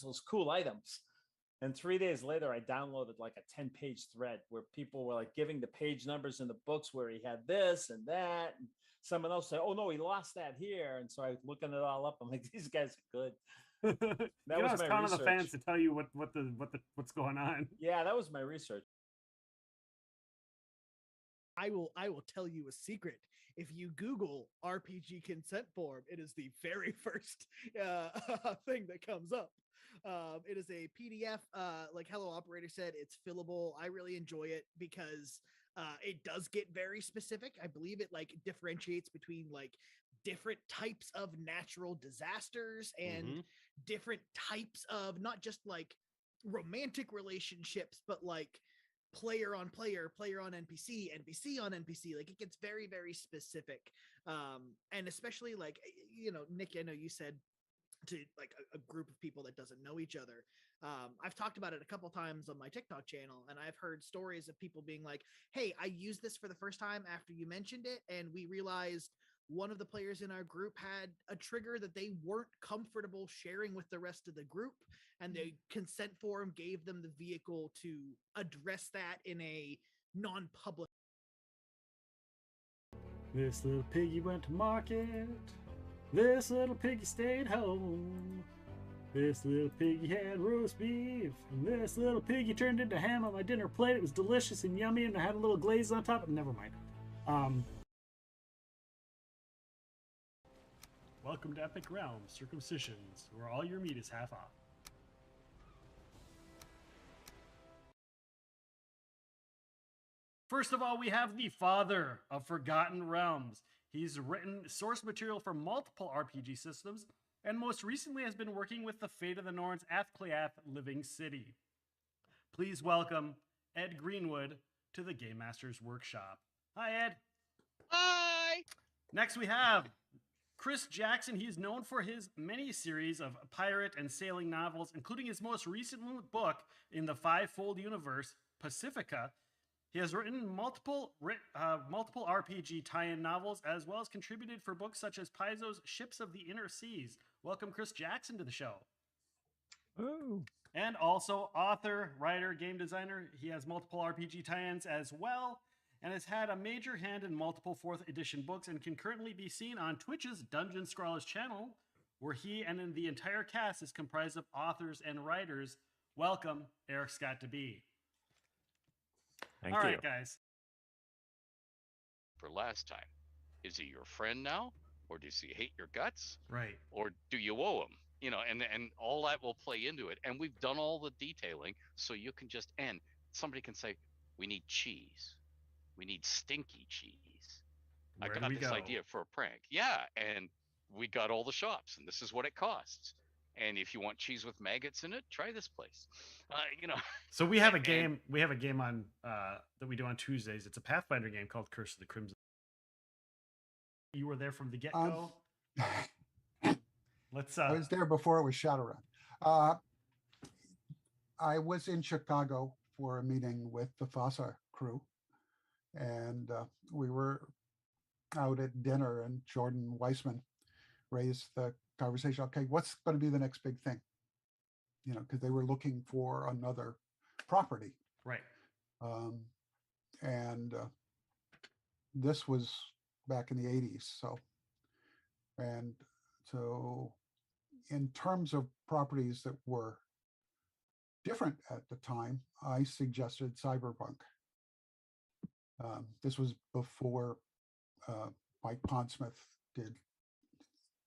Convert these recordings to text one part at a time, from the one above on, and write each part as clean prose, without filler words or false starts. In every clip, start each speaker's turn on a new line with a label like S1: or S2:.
S1: because those cool items. And 3 days later, I downloaded like a 10-page thread where people were like giving the page numbers in the books where he had this and that. And someone else said, "Oh no, he lost that here." And so I was looking it all up. I'm like, these guys are good.
S2: That was my research. The fans to tell you what's going on.
S1: Yeah, that was my research.
S3: I will tell you a secret. If you Google RPG consent form, it is the very first thing that comes up. It is a PDF. Like Hello Operator said, it's fillable. I really enjoy it because it does get very specific. I believe it like differentiates between like different types of natural disasters and different types of not just like romantic relationships, but like player on player, player on NPC, NPC on NPC. Like it gets very, very specific. And especially like, you know, Nick, I know you said to like a group of people that doesn't know each other. I've talked about it a couple times on my TikTok channel, and I've heard stories of people being like, hey, I used this for the first time after you mentioned it, and we realized one of the players in our group had a trigger that they weren't comfortable sharing with the rest of the group, and the consent form gave them the vehicle to address that in a non-public.
S2: This little piggy went to market. This little piggy stayed home. This little piggy had roast beef. And this little piggy turned into ham on my dinner plate. It was delicious and yummy, and I had a little glaze on top. Never mind. Welcome to Epic Realms Circumcisions, where all your meat is half off. First of all, we have the father of Forgotten Realms. He's written source material for multiple RPG systems, and most recently has been working with the Fate of the Norns Athcliath Living City. Please welcome Ed Greenwood to the Game Master's Workshop. Hi, Ed.
S4: Hi.
S2: Next we have Chris Jackson. He is known for his many series of pirate and sailing novels, including his most recent book in the Fivefold universe, Pacifica. He has written multiple RPG tie-in novels, as well as contributed for books such as Paizo's Ships of the Inner Seas. Welcome, Chris Jackson, to the show.
S5: Ooh.
S2: And also author, writer, game designer. He has multiple RPG tie-ins as well, and has had a major hand in multiple 4th edition books, and can currently be seen on Twitch's Dungeon Scrawlers channel, where he and the entire cast is comprised of authors and writers. Welcome, Erik Scott DeBee.
S5: Thank
S2: All
S5: you.
S2: right, guys.
S4: For last time, is he your friend now, or does he hate your guts?
S2: Right.
S4: Or do you owe him? You know, and all that will play into it. And we've done all the detailing, so you can just end. Somebody can say, "We need cheese. We need stinky cheese."
S2: Where
S4: I
S2: do
S4: got
S2: we
S4: this
S2: go?
S4: idea for a prank. Yeah, and we got all the shops, and this is what it costs. And if you want cheese with maggots in it, try this place. You know.
S2: So we have a game. We have a game on that we do on Tuesdays. It's a Pathfinder game called Curse of the Crimson. You were there from the get-go. Let's.
S6: I was there before it was Shadowrun. I was in Chicago for a meeting with the FASA crew, and we were out at dinner, and Jordan Weissman raised the conversation. Okay, what's going to be the next big thing? You know, because they were looking for another property.
S2: Right.
S6: And this was back in the 80s. So in terms of properties that were different at the time, I suggested Cyberpunk. This was before Mike Pondsmith did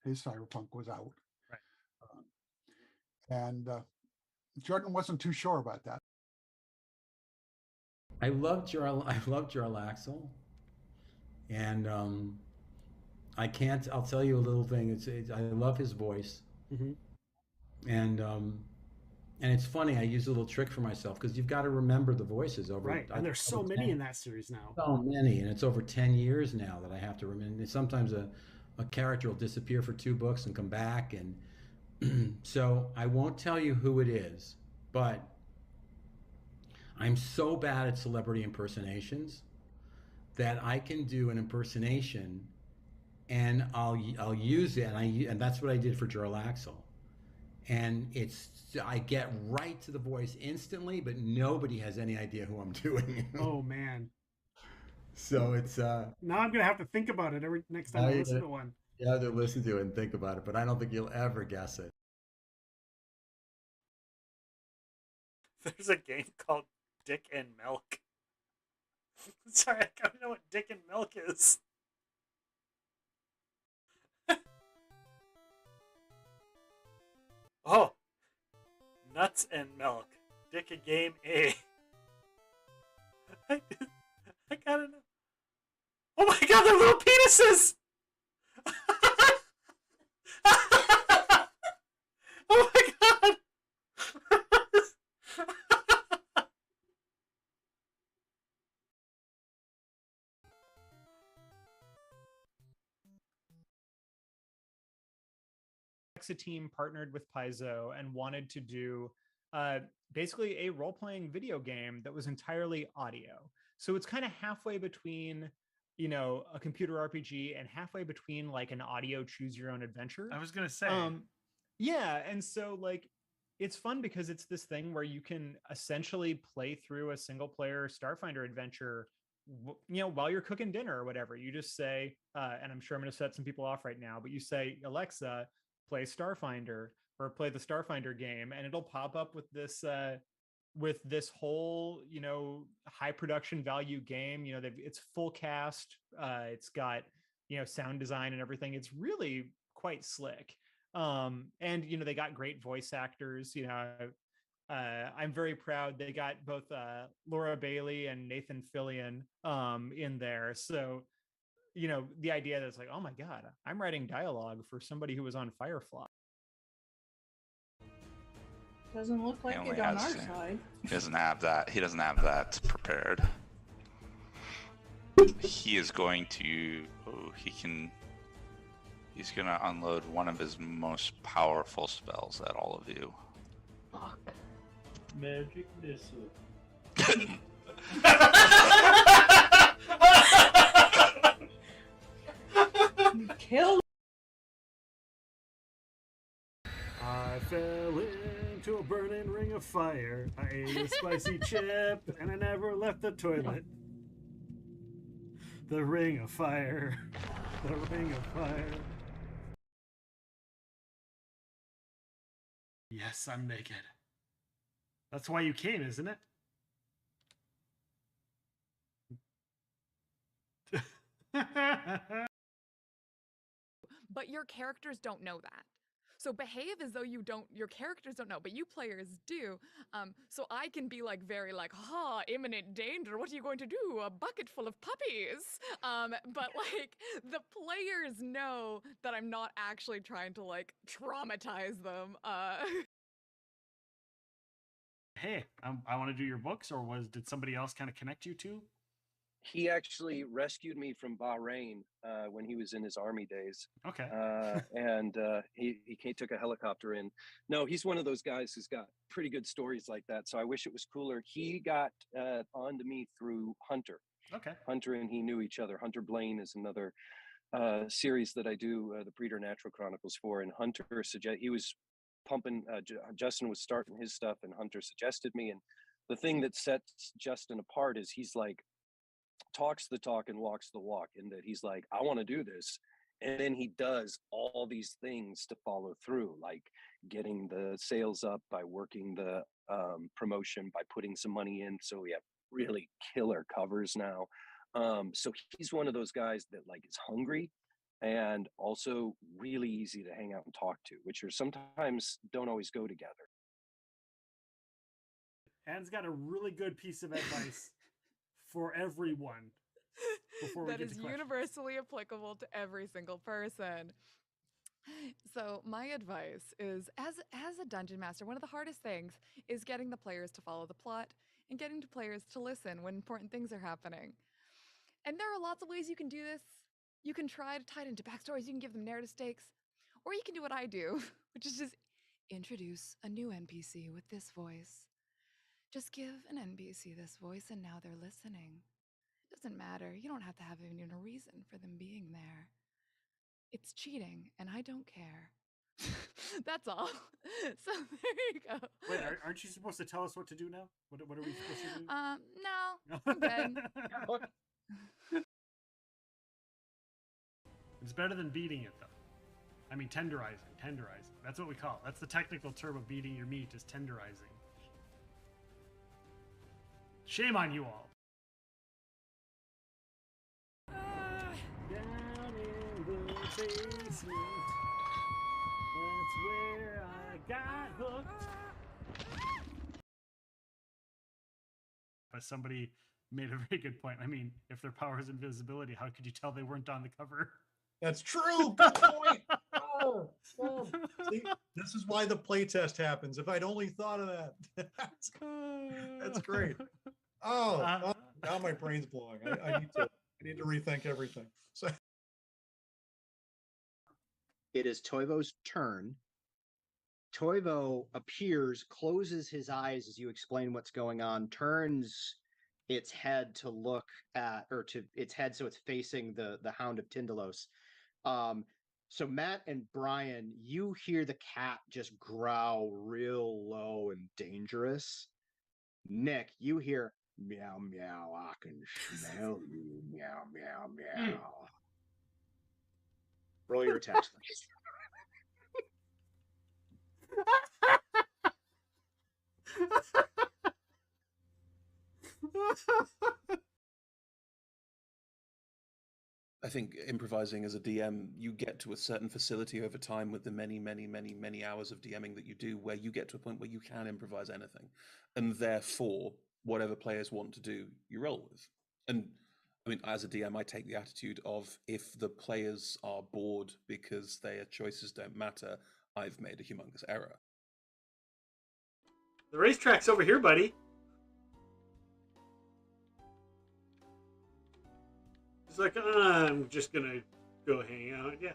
S6: his Cyberpunk was out.
S2: Right.
S6: And Jordan wasn't too sure about that.
S7: I loved Jarlaxle, and I'll tell you a little thing. I love his voice, and it's funny. I use a little trick for myself because you've got to remember the voices over.
S2: Right, and there's so many in that series now.
S7: So many, and it's over 10 years now that I have to remember. And sometimes a character will disappear for 2 books and come back, and so I won't tell you who it is, but I'm so bad at celebrity impersonations that I can do an impersonation, and I'll use it, and that's what I did for Jarlaxle. and I get right to the voice instantly, but nobody has any idea who I'm doing.
S2: Oh man.
S7: So it's
S2: Now I'm gonna have to think about it every next time
S7: Now
S2: I
S7: you're
S2: listen
S7: gonna-
S2: to one.
S7: you have to listen to it and think about it, but I don't think you'll ever guess it.
S1: There's a game called Dick and Milk. Sorry, I don't know what Dick and Milk is. Oh, Nuts and Milk. Dick a game A. I gotta know. Oh my god, they're little penises! Oh my god!
S8: Alexa team partnered with Paizo and wanted to do basically a role-playing video game that was entirely audio. So it's kind of halfway between, you know, a computer RPG and halfway between like an audio choose your own adventure.
S2: I was gonna say.
S8: Yeah, and so like it's fun because it's this thing where you can essentially play through a single player Starfinder adventure you know, while you're cooking dinner or whatever. You just say and I'm sure I'm going to set some people off right now, but you say, Alexa, play Starfinder, or play the Starfinder game, and it'll pop up with this whole, you know, high production value game. You know, it's full cast, it's got, you know, sound design and everything. It's really quite slick. And you know, they got great voice actors. You know, I'm very proud they got both Laura Bailey and Nathan Fillion in there. So, you know, the idea that's like, oh my god, I'm writing dialogue for somebody who was on Firefly.
S9: Doesn't look like it on our side.
S10: He doesn't have that. He doesn't have that prepared. He is going to. Oh, he can. He's gonna unload one of his most powerful spells at all of you.
S9: Fuck.
S5: Magic missile.
S9: You killed.
S2: I fell into a burning ring of fire. I ate a spicy chip and I never left the toilet. The ring of fire. The ring of fire. Yes, I'm naked. That's why you came, isn't it?
S11: But your characters don't know that. So behave as though your characters don't know, but you players do. So I can be like very like, imminent danger. What are you going to do? A bucket full of puppies. But like the players know that I'm not actually trying to like traumatize them.
S2: Hey, I want to do your books, or did somebody else kind of connect you to?
S12: He actually rescued me from Bahrain when he was in his army days.
S2: Okay.
S12: And he took a helicopter in. No, he's one of those guys who's got pretty good stories like that. So I wish it was cooler. He got onto me through Hunter.
S2: Okay.
S12: Hunter and he knew each other. Hunter Blaine is another series that I do the Preternatural Chronicles for. And Hunter he was pumping, Justin was starting his stuff and Hunter suggested me. And the thing that sets Justin apart is he's like, talks the talk and walks the walk, in that he's like, I want to do this, and then he does all these things to follow through, like getting the sales up by working the promotion, by putting some money in, so we have really killer covers now. So he's one of those guys that like is hungry and also really easy to hang out and talk to, which are sometimes don't always go together.
S2: Anne's got a really good piece of advice for everyone.
S11: That is universally applicable to every single person. So my advice is, as a dungeon master, one of the hardest things is getting the players to follow the plot and getting the players to listen when important things are happening. And there are lots of ways you can do this. You can try to tie it into backstories, you can give them narrative stakes, or you can do what I do, which is just introduce a new NPC with this voice. Just give an NPC this voice and now they're listening. It doesn't matter. You don't have to have even a reason for them being there. It's cheating, and I don't care. That's all. So there you go.
S2: Wait, aren't you supposed to tell us what to do now? What are we supposed to do?
S11: No, I'm good.
S2: It's better than beating it, though. I mean, tenderizing. That's what we call it. That's the technical term of beating your meat, is tenderizing. Shame on you all. Down in the basement, that's where I got hooked. But somebody made a very good point. I mean, if their power is invisibility, how could you tell they weren't on the cover?
S13: That's true. Good point. Oh. See, this is why the playtest happens. If I'd only thought of that. That's great. Oh, now my brain's blowing. I need to rethink everything. So
S14: it is Toivo's turn. Toivo appears, closes his eyes as you explain what's going on, turns its head to look at, or to its head so it's facing the Hound of Tindalos. So Matt and Brian, you hear the cat just growl real low and dangerous. Nick, you hear meow meow, I can smell you, meow meow meow. Roll your attacks, please.
S15: I think improvising as a DM, you get to a certain facility over time with the many hours of DMing that you do, where you get to a point where you can improvise anything. And therefore, whatever players want to do, you roll with. And I mean, as a DM, I take the attitude of, if the players are bored because their choices don't matter, I've made a humongous error.
S2: The racetrack's over here, buddy. It's like, I'm just gonna go hang out. Yeah.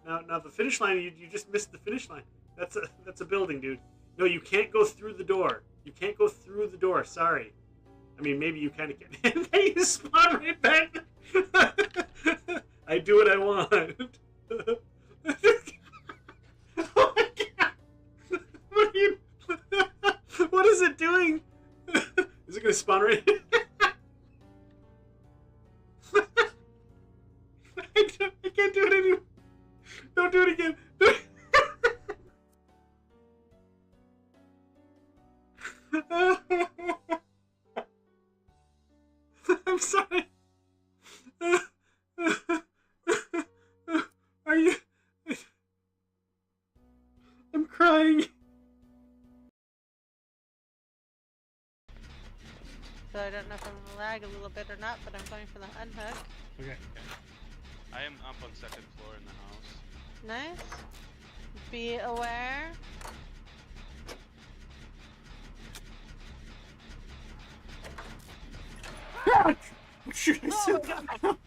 S2: Now the finish line, you just missed the finish line. That's a building, dude. No, you can't go through the door. You can't go through the door. Sorry. I mean, maybe you kind of can. And then you spawn right back. I do what I want. Oh my god! What is it doing? Is it gonna spawn right? I can't do it anymore. Don't do it again. I'm sorry. Are you? I'm crying.
S16: So I don't know if I'm gonna lag a little bit or not, but I'm going for the unhook.
S2: Okay.
S17: I am up on second floor in the house.
S16: Nice. Be aware.
S2: What should I say?
S17: What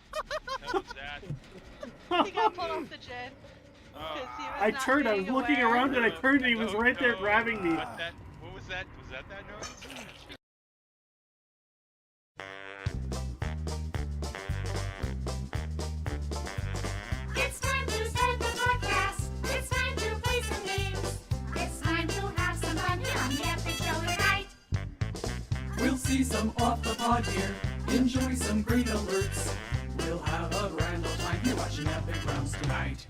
S17: was that?
S16: He got pulled off the jet.
S2: I turned, I was looking around and I turned and he was right there grabbing me.
S17: What was that? Was that noise?
S18: It's time to start the broadcast. It's time to play some games. It's time to have some fun here on the Epic Show tonight.
S19: We'll see some off the pod here. Enjoy some great alerts. We'll have a grand old time here watching Epic Realms tonight.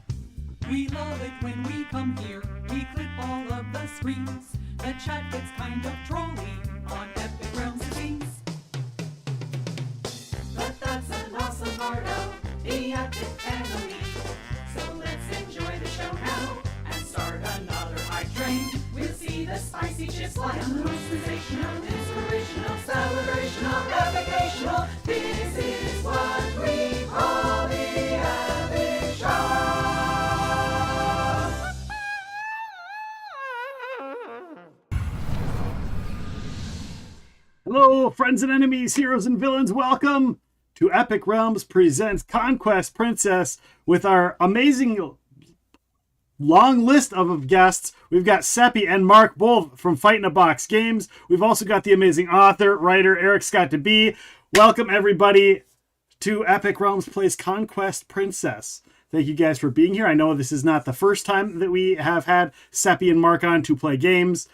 S19: We love it when we come here. We clip all of the screens. The chat gets kind of trolly on Epic Realms scenes. But that's an awesome part of the Epic family. So let's enjoy the show now and start another hype train. We'll see the spicy chips fly on the most sensational, inspirational, celebrational, epicational. This is what we call the Epic Show.
S2: Hello, friends and enemies, heroes and villains. Welcome to Epic Realms presents Conquest Princess with our amazing long list of guests. We've got Seppi and Mark, both from Fight in a Box Games. We've also got the amazing author, writer, Erik Scott to be. Welcome, everybody, to Epic Realms Plays Conquest Princess. Thank you guys for being here. I know this is not the first time that we have had Seppi and Mark on to play games,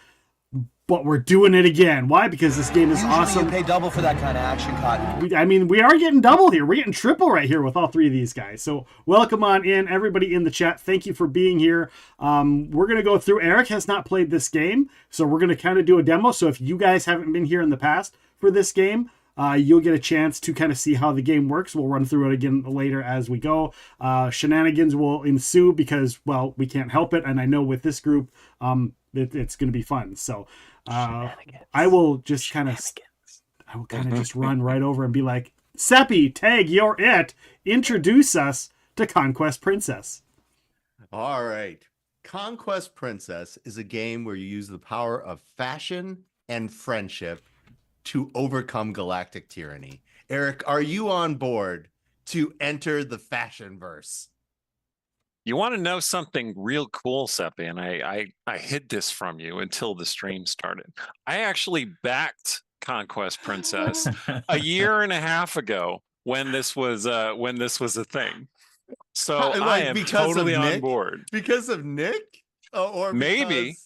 S2: but we're doing it again. Why? Because this game is awesome.
S20: You pay double for that kind of action, Cotton.
S2: We are getting double here. We're getting triple right here with all three of these guys. So welcome on in, everybody in the chat. Thank you for being here. We're going to go through. Erik has not played this game, so we're going to kind of do a demo. So if you guys haven't been here in the past for this game, you'll get a chance to kind of see how the game works. We'll run through it again later as we go. Shenanigans will ensue because, well, we can't help it. And I know with this group, it's going to be fun. So I will just kind of just run right over and be like, Seppi, tag, you're it. Introduce us to Conquest Princess.
S21: All right. Conquest Princess is a game where you use the power of fashion and friendship to overcome galactic tyranny. Erik, are you on board to enter the fashion verse?
S22: You want to know something real cool, Seppi, and I hid this from you until the stream started. I actually backed Conquest Princess a year and a half ago when this was a thing. So I am totally on board.
S21: Because of Nick? Or
S22: maybe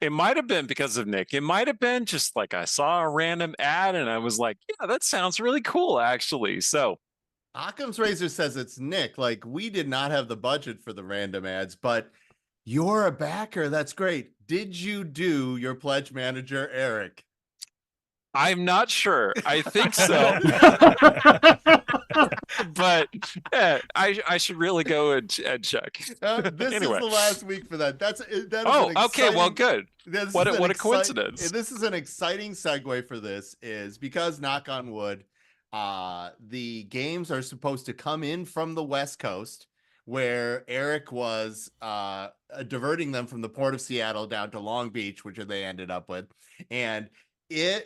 S22: it might have been because of Nick. It might have been just like I saw a random ad and I was like, yeah, that sounds really cool, actually. So
S21: Occam's Razor says it's Nick. Like, we did not have the budget for the random ads, but you're a backer. That's great. Did you do your pledge manager, Erik?
S22: I'm not sure. I think so. But I should really go and check.
S21: This
S22: anyway.
S21: is the last week for that. That is
S22: okay. Well, good. What a coincidence.
S21: This is an exciting segue for this is because, knock on wood, the games are supposed to come in from the West Coast, where Erik was diverting them from the port of Seattle down to Long Beach, which they ended up with, and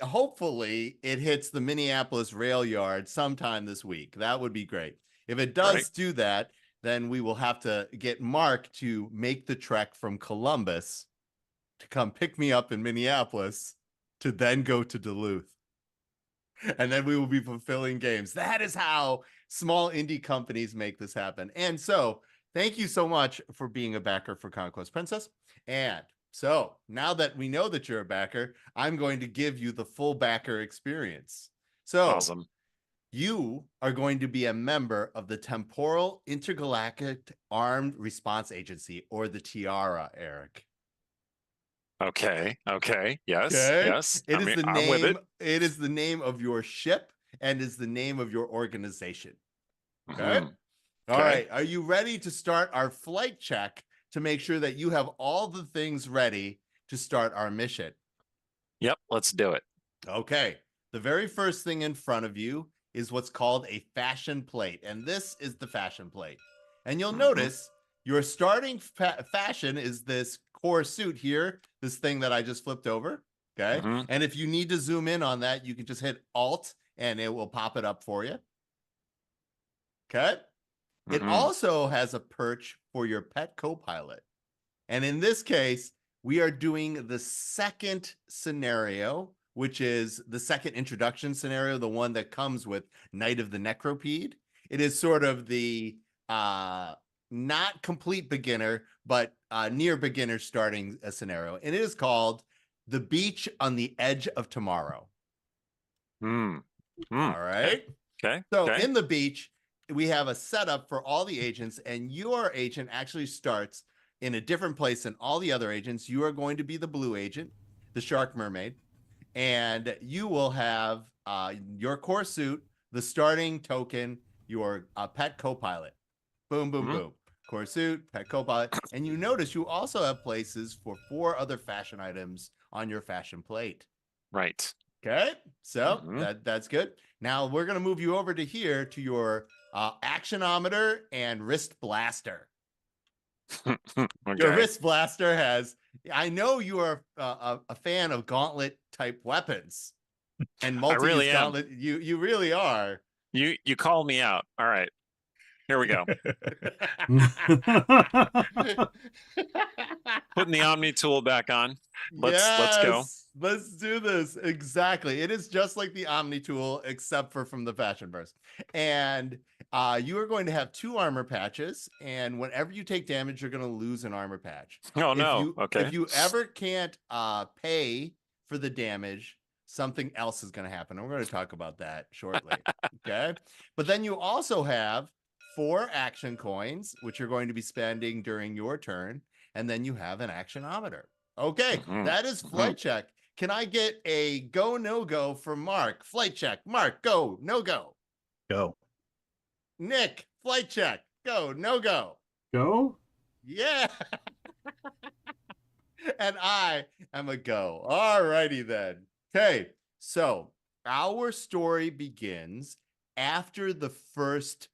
S21: hopefully it hits the Minneapolis rail yard sometime this week. That would be great. If it does do that, then we will have to get Mark to make the trek from Columbus to come pick me up in Minneapolis to then go to Duluth. And then we will be fulfilling games. That is how small indie companies make this happen. And so thank you so much for being a backer for Conquest Princess. And so now that we know that you're a backer, I'm going to give you the full backer experience. So
S22: awesome.
S21: You are going to be a member of the Temporal Intergalactic Armed Response Agency, or the Tiara, Erik.
S22: Okay. Yes.
S21: Okay.
S22: Yes.
S21: It is the name.
S22: I'm with it.
S21: It is the name of your ship and is the name of your organization. Okay.
S22: Mhm.
S21: All
S22: Okay.
S21: right. Are you ready to start our flight check to make sure that you have all the things ready to start our mission?
S22: Yep. Let's do it.
S21: Okay. The very first thing in front of you is what's called a fashion plate. And this is the fashion plate. And you'll notice your starting fashion is this core suit here, this thing that I just flipped over. Okay. And if you need to zoom in on that, you can just hit Alt and it will pop it up for you. Okay. It also has a perch for your pet co-pilot. And in this case, we are doing the second scenario, which is the second introduction scenario, the one that comes with Night of the Necropede. It is sort of the not complete beginner, but near beginner starting a scenario. And it is called The Beach on the Edge of Tomorrow. All right.
S22: Okay.
S21: So in the beach, we have a setup for all the agents, and your agent actually starts in a different place than all the other agents. You are going to be the blue agent, the shark mermaid, and you will have your core suit, the starting token, your pet co-pilot. Boom, boom, boom. Core suit, pet co-pilot. And you notice you also have places for 4 other fashion items on your fashion plate.
S22: Right.
S21: Okay. So that's good. Now we're going to move you over to here to your actionometer and wrist blaster. Your wrist blaster has, I know you are a fan of gauntlet type weapons and multi-use
S22: really am.
S21: gauntlet. You really are.
S22: You call me out. All right. Here we go. Putting the Omni tool back on. Let's go.
S21: Let's do this. Exactly. It is just like the Omni tool, except for from the fashion verse. And You are going to have 2 armor patches, and whenever you take damage, you're going to lose an armor patch.
S22: Oh,
S21: if
S22: no.
S21: You,
S22: Okay.
S21: If you ever can't pay for the damage, something else is going to happen. And we're going to talk about that shortly. Okay. But then you also have 4 action coins, which you're going to be spending during your turn. And then you have an actionometer. Okay. That is flight check. Can I get a go, no go from Mark? Flight check. Mark, go, no go.
S3: Go.
S21: Nick, flight check. Go, no go.
S8: Go?
S21: Yeah. And I am a go. All righty then. Okay. So our story begins after the first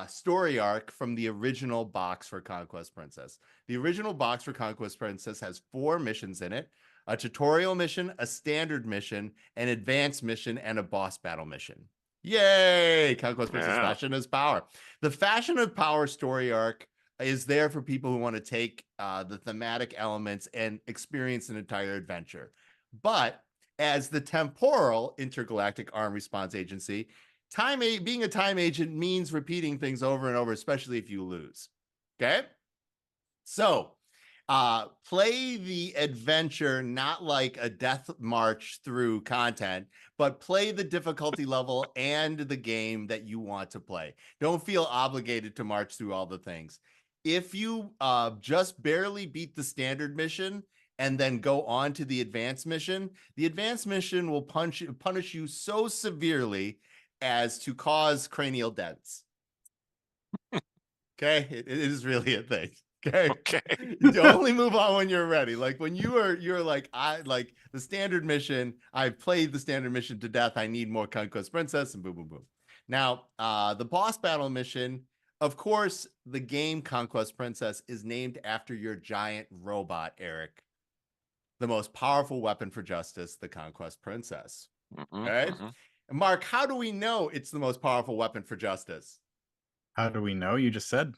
S21: story arc from the original box for Conquest Princess. The original box for Conquest Princess has 4 missions in it: a tutorial mission, a standard mission, an advanced mission, and a boss battle mission. Yay! Conquest Princess Fashion is Power. The Fashion of Power story arc is there for people who want to take the thematic elements and experience an entire adventure. But as the temporal intergalactic armed response agency, being a time agent means repeating things over and over, especially if you lose. Okay? So play the adventure not like a death march through content, but play the difficulty level and the game that you want to play. Don't feel obligated to march through all the things. If you just barely beat the standard mission and then go on to the advanced mission will punish you so severely as to cause cranial dents. Okay, it is really a thing. Okay. You only move on when you're ready. Like when you're like, I like the standard mission. I've played the standard mission to death. I need more Conquest Princess, and boom, boom, boom. Now, the boss battle mission, of course, the game Conquest Princess is named after your giant robot, Erik. The most powerful weapon for justice, the Conquest Princess. Okay. Mark, how do we know it's the most powerful weapon for justice?
S3: How do we know? You just said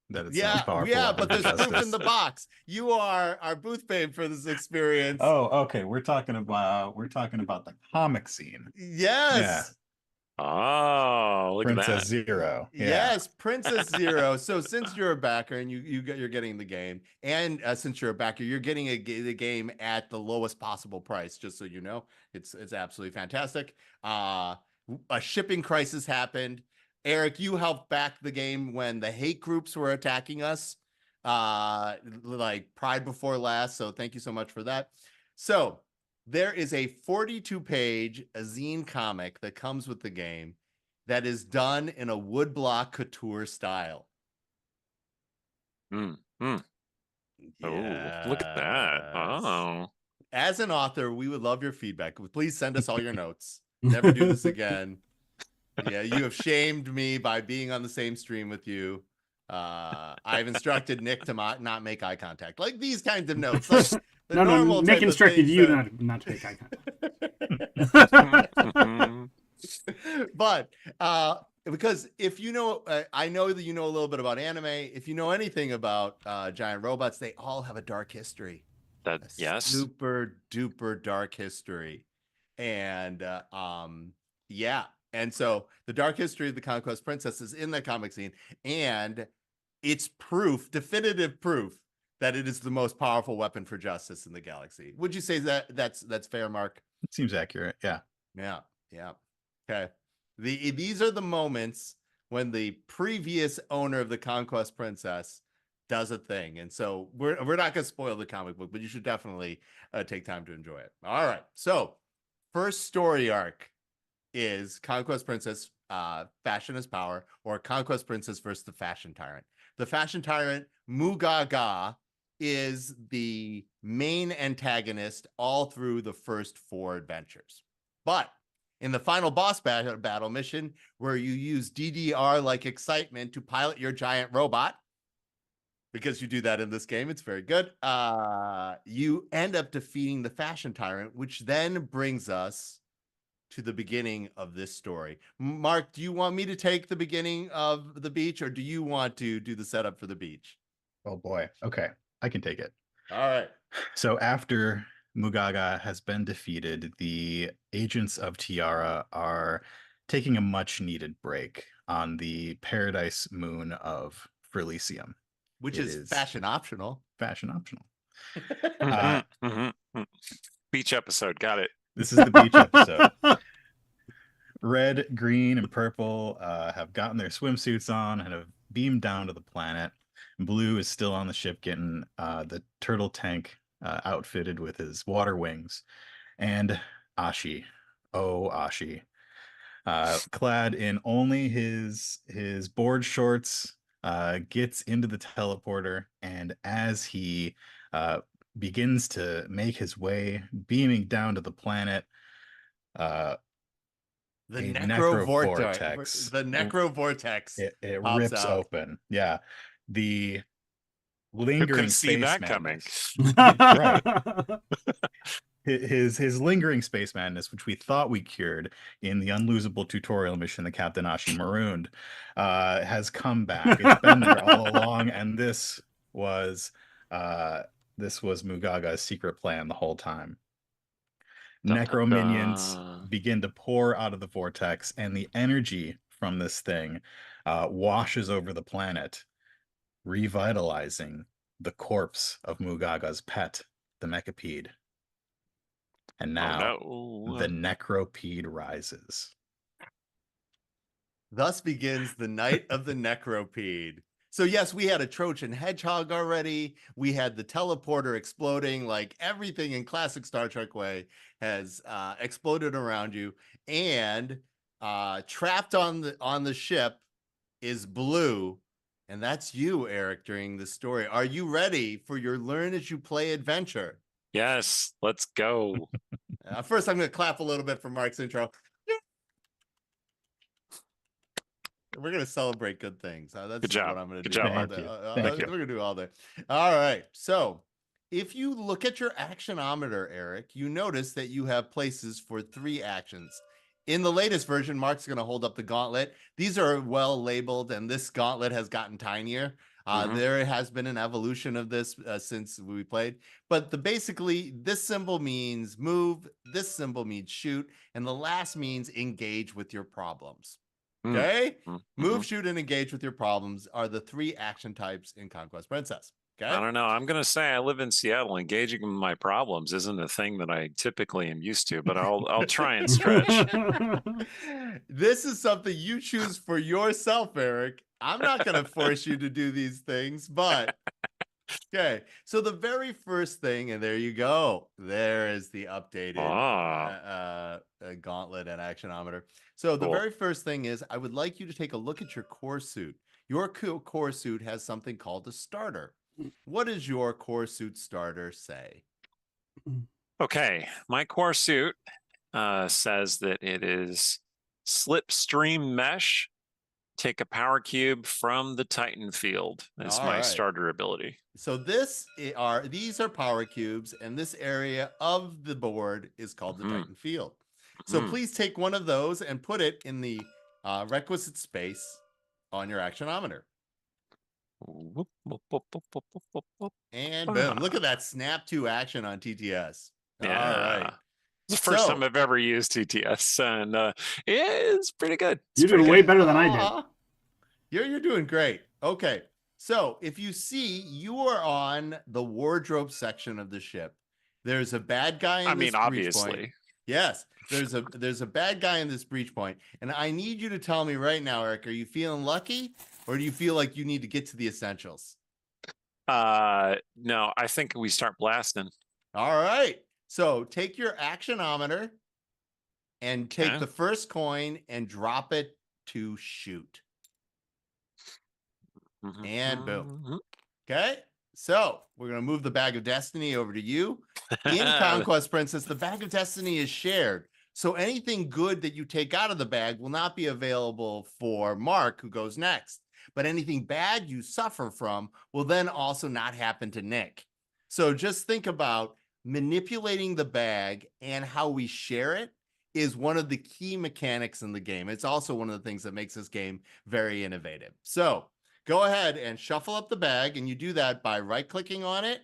S3: that it's the most powerful weapon
S21: but there's
S3: for
S21: proof
S3: justice.
S21: in the box. You are our booth babe for this experience.
S3: Oh, okay. We're talking about the comic scene.
S21: Yes.
S22: Oh, look
S3: Princess
S22: at that.
S3: Zero. Yeah.
S21: Yes, Princess Zero. So since you're a backer and you're getting the game, and since you're a backer, you're getting the game at the lowest possible price. Just so you know, it's absolutely fantastic. A shipping crisis happened. Erik, you helped back the game when the hate groups were attacking us, like Pride Before Last. So thank you so much for that. So there is a 42-page zine comic that comes with the game that is done in a woodblock couture style.
S22: Oh, look at that. Oh.
S21: As an author, we would love your feedback. Please send us all your notes. Never do this again. Yeah, you have shamed me by being on the same stream with you. I've instructed Nick to not make eye contact. Like these kinds of notes. Like
S2: no, Nick instructed you not to make eye contact.
S21: But because if you know, I know that you know a little bit about anime. If you know anything about giant robots, they all have a dark history. Super duper dark history. And yeah. And so the dark history of the Conquest Princess is in the comic scene, and it's proof, definitive proof, that it is the most powerful weapon for justice in the galaxy. Would you say that's fair, Mark?
S3: It seems accurate. Yeah.
S21: Yeah. Okay. These are the moments when the previous owner of the Conquest Princess does a thing. And so we're not going to spoil the comic book, but you should definitely take time to enjoy it. All right. So first story arc is Conquest Princess Fashion is Power, or Conquest Princess versus the Fashion Tyrant. The Fashion Tyrant, Mugaga, is the main antagonist all through the first 4 adventures. But in the final boss battle mission, where you use DDR-like excitement to pilot your giant robot, because you do that in this game, it's very good, you end up defeating the Fashion Tyrant, which then brings us to the beginning of this story. Mark, do you want me to take the beginning of the beach, or do you want to do the setup for the beach?
S3: Oh boy. Okay. I can take it.
S21: All right.
S3: So after Mugaga has been defeated, the agents of Tiara are taking a much needed break. on the paradise moon of Frelisium.
S21: Which
S3: It
S21: is fashion optional.
S3: Fashion optional.
S22: Beach episode. Got it.
S3: This is the beach episode. Red, green, and purple have gotten their swimsuits on and have beamed down to the planet. Blue is still on the ship getting the turtle tank outfitted with his water wings. And Ashi, Ashi, clad in only his board shorts, gets into the teleporter, and as he begins to make his way, beaming down to the planet,
S21: the necrovortex.
S3: It
S21: pops
S3: rips
S21: out.
S3: open. Yeah, the lingering
S22: see
S3: space
S22: that coming?
S3: Right. His lingering space madness, which we thought we cured in the unlosable tutorial mission that Captain Ashi marooned, has come back. It's been there all along, and this was Mugaga's secret plan the whole time. Necro minions begin to pour out of the vortex, and the energy from this thing washes over the planet, revitalizing the corpse of Mugaga's pet, the Mechapede. And now the Necropede rises.
S21: Thus begins the night of the Necropede. So yes, we had a Trojan hedgehog already. We had the teleporter exploding, like everything in classic Star Trek way has exploded around you. And trapped on the ship is Blue. And that's you, Erik, during the story. Are you ready for your Learn as You Play adventure?
S22: Yes, let's go.
S21: First, I'm going to clap a little bit for Mark's intro. We're going to celebrate good things. That's
S22: Good job.
S21: what I'm going to
S22: Good
S21: do.
S22: job,
S21: all
S22: Mark.
S21: day.
S22: Thank you.
S21: We're going to do all day. All right. So if you look at your actionometer, Erik, you notice that you have places for 3 actions. In the latest version, Mark's going to hold up the gauntlet. These are well labeled, and this gauntlet has gotten tinier. There has been an evolution of this since we played. But basically, this symbol means move, this symbol means shoot, and the last means engage with your problems. Okay? Move, shoot, and engage with your problems are the 3 action types in Conquest Princess. Okay?
S22: I don't know. I'm going to say I live in Seattle. Engaging in my problems isn't a thing that I typically am used to, but I'll try and stretch.
S21: This is something you choose for yourself, Erik. I'm not going to force you to do these things, but okay. So the very first thing, and there you go. There is the updated gauntlet and actionometer. So the very first thing is I would like you to take a look at your core suit. Your core suit has something called a starter. What does your core suit starter say?
S22: Okay. My core suit says that it is slipstream mesh. Take a power cube from the Titan field as my starter ability.
S21: So these are power cubes, and this area of the board is called the Titan field. So please take one of those and put it in the requisite space on your actionometer. And boom, look at that snap to action on TTS.
S22: Yeah.
S21: All right.
S22: It's the first time I've ever used TTS, and it's pretty good.
S2: You did way better than I did.
S21: You're doing great. Okay. So if you see, you are on the wardrobe section of the ship. There's a bad guy in this breach
S22: obviously.
S21: point. Yes. There's a bad guy in this breach point. And I need you to tell me right now, Erik, are you feeling lucky or do you feel like you need to get to the essentials?
S22: No, I think we start blasting.
S21: All right. So take your actionometer and take the first coin and drop it to shoot. And boom. Okay. So we're going to move the Bag of Destiny over to you. In Conquest Princess, the Bag of Destiny is shared. So anything good that you take out of the bag will not be available for Mark, who goes next. But anything bad you suffer from will then also not happen to Nick. So just think about manipulating the bag and how we share it is one of the key mechanics in the game. It's also one of the things that makes this game very innovative. So go ahead and shuffle up the bag, and you do that by right-clicking on it,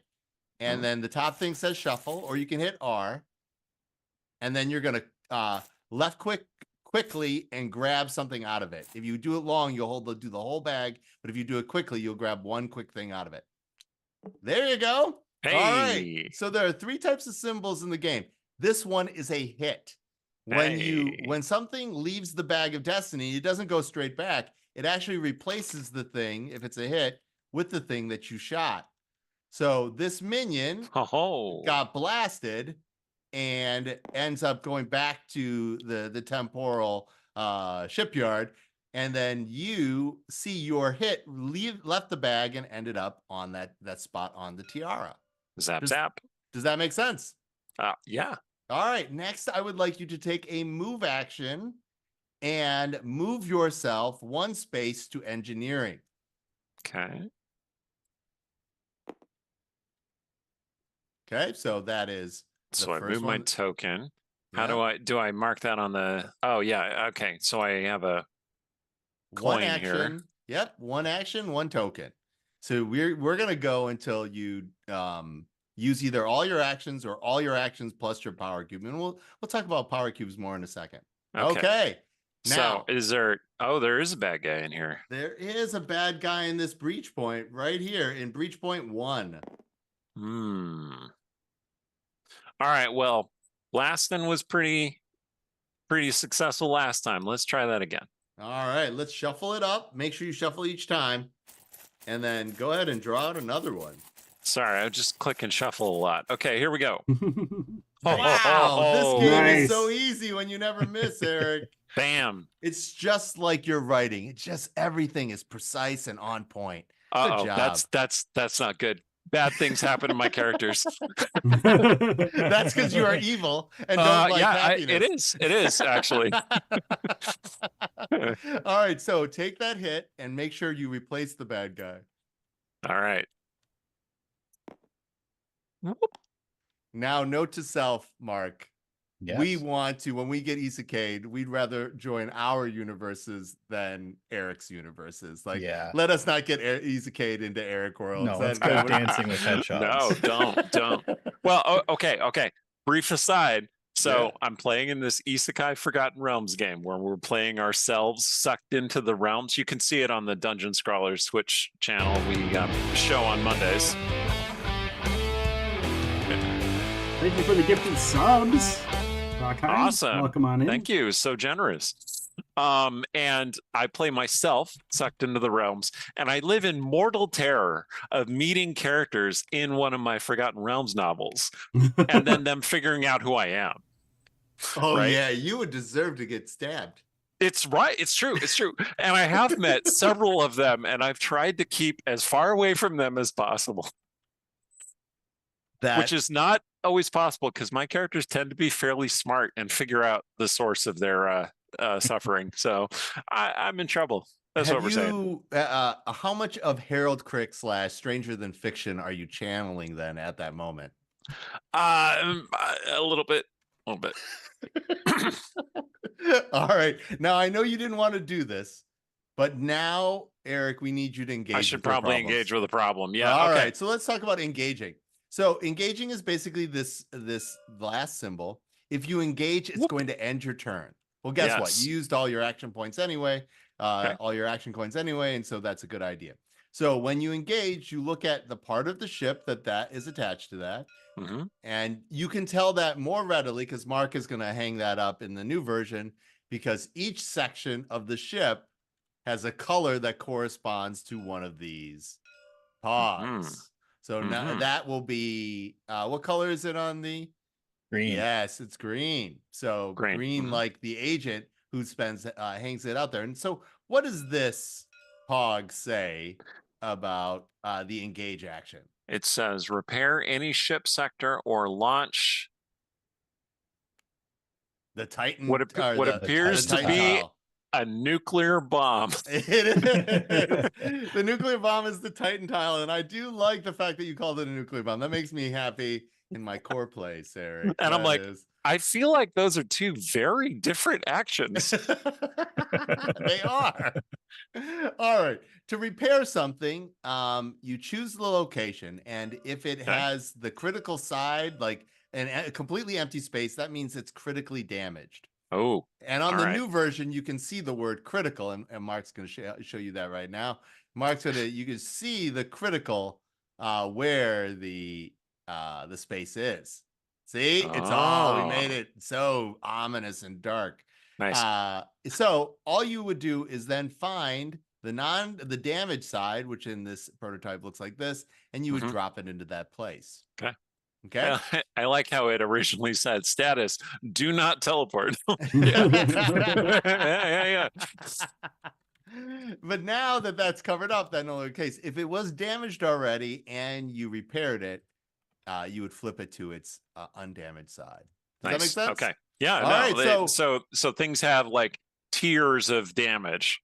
S21: and then the top thing says shuffle, or you can hit R, and then you're going to left-click quickly and grab something out of it. If you do it long, you'll do the whole bag. But if you do it quickly, you'll grab one quick thing out of it. There you go. All right.
S22: Hey.
S21: So there are 3 types of symbols in the game. This one is a hit. When something leaves the bag of destiny, it doesn't go straight back. It actually replaces the thing, if it's a hit, with the thing that you shot. So this minion got blasted and ends up going back to the temporal shipyard. And then you see your hit left the bag and ended up on that spot on the tiara.
S22: Zap.
S21: Does that make sense?
S22: Yeah.
S21: All right. Next, I would like you to take a move action and move yourself 1 space to engineering.
S22: Okay.
S21: Okay. So that is the
S22: So I
S21: first
S22: move my
S21: one.
S2: Uh,
S22: token. How
S21: Yeah.
S22: do I mark that on the? Oh yeah. Okay. So I have a
S21: One
S22: coin
S21: action.
S22: here.
S21: Yep. 1 action, 1 token. So we're gonna go until you use either all your actions or all your actions plus your power cube, and we'll talk about power cubes more in a second. Okay. Now,
S22: So is there? Oh, there is a bad guy in here.
S21: there is a bad guy in this breach point right here in breach point 1.
S22: All right. Well, Blaston was pretty successful last time. Let's try that again.
S21: All right, let's shuffle it up. Make sure you shuffle each time, and then go ahead and draw out another one.
S22: Sorry, I just click and shuffle a lot. Okay, here we go.
S21: Wow, this game
S2: Nice.
S21: is so easy when you never miss, Eric.
S22: Bam.
S21: It's just like your writing. It's just everything is precise and on point. Good
S22: Uh-oh,
S21: job.
S22: that's not good. Bad things happen to my characters.
S21: That's because you are evil and don't like happiness.
S22: It is actually.
S21: All right, so take that hit and make sure you replace the bad guy.
S22: All right.
S21: Now, note to self, Mark.
S3: Yes.
S21: We want to, when we get isekai'd, we'd rather join our universes than Eric's universes. Like, let us not get Isekai'd into Eric worlds.
S3: No, let's go Dancing with Hedgehogs.
S22: No, don't. Well, okay. Brief aside. So I'm playing in this Isekai Forgotten Realms game where we're playing ourselves sucked into the realms. You can see it on the Dungeon Scrawlers Twitch channel. We show on Mondays.
S2: Thank you for the gifted subs.
S22: Awesome.
S2: Welcome on in.
S22: Thank you. So generous. And I play myself sucked into the realms, and I live in mortal terror of meeting characters in one of my Forgotten Realms novels and then them figuring out who I am.
S21: Oh,
S22: right?
S21: yeah, you would deserve to get stabbed.
S22: It's right. It's true. And I have met several of them, and I've tried to keep as far away from them as possible. Which is not always possible because my characters tend to be fairly smart and figure out the source of their suffering. So I'm in trouble. That's what we're saying.
S21: How much of Harold Crick / Stranger Than Fiction are you channeling then at that moment?
S22: A little bit.
S21: All right. Now, I know you didn't want to do this, but now, Eric, we need you to engage.
S22: I should probably engage with a problem. Yeah.
S21: All
S22: okay.
S21: right. So let's talk about engaging. So engaging is basically this last symbol. If you engage, it's going to end your turn. Well, guess what? You used all your action points anyway, all your action coins anyway, and so that's a good idea. So when you engage, you look at the part of the ship that is attached to that, and you can tell that more readily because Mark is going to hang that up in the new version because each section of the ship has a color that corresponds to one of these pods. So now that will be, what color is it on the?
S3: Green.
S21: Yes, it's green. So green like the agent who hangs it out there. And so what does this hog say about the engage action?
S22: It says repair any ship sector or launch
S21: the Titan.
S22: What appears to be a nuclear bomb.
S21: The nuclear bomb is the Titan tile, and I do like the fact that you called it a nuclear bomb. That makes me happy in my core play, Sarah.
S22: And I'm like, I feel like those are two very different actions.
S21: They are. All right. To repair something, you choose the location, and if it has the critical side, like a completely empty space, that means it's critically damaged.
S22: Oh,
S21: And on
S22: all
S21: the
S22: right.
S21: new version, you can see the word critical, and Mark's going to show you that right now. You can see the critical where the space is. See, it's we made it so ominous and dark.
S22: Nice.
S21: So all you would do is then find the damage side, which in this prototype looks like this, and you would drop it into that place.
S22: Okay.
S21: Okay.
S22: I like how it originally said status, do not teleport. yeah.
S21: But now that that's covered up, that no longer case. If it was damaged already and you repaired it, you would flip it to its undamaged side. Does that make sense?
S22: Okay. Yeah.
S21: All right,
S22: so things have like tiers of damage.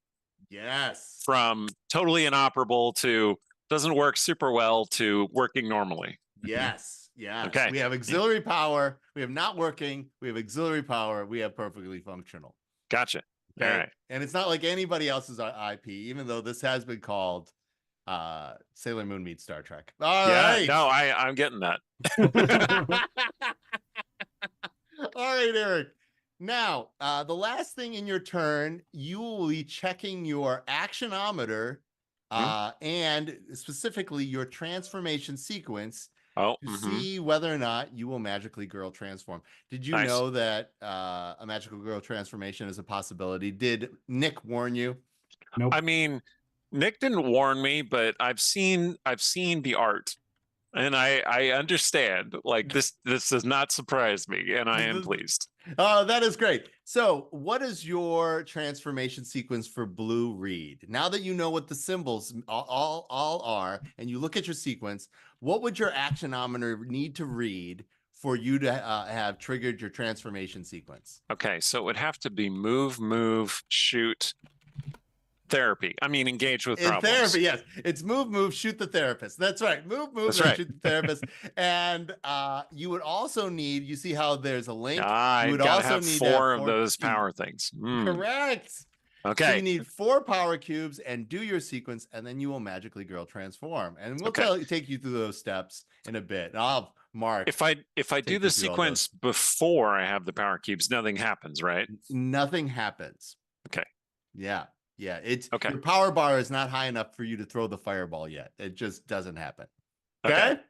S21: Yes.
S22: From totally inoperable to doesn't work super well to working normally.
S21: Yes. Yes.
S22: Okay.
S21: We have auxiliary power. We have not working. We have auxiliary power. We have perfectly functional.
S22: Gotcha.
S21: Okay.
S22: All right.
S21: And it's not like anybody else's IP, even though this has been called Sailor Moon meets Star Trek. All right.
S22: No, I'm getting that.
S21: All right, Erik. Now, the last thing in your turn, you will be checking your actionometer and specifically your transformation sequence to see whether or not you will magically girl transform. Did you know that a magical girl transformation is a possibility? Did Nick warn you?
S2: Nope.
S22: I mean, Nick didn't warn me, but I've seen the art. And I understand. Like this does not surprise me, and I am pleased.
S21: Oh, that is great. So, what is your transformation sequence for Blue read? Now that you know what the symbols all are, and you look at your sequence, what would your actionometer need to read for you to have triggered your transformation sequence?
S22: Okay, so it would have to be move, shoot, therapy. I mean, engage with problems.
S21: Therapy, yes. It's move, shoot the therapist. That's right. Move, shoot the therapist. And you would also need, you see how there's a link?
S22: You would also have need four of those power things.
S21: Correct.
S22: Okay.
S21: So you need 4 power cubes and do your sequence, and then you will magically girl transform. And we'll take you through those steps in a bit. And I'll have Mark.
S22: If I do the sequence before I have the power cubes, nothing happens, right?
S21: Nothing happens.
S22: Okay.
S21: Yeah. Yeah, your power bar is not high enough for you to throw the fireball yet. It just doesn't happen. Okay?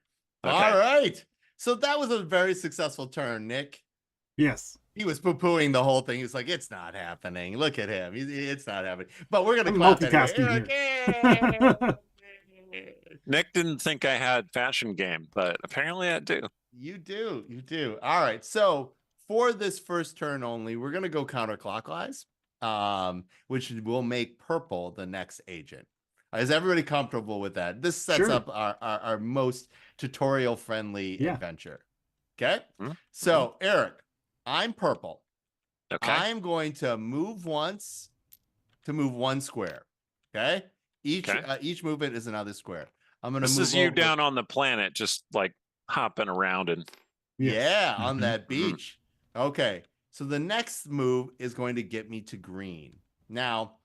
S21: All right. So that was a very successful turn, Nick.
S2: Yes.
S21: He was poo-pooing the whole thing. He was like, it's not happening. Look at him. It's not happening. But we're going to clap
S2: multitasking
S21: here.
S2: Nick
S22: didn't think I had fashion game, but apparently I do.
S21: You do. You do. All right. So for this first turn only, we're going to go counterclockwise. Which will make purple the next agent. Is everybody comfortable with that? This sets up our most tutorial friendly adventure. Okay. So Erik, I'm purple.
S22: Okay.
S21: I'm going to move once to move 1 square. Okay. Each movement is another square. I'm going to move.
S22: This is you down on the planet, just like hopping around and
S21: on that beach. Okay. So the next move is going to get me to green. Now,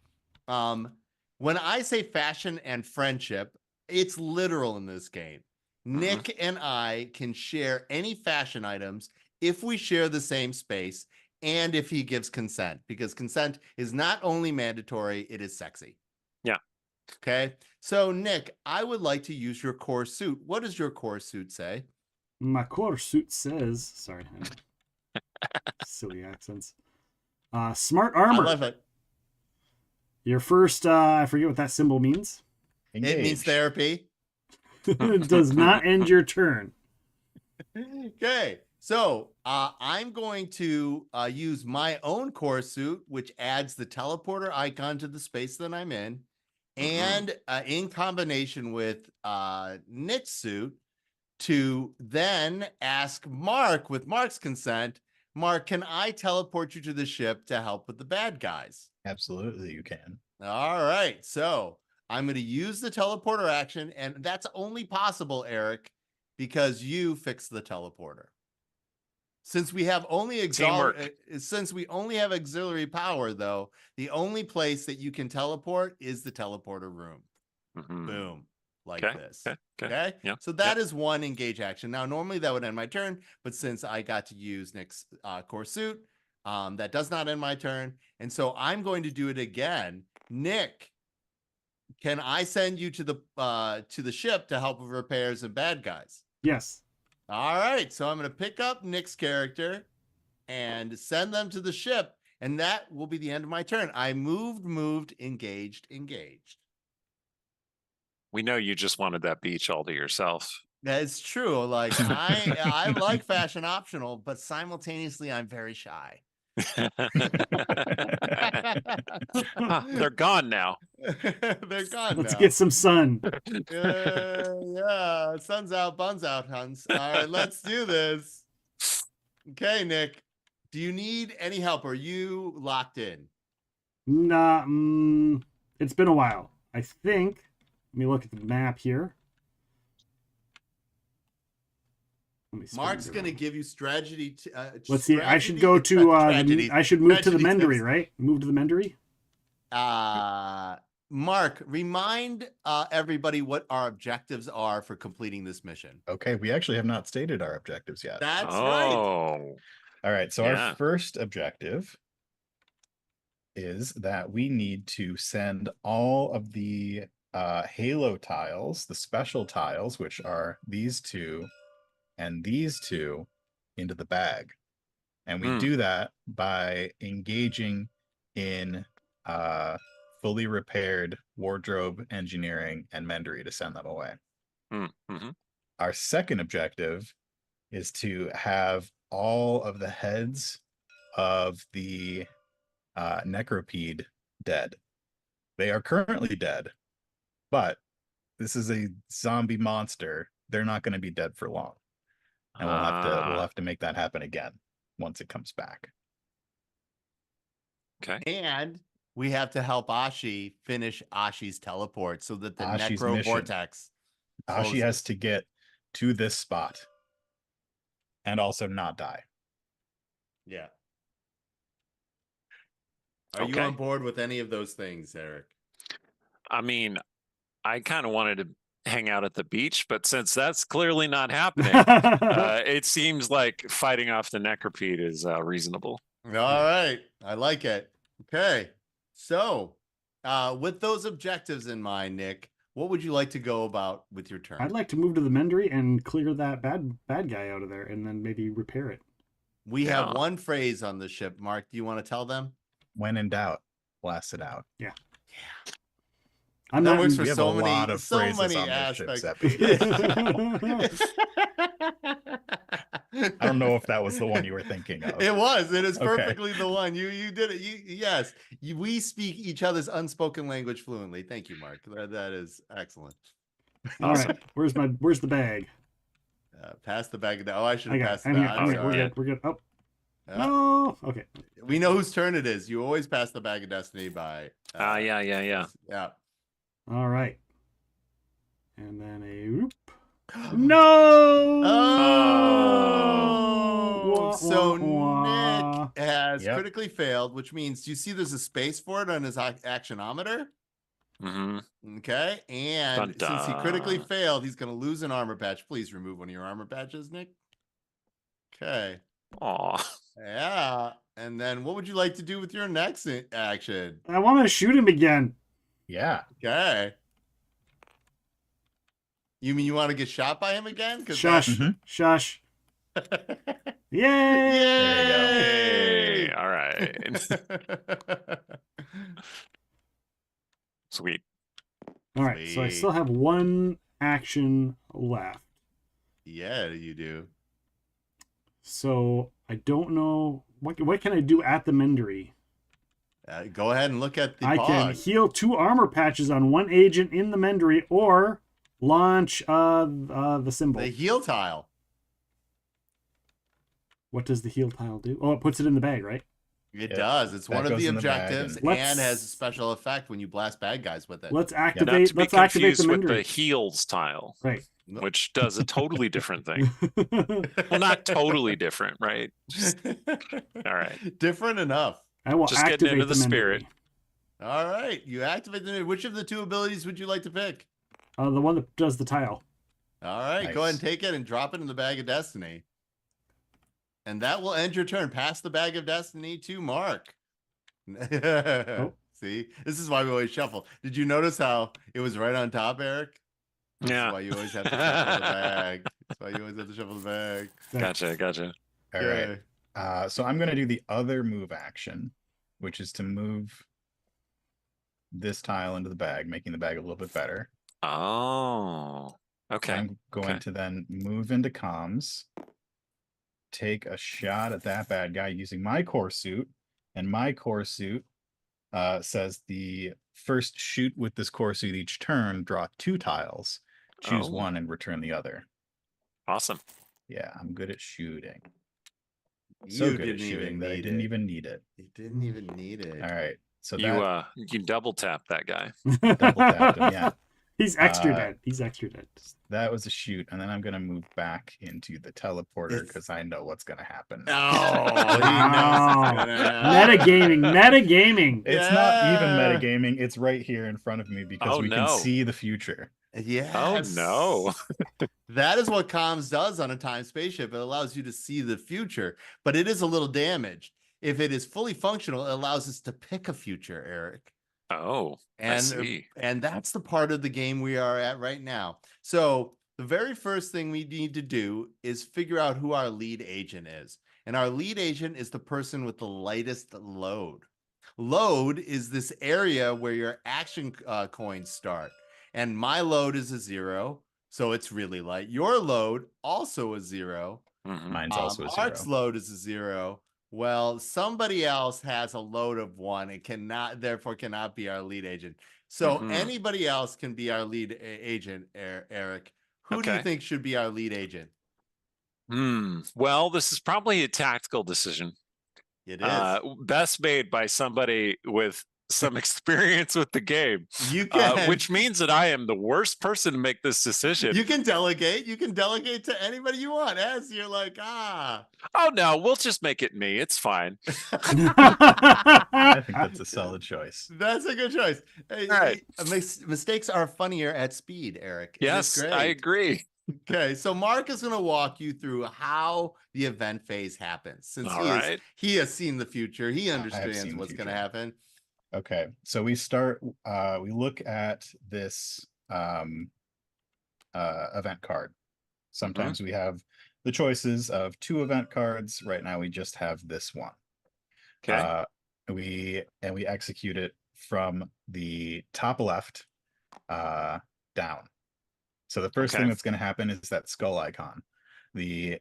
S21: when I say fashion and friendship, it's literal in this game. Nick and I can share any fashion items if we share the same space and if he gives consent, because consent is not only mandatory, it is sexy.
S22: Yeah.
S21: Okay. So Nick, I would like to use your core suit. What does your core suit say?
S2: My core suit says, sorry, silly accents. Smart armor.
S21: I love it.
S2: Your first, I forget what that symbol means.
S21: It means therapy.
S2: It does not end your turn.
S21: Okay. So I'm going to use my own core suit, which adds the teleporter icon to the space that I'm in. And in combination with Nick's suit, to then ask Mark, with Mark's consent, Mark, can I teleport you to the ship to help with the bad guys?
S3: Absolutely, you can.
S21: All right. So I'm going to use the teleporter action, and that's only possible, Erik, because you fixed the teleporter. Since we have only auxiliary power, though, the only place that you can teleport is the teleporter room. Boom. Like this. Okay.
S22: Yeah.
S21: So that is 1 engage action. Now, normally that would end my turn, but since I got to use Nick's core suit, That does not end my turn. And so I'm going to do it again. Nick, can I send you to the ship to help with repairs and bad guys?
S2: Yes.
S21: All right. So I'm going to pick up Nick's character and send them to the ship. And that will be the end of my turn. I moved, engaged.
S22: We know you just wanted that beach all to yourself.
S21: That's true. Like I like fashion optional, but simultaneously I'm very shy.
S22: They're gone now.
S21: They're gone
S2: Let's
S21: now.
S2: get some sun.
S21: Yeah. Sun's out, buns out, Hans. All right, let's do this. Okay, Nick. Do you need any help? Are you locked in?
S2: Nah, it's been a while. I think. Let me look at the map here.
S21: Mark's going to give you strategy.
S2: Let's see. I should go to. I should move to the Mendery, right? Move to the Mendery.
S21: Mark, remind everybody what our objectives are for completing this mission.
S3: Okay, we actually have not stated our objectives yet.
S21: That's right.
S3: All right, so
S21: Yeah.
S3: our first objective is that we need to send all of the Halo tiles, the special tiles, which are these two and these two, into the bag. And we do that by engaging in fully repaired wardrobe, engineering, and Mendery to send them away. Our second objective is to have all of the heads of the Necropede dead. They are currently dead, but this is a zombie monster. They're not going to be dead for long. And we'll have to make that happen again once it comes back.
S22: Okay.
S21: And we have to help Ashi finish Ashi's teleport so that the
S3: Ashi's
S21: necro
S3: mission.
S21: vortex.
S3: Ashi has to get to this spot and also not die.
S21: Yeah. Are you
S22: Okay.
S21: on board with any of those things, Eric?
S22: I mean, I kind of wanted to hang out at the beach, but since that's clearly not happening, it seems like fighting off the Necropede is reasonable.
S21: All right. I like it. Okay. So, with those objectives in mind, Nick, what would you like to go about with your turn?
S2: I'd like to move to the Mendery and clear that bad guy out of there, and then maybe repair it.
S21: We have one phrase on the ship. Mark, do you want to tell them?
S3: When in doubt, blast it out.
S2: Yeah.
S21: That works for
S3: We have
S21: so
S3: a
S21: many,
S3: lot of
S21: so
S3: phrases
S21: many
S3: on this ship,
S21: aspects.
S3: I don't know if that was the one you were thinking of.
S21: It was. It is
S3: Okay.
S21: perfectly the one. You did it. Yes. We speak each other's unspoken language fluently. Thank you, Mark. That is excellent.
S2: All right. Where's the bag?
S21: Pass the bag. Oh, I should
S2: I
S21: have
S2: got
S21: passed
S2: it. I'm
S21: that.
S2: here.
S21: I'm
S2: I'm here.
S21: sorry.
S2: We're good. Oh.
S21: Yeah.
S2: No. Okay.
S21: We know whose turn it is. You always pass the bag of destiny by.
S22: Yeah.
S21: Yeah.
S2: All right. And then a whoop. No.
S21: Oh. So
S2: wah.
S21: Nick has critically failed, which means you see there's a space for it on his actionometer. Okay. And since he critically failed, he's going to lose an armor patch. Please remove one of your armor patches, Nick. Okay.
S22: Aw.
S21: Yeah. And then what would you like to do with your next action?
S2: I want to shoot him again.
S3: Yeah.
S21: Okay. You mean you want to get shot by him again?
S2: Shush. Shush. Yay!
S21: Yay!
S22: All right. Sweet.
S2: All right. So I still have one action left.
S21: Yeah, you do.
S2: So I don't know what can I do at the Mendery.
S21: Go ahead and look at the
S2: I can
S21: pog.
S2: heal 2 armor patches on one agent in the Mendery, or launch the symbol.
S21: The heal tile.
S2: What does the heal tile do? Oh, it puts it in the bag, right?
S21: It does. It's one of the objectives and has a special effect when you blast bad guys with it.
S2: Let's
S22: Not
S2: activate.
S22: to be
S2: Let's activate the
S22: confused with the
S2: Mendery.
S22: heals tile,
S2: Right.
S22: which does a totally different thing. Well, not totally different, right? Just, all right.
S21: Different enough.
S2: I will
S22: Just getting
S2: activate
S22: into the spirit.
S21: All right. You activate the. Which of the 2 abilities would you like to pick?
S2: The one that does the tile.
S21: All right.
S3: Nice.
S21: Go ahead and take it and drop it in the bag of destiny. And that will end your turn. Pass the bag of destiny to Mark. See, this is why we always shuffle. Did you notice how it was right on top, Eric? This is why you always have to shuffle the bag. That's why you always have to shuffle the bag.
S22: Gotcha.
S3: All right. So I'm going to do the other move action, which is to move this tile into the bag, making the bag a little bit better.
S22: Oh, okay.
S3: I'm going to then move into comms, take a shot at that bad guy using my core suit, and my core suit says the first shoot with this core suit each turn, draw 2 tiles, choose one and return the other.
S22: Awesome.
S3: Yeah, I'm good at shooting.
S21: You
S3: So good at
S21: didn't
S3: shooting
S21: even
S3: that I
S21: need
S3: didn't
S21: it.
S3: even need it.
S21: You didn't even need it.
S3: All right. So
S22: you double tap that guy.
S3: double tapped him, yeah.
S2: He's extra dead. He's extra dead.
S3: That was a shoot, and then I'm gonna move back into the teleporter because I know what's gonna happen.
S21: Oh, he knows it's gonna happen.
S2: Metagaming.
S3: It's not even metagaming. It's right here in front of me because we can see the future.
S21: Yes.
S22: Oh no.
S21: That is what comms does on a time spaceship. It allows you to see the future, but it is a little damaged. If it is fully functional, it allows us to pick a future, Eric.
S22: Oh, I see.
S21: And that's the part of the game we are at right now. So the very first thing we need to do is figure out who our lead agent is. And our lead agent is the person with the lightest load. Load is this area where your action coins start. And my load is a 0, so it's really light. Your load also a 0.
S3: Mine's also a 0.
S21: Mark's load is a 0. Well, somebody else has a load of 1. It therefore cannot be our lead agent. So anybody else can be our lead agent, Eric. Who do you think should be our lead agent?
S22: Well, this is probably a tactical decision.
S21: It is.
S22: Best made by somebody with some experience with the game.
S21: You can,
S22: which means that I am the worst person to make this decision.
S21: You can delegate. You can delegate to anybody you want. As you're like,
S22: oh no, we'll just make it me. It's fine.
S3: I think that's a solid choice.
S21: That's a good choice. All right. Mistakes are funnier at speed, Eric.
S22: Yes, I agree.
S21: Okay, so Mark is going to walk you through how the event phase happens. Since he has seen the future, he understands what's going to happen.
S3: Okay, so we start. We look at this event card. Sometimes we have the choices of 2 event cards. Right now, we just have this one.
S22: Okay.
S3: We execute it from the top left down. So the first thing that's going to happen is that skull icon. The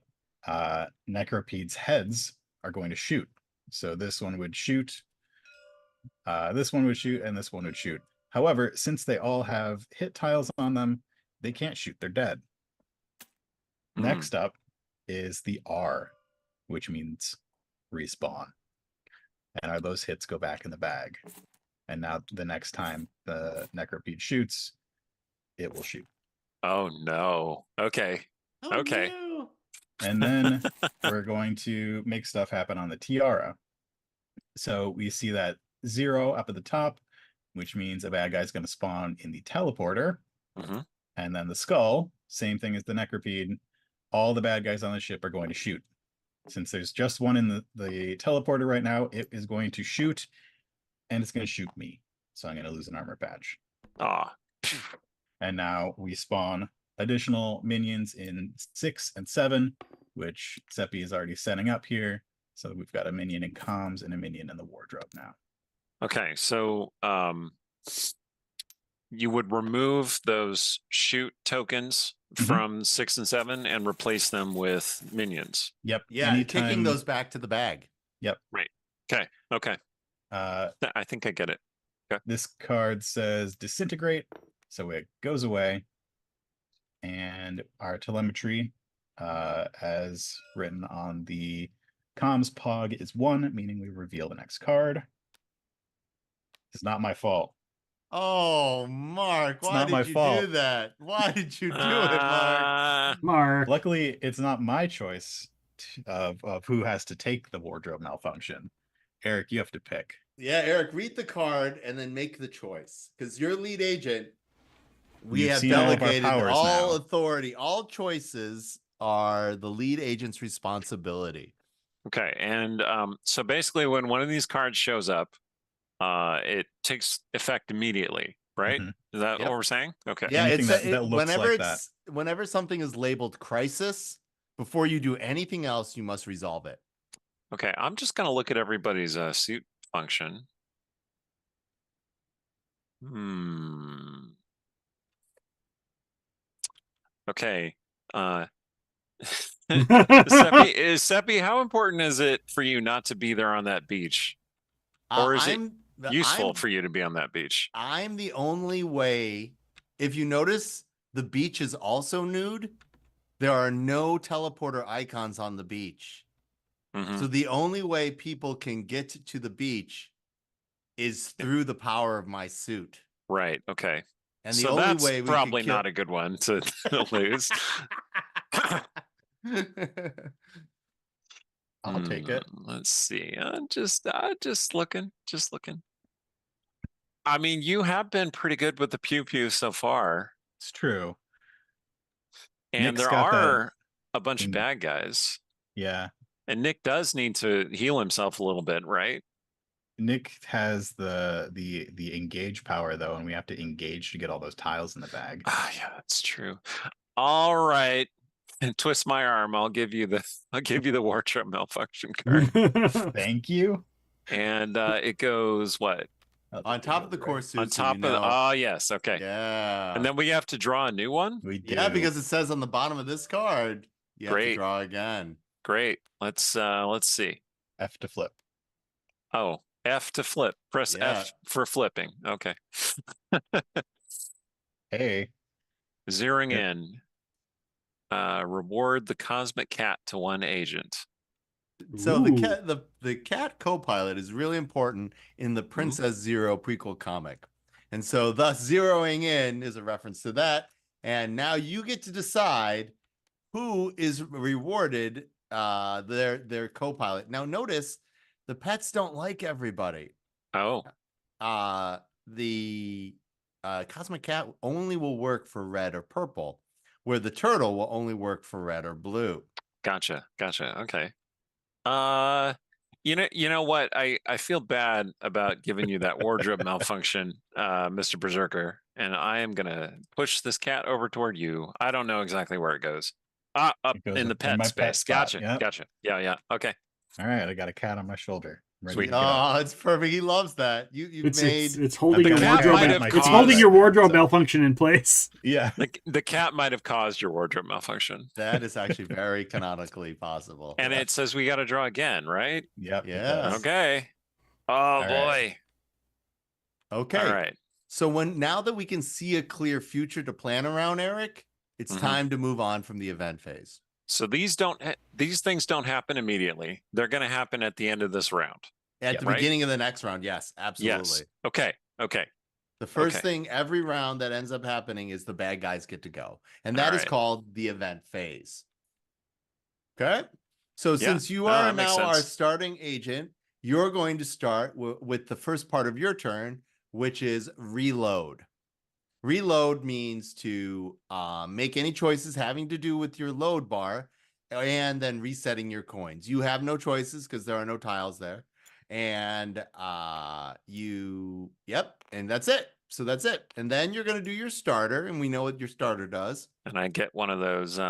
S3: necropede's heads are going to shoot. So this one would shoot. This one would shoot, and this one would shoot. However, since they all have hit tiles on them, they can't shoot. They're dead. Next up is the R, which means respawn. And those hits go back in the bag. And now the next time the necropede shoots, it will shoot.
S22: Oh no. Okay. Okay.
S21: No.
S3: And then we're going to make stuff happen on the tiara. So we see that 0 up at the top, which means a bad guy's going to spawn in the teleporter. And then the skull, same thing as the necropede. All the bad guys on the ship are going to shoot. Since there's just one in the teleporter right now, it is going to shoot, and it's going to shoot me. So I'm going to lose an armor patch. And now we spawn additional minions in 6 and 7, which Seppi is already setting up here. So we've got a minion in comms and a minion in the wardrobe now.
S22: Okay, so you would remove those shoot tokens from 6 and 7 and replace them with minions.
S3: Yep.
S21: Yeah, kicking those back to the bag.
S3: Yep.
S22: Right. Okay. Okay. I think I get it. Okay.
S3: This card says disintegrate, so it goes away. And our telemetry, as written on the comms pog, is 1, meaning we reveal the next card. It's not my fault.
S21: Oh, Mark, why did you do that? Why did you do it, Mark?
S2: Mark.
S3: Luckily, it's not my choice of who has to take the wardrobe malfunction. Eric, you have to pick.
S21: Yeah, Eric, read the card and then make the choice. Because you're lead agent. We have delegated all authority. All choices are the lead agent's responsibility.
S22: Okay, and so basically, when one of these cards shows up, it takes effect immediately, right? Is that what we're saying? Okay.
S21: Yeah,
S3: Anything
S21: it's
S3: that looks
S21: whenever
S3: like that.
S21: whenever something is labeled crisis, before you do anything else, you must resolve it.
S22: Okay, I'm just gonna look at everybody's suit function. Okay. Seppi, how important is it for you not to be there on that beach? Or is it useful for you to be on that beach?
S21: I'm the only way. If you notice, the beach is also nude. There are no teleporter icons on the beach. So the only way people can get to the beach is through the power of my suit.
S22: Right. Okay.
S21: And the
S22: so
S21: only
S22: that's
S21: way we
S22: probably
S21: could kill...
S22: not a good one to lose.
S3: I'll take it.
S22: Let's see. Just looking. I mean, you have been pretty good with the pew pew so far.
S3: It's true.
S22: And
S3: Nick's
S22: there
S3: got
S22: are a bunch of bad guys.
S3: Yeah.
S22: And Nick does need to heal himself a little bit, right?
S3: Nick has the engage power though, and we have to engage to get all those tiles in the bag.
S22: Yeah, that's true. All right. And twist my arm. I'll give you the wardrobe malfunction card.
S3: Thank you.
S22: And it goes what?
S21: On top of the core suit.
S22: On top of yes, okay.
S21: Yeah.
S22: And then we have to draw a new one?
S3: We do.
S21: Yeah, because it says on the bottom of this card, you have to
S22: Great.
S21: draw again.
S22: Great. Let's see.
S3: F to flip.
S22: Oh, F to flip. Press
S21: Yeah.
S22: F for flipping. Okay.
S3: Hey.
S22: Zeroing in. Reward the cosmic cat to one agent.
S21: So the cat co-pilot is really important in the Princess Zero prequel comic. And so thus zeroing in is a reference to that. And now you get to decide who is rewarded their co-pilot. Now notice the pets don't like everybody.
S22: Oh.
S21: The cosmic cat only will work for red or purple, where the turtle will only work for red or blue.
S22: Gotcha. Okay. You know what? I feel bad about giving you that wardrobe malfunction, Mr. Berserker, and I am gonna push this cat over toward you. I don't know exactly where it goes. Up in the pet space. Gotcha. Yeah. Okay.
S3: All right, I got a cat on my shoulder.
S21: Sweet. Oh, it's perfect. He loves that.
S2: It's holding your wardrobe. It's holding your wardrobe malfunction in place.
S3: Yeah.
S22: The cat might have caused your wardrobe malfunction.
S21: That is actually very canonically possible.
S22: And it says we got to draw again, right?
S3: Yep.
S21: Yeah.
S22: Okay. Oh boy.
S21: Right. Okay.
S22: All right.
S21: So now that we can see a clear future to plan around, Erik, it's time to move on from the event phase.
S22: So these things don't happen immediately. They're going to happen at the end of this round.
S21: At the beginning of the next round, yes, absolutely.
S22: Yes. Okay.
S21: The first thing every round that ends up happening is the bad guys get to go. And that is called the event phase. Okay? So since you are now our starting agent, you're going to start with the first part of your turn, which is reload. Reload means to make any choices having to do with your load bar and then resetting your coins. You have no choices because there are no tiles there. And and that's it. So that's it. And then you're going to do your starter, and we know what your starter does.
S22: And I get one of those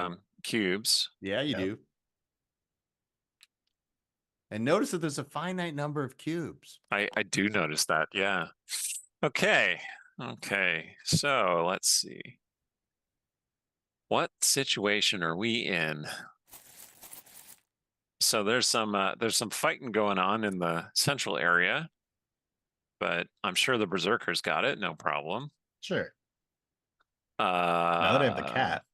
S22: cubes.
S21: Yeah, you do. And notice that there's a finite number of cubes.
S22: I do notice that. Yeah. Okay. So let's see. What situation are we in? So there's some fighting going on in the central area, but I'm sure the Berserker's got it, no problem.
S3: Sure. Now that I have the cat.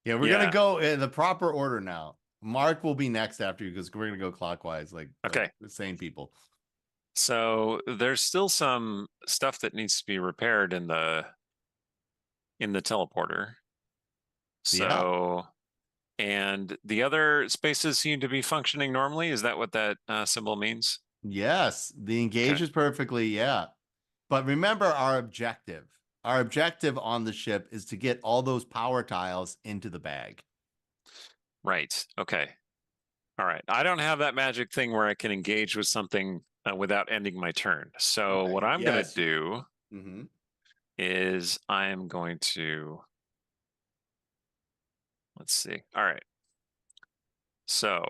S21: Yeah, we're gonna go in the proper order now. Mark will be next after you because we're gonna go clockwise, like the same people.
S22: So there's still some stuff that needs to be repaired in the teleporter. So. And the other spaces seem to be functioning normally. Is that what that symbol means?
S21: Yes, the engage is perfectly, But remember our objective. Our objective on the ship is to get all those power tiles into the bag.
S22: Right. Okay. All right. I don't have that magic thing where I can engage with something without ending my turn. So
S21: Okay,
S22: what I'm going
S21: yes.
S22: to do
S21: Mm-hmm.
S22: is I am going to, let's see. All right. So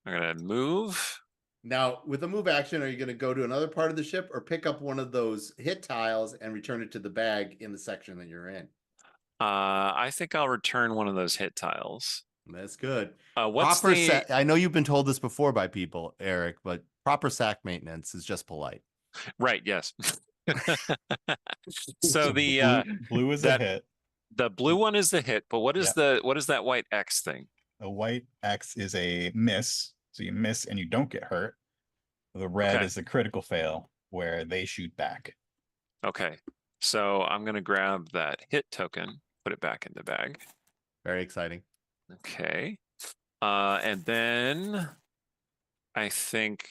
S22: I'm going to move.
S21: Now, with the move action, are you going to go to another part of the ship or pick up one of those hit tiles and return it to the bag in the section that you're in?
S22: I think I'll return one of those hit tiles.
S21: That's good.
S22: What's
S21: Proper
S22: the...
S21: sack. I know you've been told this before by people, Eric, but proper sack maintenance is just polite.
S22: Right. Yes. So the
S3: blue is a hit.
S22: The blue one is the hit, but what is what is that white X thing?
S3: A white X is a miss, so you miss and you don't get hurt. The red is the critical fail, where they shoot back.
S22: Okay, so I'm gonna grab that hit token, put it back in the bag.
S21: Very exciting.
S22: Okay, and then I think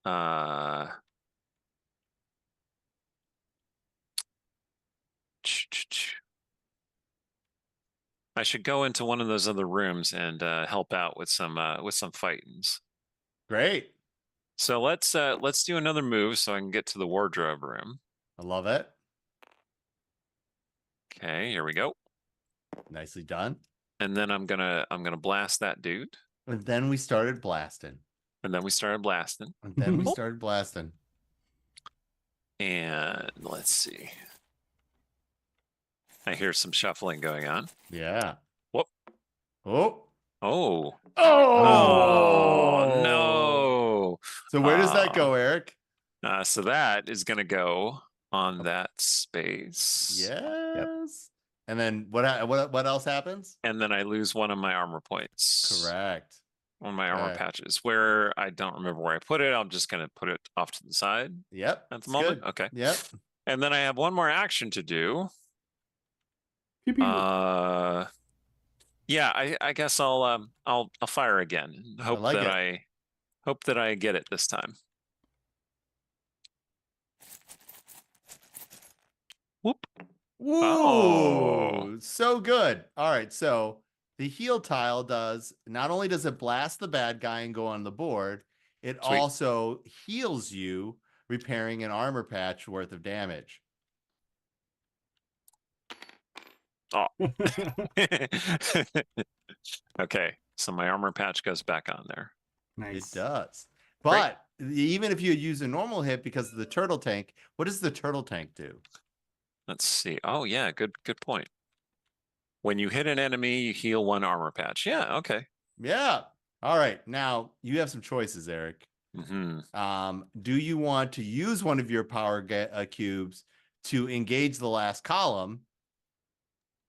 S22: I should go into one of those other rooms and help out with some fightings.
S21: Great.
S22: So let's do another move so I can get to the wardrobe room.
S21: I love it.
S22: Okay, here we go.
S21: Nicely done.
S22: And then I'm gonna blast that dude.
S21: And then we started blasting.
S22: And then we started blasting.
S21: And then we started blasting.
S22: And let's see. I hear some shuffling going on.
S21: Yeah.
S22: Whoop.
S21: Oh.
S22: Oh.
S21: Oh.
S22: No.
S21: So where does that go, Eric?
S22: So that is going to go on that space.
S21: Yes. Yep. And then what else happens?
S22: And then I lose one of my armor points.
S21: Correct.
S22: One of my armor patches. Where I don't remember where I put it. I'm just going to put it off to the side.
S21: Yep.
S22: At the moment.
S21: Good.
S22: Okay.
S21: Yep.
S22: And then I have one more action to do. Yeah, I guess I'll fire again. Hope that I get it this time. Whoop.
S21: Woo!
S22: Oh.
S21: So good. All right, so the heal tile does, not only does it blast the bad guy and go on the board, it
S22: Sweet.
S21: also heals you, repairing an armor patch worth of damage.
S22: Oh. Okay, so my armor patch goes back on there.
S21: Nice. It does. But even if you use a normal hit because of the turtle tank, what does the turtle tank do?
S22: Let's see. Oh yeah, good point. When you hit an enemy, you heal one armor patch. Yeah, okay.
S21: Yeah. All right. Now you have some choices, Eric.
S22: Mm-hmm.
S21: Do you want to use one of your power cubes to engage the last column,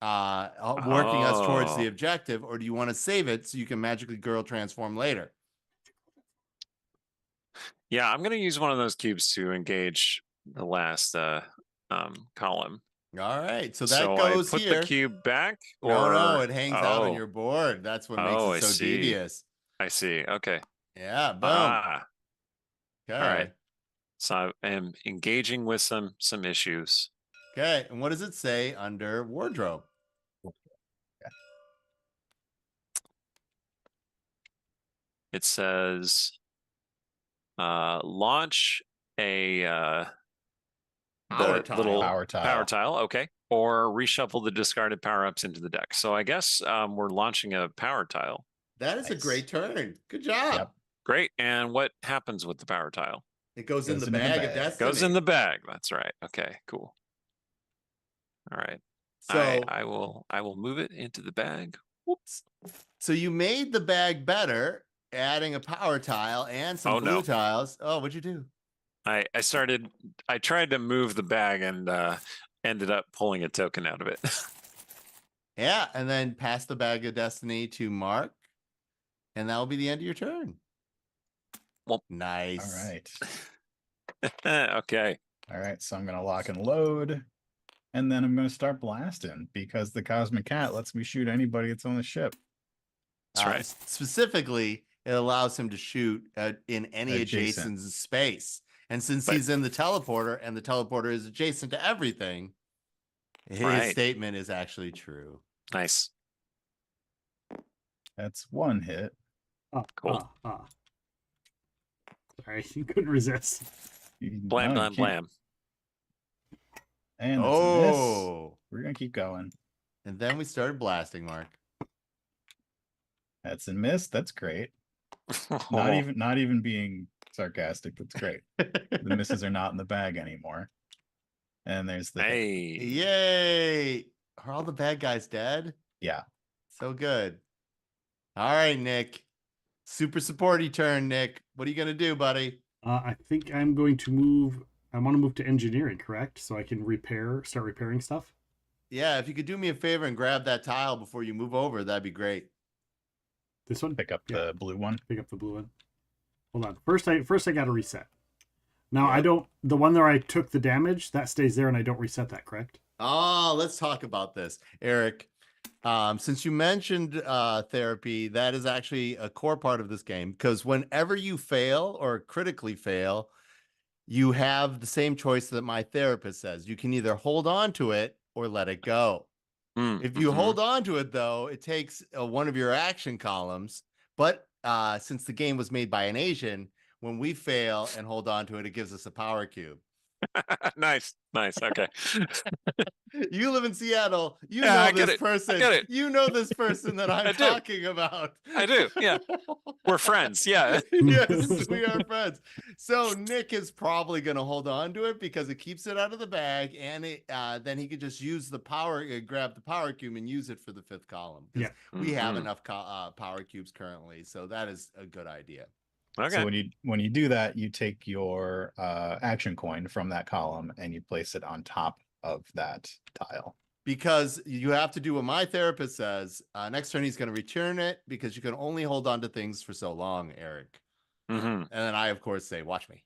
S21: working us towards the objective, or do you want to save it so you can magically girl transform later?
S22: Yeah, I'm going to use one of those cubes to engage the last column.
S21: All right, so that goes
S22: I put
S21: here.
S22: The cube back, or
S21: no, it hangs out on your board. That's what makes it so devious.
S22: I see. Okay.
S21: Yeah. Boom. Okay.
S22: All right. So I am engaging with some issues.
S21: Okay, and what does it say under wardrobe?
S22: It says launch a
S21: power
S22: tile. Okay. Or reshuffle the discarded power-ups into the deck. So I guess we're launching a power tile.
S21: That is a great turn. Good job.
S22: Yep. Great. And what happens with the power tile?
S21: It goes in the bag of destiny.
S22: Goes in the bag. That's right. Okay, cool. All right. So I will move it into the bag. Whoops.
S21: So you made the bag better, adding a power tile and some blue tiles. Oh, what'd you do?
S22: I tried to move the bag and ended up pulling a token out of it.
S21: Yeah, and then pass the bag of destiny to Mark, and that will be the end of your turn.
S22: Well,
S21: nice.
S3: All right.
S22: Okay.
S3: All right, so I'm going to lock and load, and then I'm going to start blasting because the Cosmic Cat lets me shoot anybody that's on the ship.
S21: That's right. Specifically, it allows him to shoot in any adjacent space. And since he's in the teleporter and the teleporter is adjacent to everything, his statement is actually true.
S22: Nice.
S3: That's one hit.
S2: Oh,
S22: Cool.
S2: Sorry, you couldn't resist.
S22: Blam, blam, blam.
S3: And that's a miss.
S21: Oh,
S3: We're gonna keep going.
S21: and then we started blasting, Mark.
S3: That's a miss. That's great. Not even being sarcastic. That's great. The misses are not in the bag anymore. And there's the hit.
S22: Hey.
S21: Yay! Are all the bad guys dead?
S3: Yeah.
S21: So good. All right, Nick. Super supporty turn, Nick. What are you gonna do, buddy?
S2: I think I'm going to move. I want to move to engineering, correct? So I can start repairing stuff.
S21: Yeah, if you could do me a favor and grab that tile before you move over, that'd be great.
S2: This one?
S3: Pick up the blue one.
S2: Pick up the blue one. Hold on. First I got to reset. Now I don't. The one where I took the damage that stays there, and I don't reset that. Correct?
S21: Oh, let's talk about this, Eric. Since you mentioned therapy, that is actually a core part of this game because whenever you fail or critically fail, you have the same choice that my therapist says. You can either hold on to it or let it go. If you hold on to it, though, it takes one of your action columns. But since the game was made by an Asian, when we fail and hold on to it, it gives us a power cube.
S22: Nice. Okay.
S21: You live in Seattle. You
S22: Yeah, I
S21: know
S22: get
S21: this
S22: it.
S21: person.
S22: I get it.
S21: You know this person that I'm
S22: I do.
S21: talking about.
S22: I do. Yeah. We're friends. Yeah.
S21: Yes, we are friends. So Nick is probably going to hold on to it because it keeps it out of the bag, and then he could just use the grab the power cube and use it for the fifth column.
S2: Yeah.
S21: We have enough power cubes currently, so that is a good idea.
S22: Okay.
S3: So when you do that, you take your action coin from that column and you place it on top of that tile.
S21: Because you have to do what my therapist says. Next turn, he's going to return it because you can only hold on to things for so long, Eric. And then I, of course, say, watch me.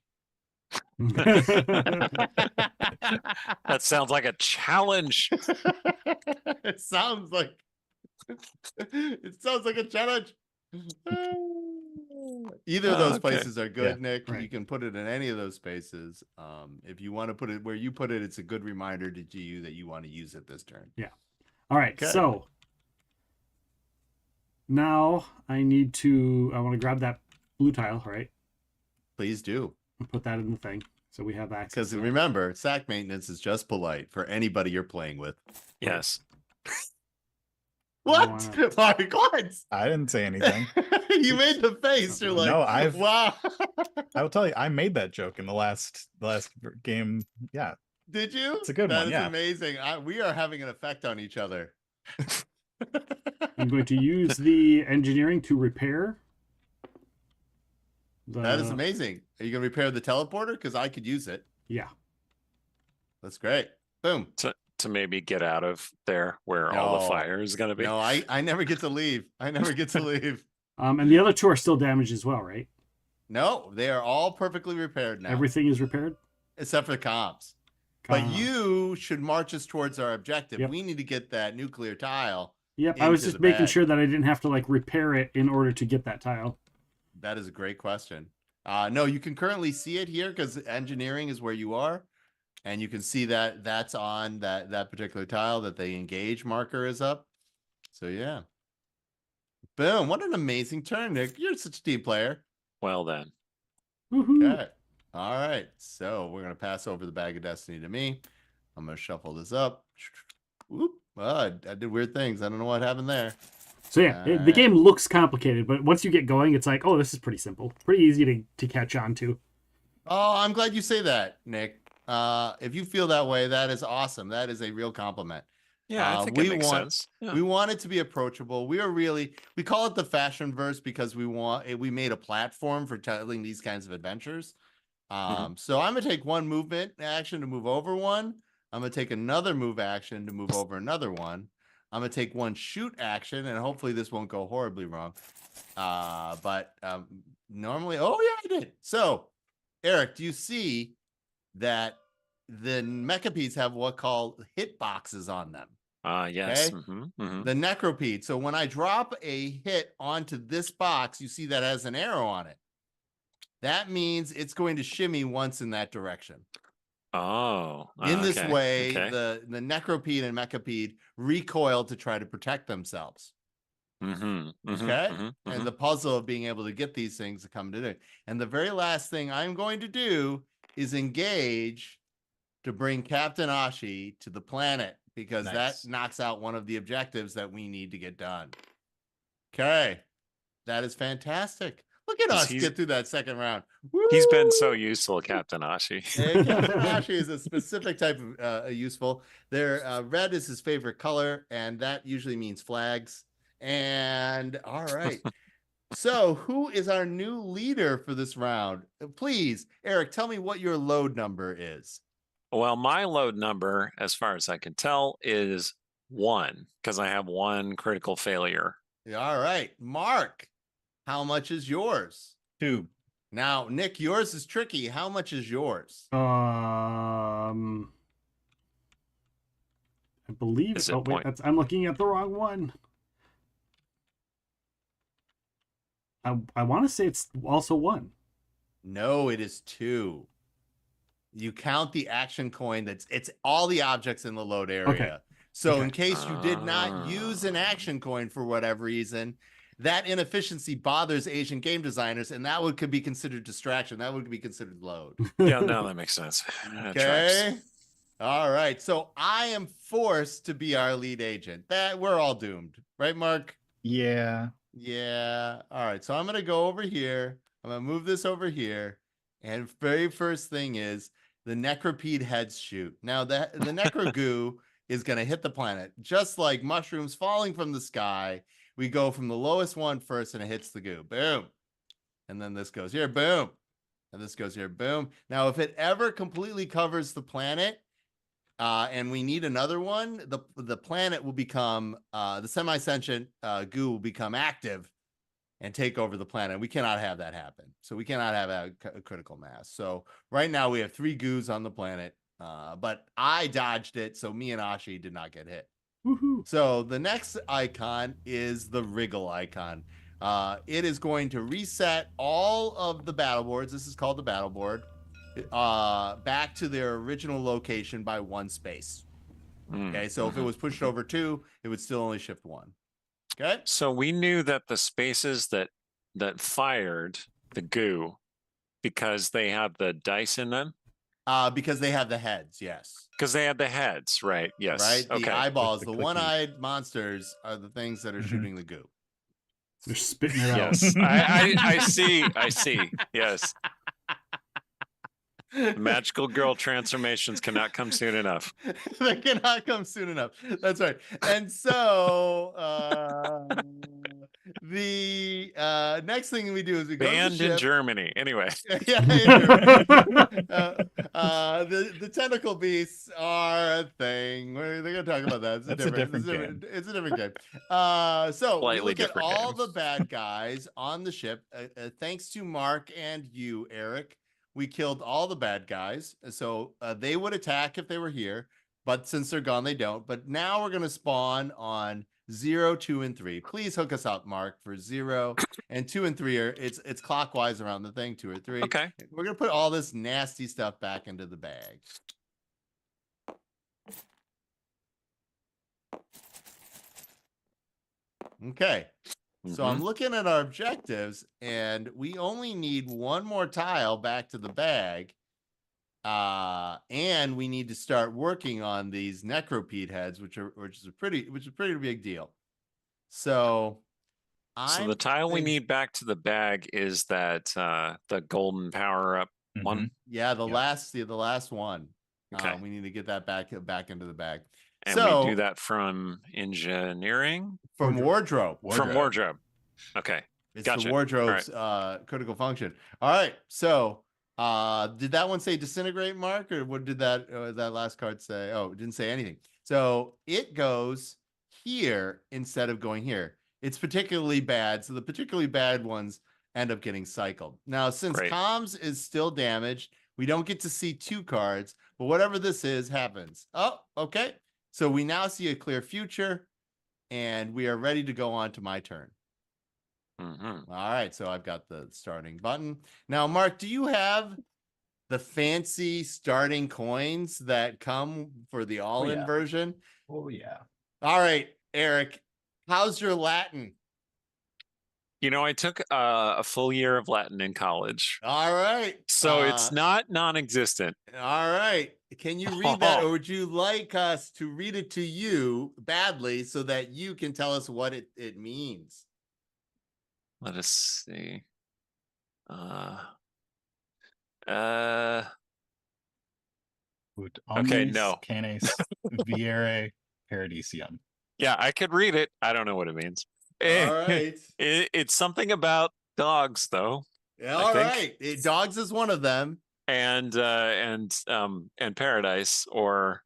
S22: That sounds like a challenge.
S21: It sounds like a challenge. Either of those places are good, Nick.
S2: Right.
S21: You can put it in any of those spaces. If you want to put it where you put it, it's a good reminder to you that you want to use it this turn.
S2: Yeah. All right.
S21: Okay.
S2: So now I want to grab that blue tile, right?
S21: Please do.
S2: And put that in the thing. So we have access.
S21: Because remember, sack maintenance is just polite for anybody you're playing with.
S22: Yes.
S21: What? Mark, what?
S3: I didn't say anything.
S21: You made the face. You're like,
S3: no,
S21: wow.
S3: I will tell you, I made that joke in the last game. Yeah.
S21: Did you?
S3: It's a good one.
S21: That
S3: Yeah.
S21: is amazing. We are having an effect on each other.
S2: I'm going to use the engineering to repair.
S21: That is amazing. Are you going to repair the teleporter? Because I could use it.
S2: Yeah.
S21: That's great. Boom.
S22: To maybe get out of there where all the fire is going to be.
S21: No, I never get to leave. And
S2: the other two are still damaged as well, right?
S21: No, they are all perfectly repaired now.
S2: Everything is repaired?
S21: Except for the comms. But you should march us towards our objective.
S2: Yep.
S21: We need to get that nuclear tile.
S2: Yep. I was just making sure that I didn't have to repair it in order to get that tile.
S21: That is a great question. No, you can currently see it here because engineering is where you are. And you can see that that's on that particular tile, that the engage marker is up. So yeah. Boom. What an amazing turn, Nick. You're such a team player.
S22: Well then.
S21: Okay. All right. So we're going to pass over the bag of destiny to me. I'm going to shuffle this up. Whoop. I did weird things. I don't know what happened there.
S2: So yeah, the game looks complicated, but once you get going, it's like, oh, this is pretty simple. Pretty easy to catch on to.
S21: Oh, I'm glad you say that, Nick. If you feel that way, that is awesome. That is a real compliment.
S22: Yeah, I think it makes sense. Yeah.
S21: We want it to be approachable. We call it the fashion verse because we made a platform for telling these kinds of adventures. So I'm gonna take one movement action to move over one. I'm gonna take another move action to move over another one. I'm gonna take one shoot action, and hopefully this won't go horribly wrong. But normally, oh yeah, I did. So, Eric, do you see that the Mechapedes have what called hit boxes on them?
S22: Yes.
S21: Okay? The Necropede. So when I drop a hit onto this box, you see that has an arrow on it. That means it's going to shimmy once in that direction.
S22: Oh.
S21: In this way, the Necropede and Mechapede recoil to try to protect themselves. Okay. And the puzzle of being able to get these things to come to it. And the very last thing I'm going to do is engage to bring Captain Ashi to the planet, because that knocks out one of the objectives that we need to get done. Okay. That is fantastic. Look at us get through that second round.
S22: He's been so useful, Captain Ashi.
S21: Captain Ashi is a specific type of useful. Red is his favorite color, and that usually means flags. And all right. So who is our new leader for this round? Please, Erik, tell me what your load number is.
S22: Well, my load number, as far as I can tell, is 1, because I have 1 critical failure.
S21: All right. Mark, how much is yours?
S3: 2.
S21: Now, Nick, yours is tricky. How much is yours?
S2: I believe.
S22: Is it
S2: Oh wait, I'm looking at the wrong one. I want to say it's also 1.
S21: No, it is 2. You count the action coin. It's all the objects in the load area.
S2: Okay.
S21: So in case you did not use an action coin for whatever reason, that inefficiency bothers Asian game designers, and that could be considered distraction. That would be considered load.
S22: Yeah, no, that makes sense.
S21: Okay. All right. So I am forced to be our lead agent. That we're all doomed, right, Mark?
S3: Yeah.
S21: Yeah. All right. So I'm going to go over here. I'm going to move this over here. And very first thing is the necropede heads shoot. Now the necro goo is going to hit the planet, just like mushrooms falling from the sky. We go from the lowest one first, and it hits the goo. Boom. And then this goes here. Boom. And this goes here. Boom. Now, if it ever completely covers the planet, and we need another one, the planet will become, the semi-sentient goo will become active and take over the planet. We cannot have that happen. So we cannot have a critical mass. So right now we have 3 goos on the planet, but I dodged it, so me and Ashi did not get hit.
S2: Woohoo.
S21: So the next icon is the wriggle icon. It is going to reset all of the battle boards. This is called the battle board. Back to their original location by 1 space. Okay, so if it was pushed over 2, it would still only shift 1. Okay.
S22: So we knew that the spaces that fired the goo, because they have the dice in them.
S21: Because they have the heads, yes.
S22: Because they have the heads, right? Yes.
S21: Right.
S22: Okay.
S21: The eyeballs, the one-eyed monsters are the things that are shooting the goo.
S2: They're spitting it out.
S22: Yes, I see. I see. Yes. Magical girl transformations cannot come soon enough.
S21: They cannot come soon enough. That's right. And so the next thing we do is we
S22: banned
S21: go to the
S22: in
S21: ship.
S22: Germany. Anyway.
S21: Yeah. The tentacle beasts are a thing. They're gonna talk about that. It's a different game. It's a different game. So we look at all the bad guys on the ship. Thanks to Mark and you, Erik. We killed all the bad guys. So they would attack if they were here, but since they're gone, they don't. But now we're going to spawn on 0, 2, and 3. Please hook us up, Mark, for 0 and 2 and 3 are it's clockwise around the thing, 2 or 3.
S22: Okay.
S21: We're going to put all this nasty stuff back into the bag. Okay. So I'm looking at our objectives, and we only need 1 more tile back to the bag. And we need to start working on these necropede heads, which is a pretty big deal. So
S22: the tile we need back to the bag is that the golden power up one.
S21: Yeah, the last one.
S22: Okay.
S21: We need to get that back into the bag.
S22: And
S21: so
S22: we do that from engineering?
S21: From wardrobe.
S22: From wardrobe. Okay.
S21: It's
S22: gotcha.
S21: the wardrobe's critical function. All right. So did that one say disintegrate, Mark? Or what did that last card say? Oh, it didn't say anything. So it goes here instead of going here. It's particularly bad. So the particularly bad ones end up getting cycled. Now, since comms is still damaged, we don't get to see 2 cards, but whatever this is happens. Oh, okay. So we now see a clear future, and we are ready to go on to my turn. All right. So I've got the starting button. Now, Mark, do you have the fancy starting coins that come for the all-in version?
S13: Oh, yeah.
S21: All right, Erik, how's your Latin?
S22: You know, I took a full year of Latin in college.
S21: All right.
S22: So it's not non-existent.
S21: All right. Can you read that, or would you like us to read it to you badly so that you can tell us what it means?
S22: Let us see.
S3: Ut
S22: Okay,
S3: omnes
S22: no.
S3: canes viere paradisium.
S22: Yeah, I could read it. I don't know what it means.
S21: All right.
S22: It's something about dogs, though.
S21: All right. Dogs is one of them.
S22: And paradise, or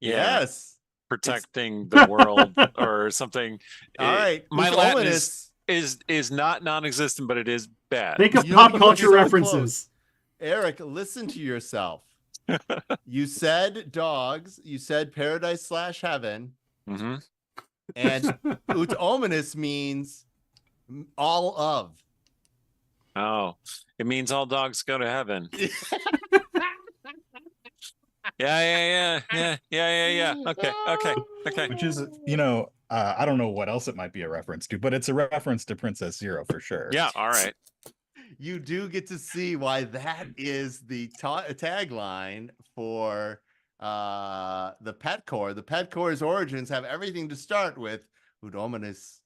S21: yes,
S22: protecting the world or something.
S21: All right.
S22: My
S21: Ut
S22: Latin
S21: omnes-
S22: is not non-existent, but it is bad.
S2: Think of
S21: You
S2: pop
S21: look
S2: culture
S21: so
S2: references.
S21: close. Eric, listen to yourself. You said dogs. You said paradise / heaven.
S22: Mm-hmm.
S21: And ut omnes means all of.
S22: Oh, it means all dogs go to heaven. Yeah. Okay.
S3: Which is, I don't know what else it might be a reference to, but it's a reference to Princess Zero for sure.
S22: Yeah, all right.
S21: You do get to see why that is the tagline for the Pet Corps. The Pet Corps' origins have everything to start with Ut omnes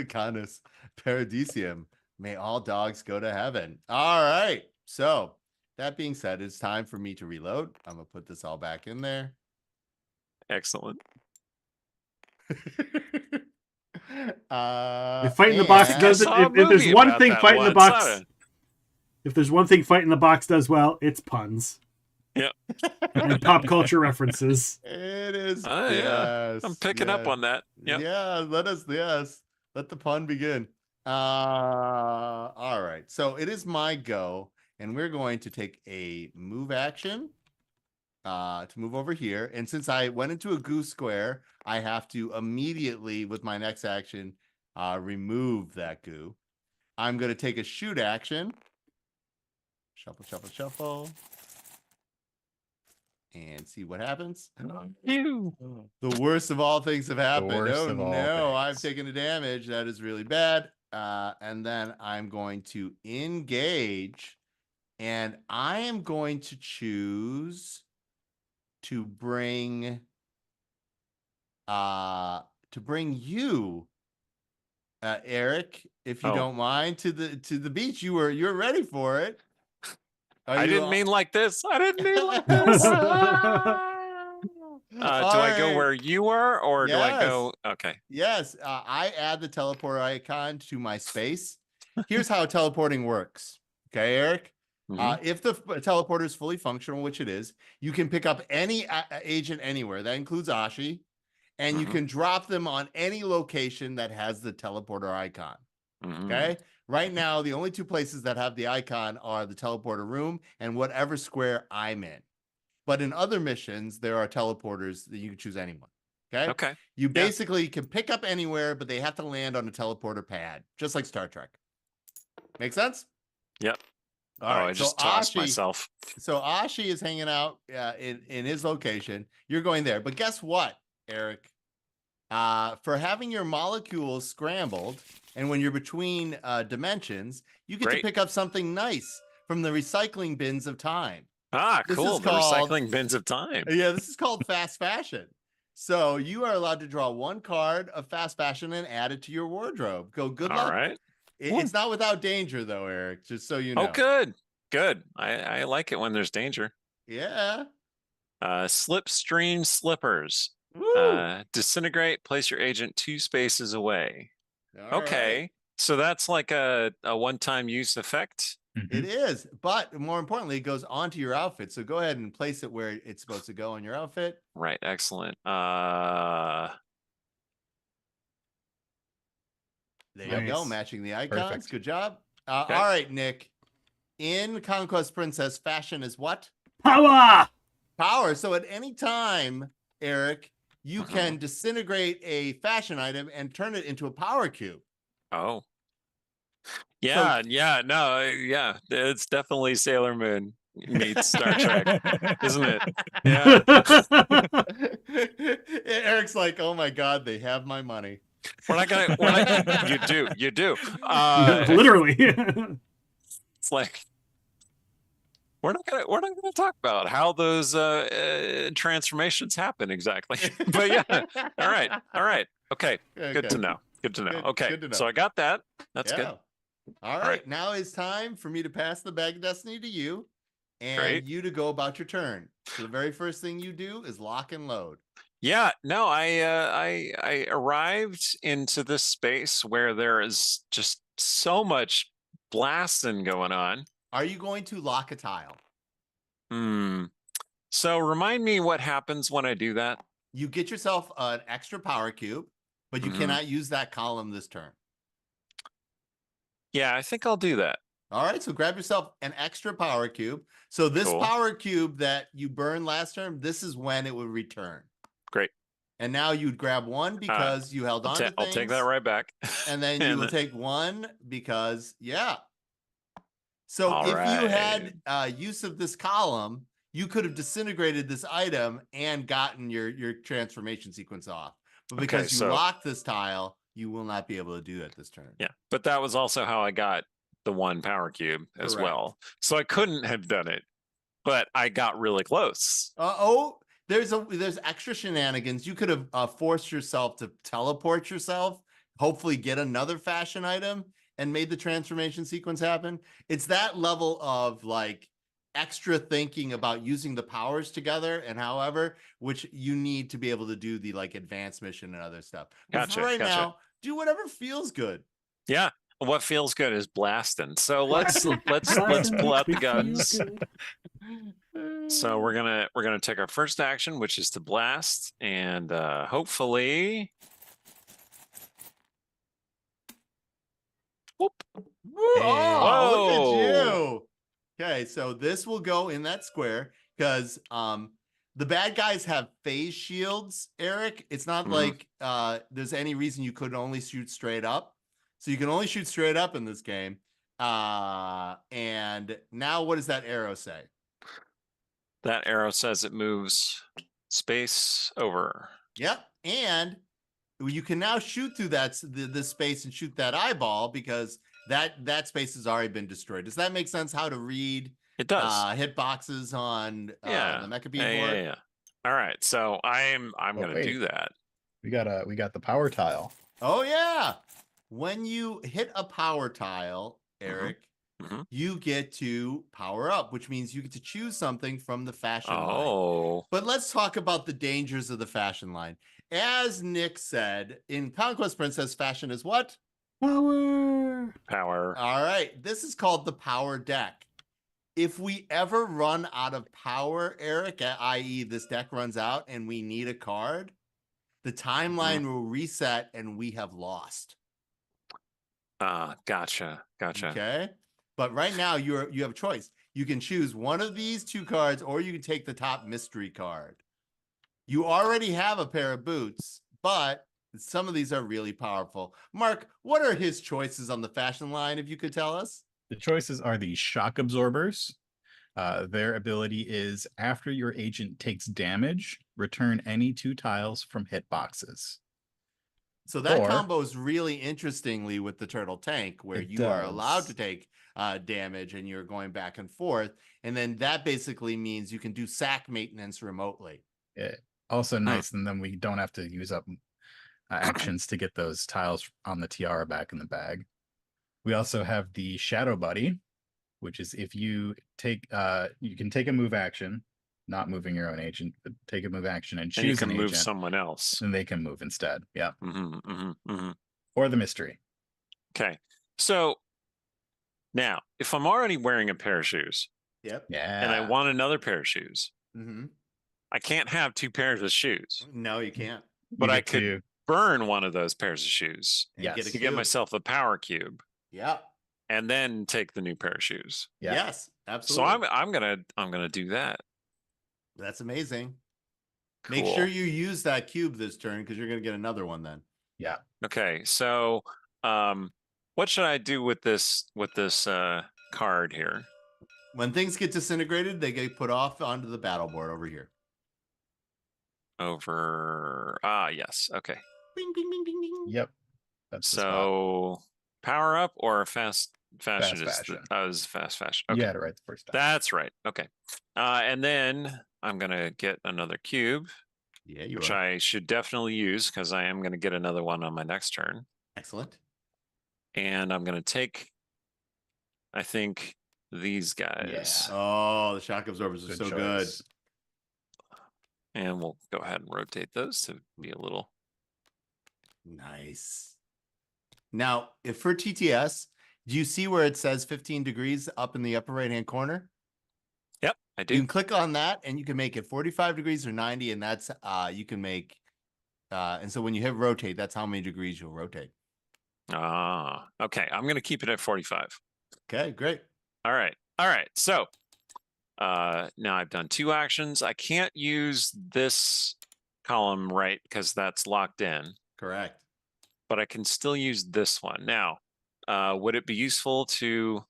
S21: canis paradisium. May all dogs go to heaven. All right. So that being said, it's time for me to reload. I'm going to put this all back in there.
S22: Excellent.
S2: If fight in the box does it, if there's one thing fight in the box, if there's one thing fight in the box does well, it's puns.
S22: Yep.
S2: And pop culture references.
S21: It is.
S22: Yeah.
S21: Yes,
S22: I'm picking up on that. Yep.
S21: Yeah. Let the pun begin. All right. So it is my go, and we're going to take a move action to move over here. And since I went into a goose square, I have to immediately, with my next action, remove that goo. I'm going to take a shoot action. Shuffle. And see what happens. The worst of all things have happened.
S3: worst
S21: Oh
S3: of all
S21: no, I've
S3: things.
S21: taken a damage. That is really bad. And then I'm going to engage, and I am going to choose to bring you, Eric, if you don't mind, to the beach. You're ready for it.
S22: I didn't mean like this. I didn't mean like this. Do I go where you are, or do I go? Okay.
S21: Yes, I add the teleport icon to my space. Here's how teleporting works. Okay, Eric? If the teleporter is fully functional, which it is, you can pick up any agent anywhere. That includes Ashi. And you can drop them on any location that has the teleporter icon. Okay? Right now, the only two places that have the icon are the teleporter room and whatever square I'm in. But in other missions, there are teleporters that you can choose anyone. Okay.
S22: Okay.
S21: You basically can pick up anywhere, but they have to land on a teleporter pad, just like Star Trek. Make sense?
S22: Yep.
S21: All right.
S22: I just tossed myself.
S21: So Ashi is hanging out in his location. You're going there. But guess what, Eric? For having your molecules scrambled, and when you're between dimensions, you get to pick up something nice from the recycling bins of time. This
S22: Cool.
S21: is
S22: The
S21: called-
S22: recycling bins of time.
S21: Yeah, this is called fast fashion. So you are allowed to draw one card of fast fashion and add it to your wardrobe. Go good luck.
S22: All right.
S21: It's not without danger, though, Eric, just so you know.
S22: Oh, good. Good. I like it when there's danger.
S21: Yeah.
S22: Slipstream slippers. Disintegrate. Place your agent 2 spaces away.
S21: All
S22: okay.
S21: right.
S22: So that's like a one-time use effect.
S21: It is, but more importantly, it goes onto your outfit. So go ahead and place it where it's supposed to go on your outfit.
S22: Right. Excellent.
S21: There you go,
S3: Nice.
S21: matching the icons.
S3: Perfect.
S21: Good job.
S22: Okay.
S21: All right, Nick. In Conquest Princess, fashion is what?
S2: Power.
S21: Power. So at any time, Eric, you can disintegrate a fashion item and turn it into a power cube.
S22: Oh. Yeah, it's definitely Sailor Moon meets Star Trek, isn't it? Yeah.
S21: Eric's like, oh my God, they have my money.
S22: We're not gonna. You do.
S2: Literally.
S22: It's like we're not gonna talk about how those transformations happen exactly. But yeah, all right, okay, good to know. Good to know. Okay,
S21: good to know.
S22: so I got that. That's good.
S21: All right, now it's time for me to pass the bag of destiny to you, and
S22: Great.
S21: you to go about your turn. So the very first thing you do is lock and load.
S22: Yeah, no, I arrived into this space where there is just so much blasting going on.
S21: Are you going to lock a tile?
S22: So remind me what happens when I do that.
S21: You get yourself an extra power cube, but you cannot use that column this turn.
S22: Yeah, I think I'll do that.
S21: All right, so grab yourself an extra power cube. So this
S22: Cool.
S21: power cube that you burned last turn, this is when it would return.
S22: Great.
S21: And now you'd grab one because you held on to things.
S22: I'll take that right back.
S21: And then you will take one because, yeah. So if you had use of this column, you could have disintegrated this item and gotten your transformation sequence off. But because you locked this tile, you will not be able to do that this turn.
S22: Yeah, but that was also how I got the one power cube as well. So I couldn't have done it, but I got really close.
S21: There's extra shenanigans. You could have forced yourself to teleport yourself, hopefully get another fashion item, and made the transformation sequence happen. It's that level of like extra thinking about using the powers together and however, which you need to be able to do the like advanced mission and other stuff. But for right now, do whatever feels good.
S22: Yeah. What feels good is blasting. So let's pull out the guns. So we're gonna take our first action, which is to blast, and hopefully. Whoop.
S21: Oh, look at you. Okay, so this will go in that square because the bad guys have phase shields, Eric. It's not like there's any reason you could only shoot straight up. So you can only shoot straight up in this game. And now what does that arrow say?
S22: That arrow says it moves space over.
S21: Yep. And you can now shoot through this space and shoot that eyeball because that space has already been destroyed. Does that make sense how to read?
S22: It does.
S21: Hitboxes on the Mecha board?
S22: Yeah. All right. So I'm gonna do that.
S3: We got the power tile.
S21: Oh yeah. When you hit a power tile, Eric, you get to power up, which means you get to choose something from the fashion line. But let's talk about the dangers of the fashion line. As Nick said, in Conquest Princess, fashion is what?
S22: Power.
S21: All right. This is called the power deck. If we ever run out of power, Eric, i.e. this deck runs out and we need a card, the timeline will reset and we have lost.
S22: Gotcha.
S21: Okay. But right now you have a choice. You can choose one of these two cards, or you can take the top mystery card. You already have a pair of boots, but some of these are really powerful. Mark, what are his choices on the fashion line, if you could tell us?
S3: The choices are the shock absorbers. Their ability is after your agent takes damage, return any 2 tiles from hitboxes.
S21: So that combos really interestingly with the turtle tank, where you are allowed to take damage and you're going back and forth. And then that basically means you can do sack maintenance remotely.
S3: Yeah. Also nice. And then we don't have to use up actions to get those tiles on the tiara back in the bag. We also have the shadow buddy, which is if you take, you can take a move action, not moving your own agent, but take a move action and choose
S22: and you can
S3: an
S22: move
S3: agent,
S22: someone else.
S3: and they can move instead. Yeah. Or the mystery.
S22: Okay. So now, if I'm already wearing a pair of shoes,
S21: and
S22: I want another pair of shoes, I can't have 2 pairs of shoes.
S21: No, you can't.
S22: But I could burn one of those pairs of shoes
S21: to
S22: get myself a power cube.
S21: Yeah.
S22: And then take the new pair of shoes.
S3: Yeah.
S21: Yes, absolutely.
S22: So I'm gonna do that.
S21: That's amazing.
S22: Cool.
S21: Make sure you use that cube this turn because you're gonna get another one then.
S3: Yeah.
S22: Okay. So what should I do with this card here?
S21: When things get disintegrated, they get put off onto the battle board over here.
S22: Yes. Okay.
S21: Bing, bing, bing, bing, bing.
S3: Yep. That's the spot.
S22: So power up or fast fashion
S3: Fast
S22: is
S3: fashion.
S22: is fast fashion.
S3: You
S22: Okay.
S3: had it right the first time.
S22: That's right. Okay. And then I'm gonna get another cube.
S21: Yeah, you
S22: which
S21: are.
S22: I should definitely use because I am gonna get another one on my next turn.
S21: Excellent.
S22: And I'm gonna take, I think, these guys.
S21: Oh, the shock absorbers are so good.
S22: And we'll go ahead and rotate those to be a little.
S21: Nice. Now, if for TTS, do you see where it says 15 degrees up in the upper right-hand corner?
S22: Yep, I do.
S21: You can click on that and you can make it 45 degrees or 90, and that's you can make and so when you hit rotate, that's how many degrees you'll rotate.
S22: Ah, okay. I'm gonna keep it at 45.
S21: Okay, great.
S22: All right. All right. So now I've done 2 actions. I can't use this column right because that's locked in.
S21: Correct.
S22: But I can still use this one. Now, would it be useful to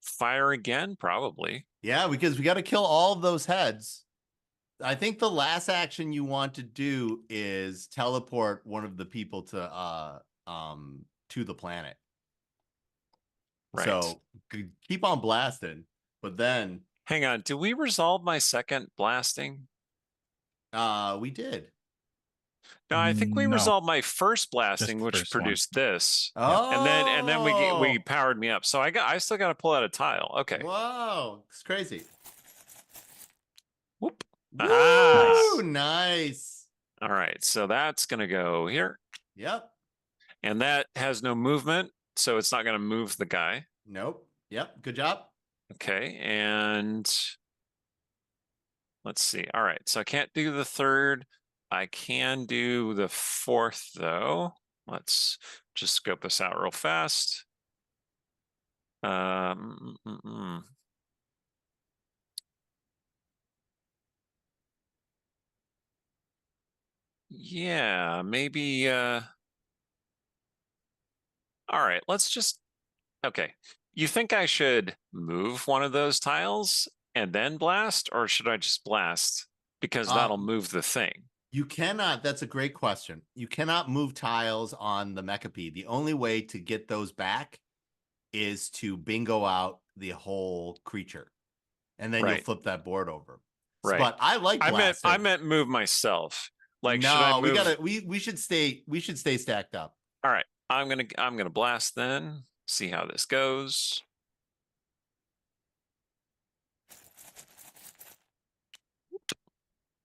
S22: fire again? Probably.
S21: Yeah, because we got to kill all of those heads. I think the last action you want to do is teleport one of the people to the planet.
S22: Right.
S21: So keep on blasting, but then
S22: hang on. Did we resolve my second blasting?
S21: We did.
S22: No, I think we
S3: No.
S22: resolved my first blasting,
S3: Just the
S22: which
S3: first one.
S22: produced this.
S21: Oh,
S22: And then we powered me up. So I still got to pull out a tile. Okay.
S21: Whoa, it's crazy.
S22: Whoop.
S21: Woo, nice.
S22: All right, so that's gonna go here.
S21: Yep.
S22: And that has no movement, so it's not gonna move the guy.
S21: Nope. Yep. Good job.
S22: Okay, and let's see. All right, so I can't do the third. I can do the fourth though. Let's just scope this out real fast. Yeah, maybe all right, let's just okay. You think I should move one of those tiles and then blast, or should I just blast because that'll move the thing?
S21: You cannot. That's a great question. You cannot move tiles on the Mechapede. The only way to get those back is to bingo out the whole creature, and then you'll flip that board over.
S22: Right.
S21: But I like blasting.
S22: I meant move myself. Like,
S21: no,
S22: should I move?
S21: we should stay stacked up.
S22: All right, I'm gonna blast then. See how this goes.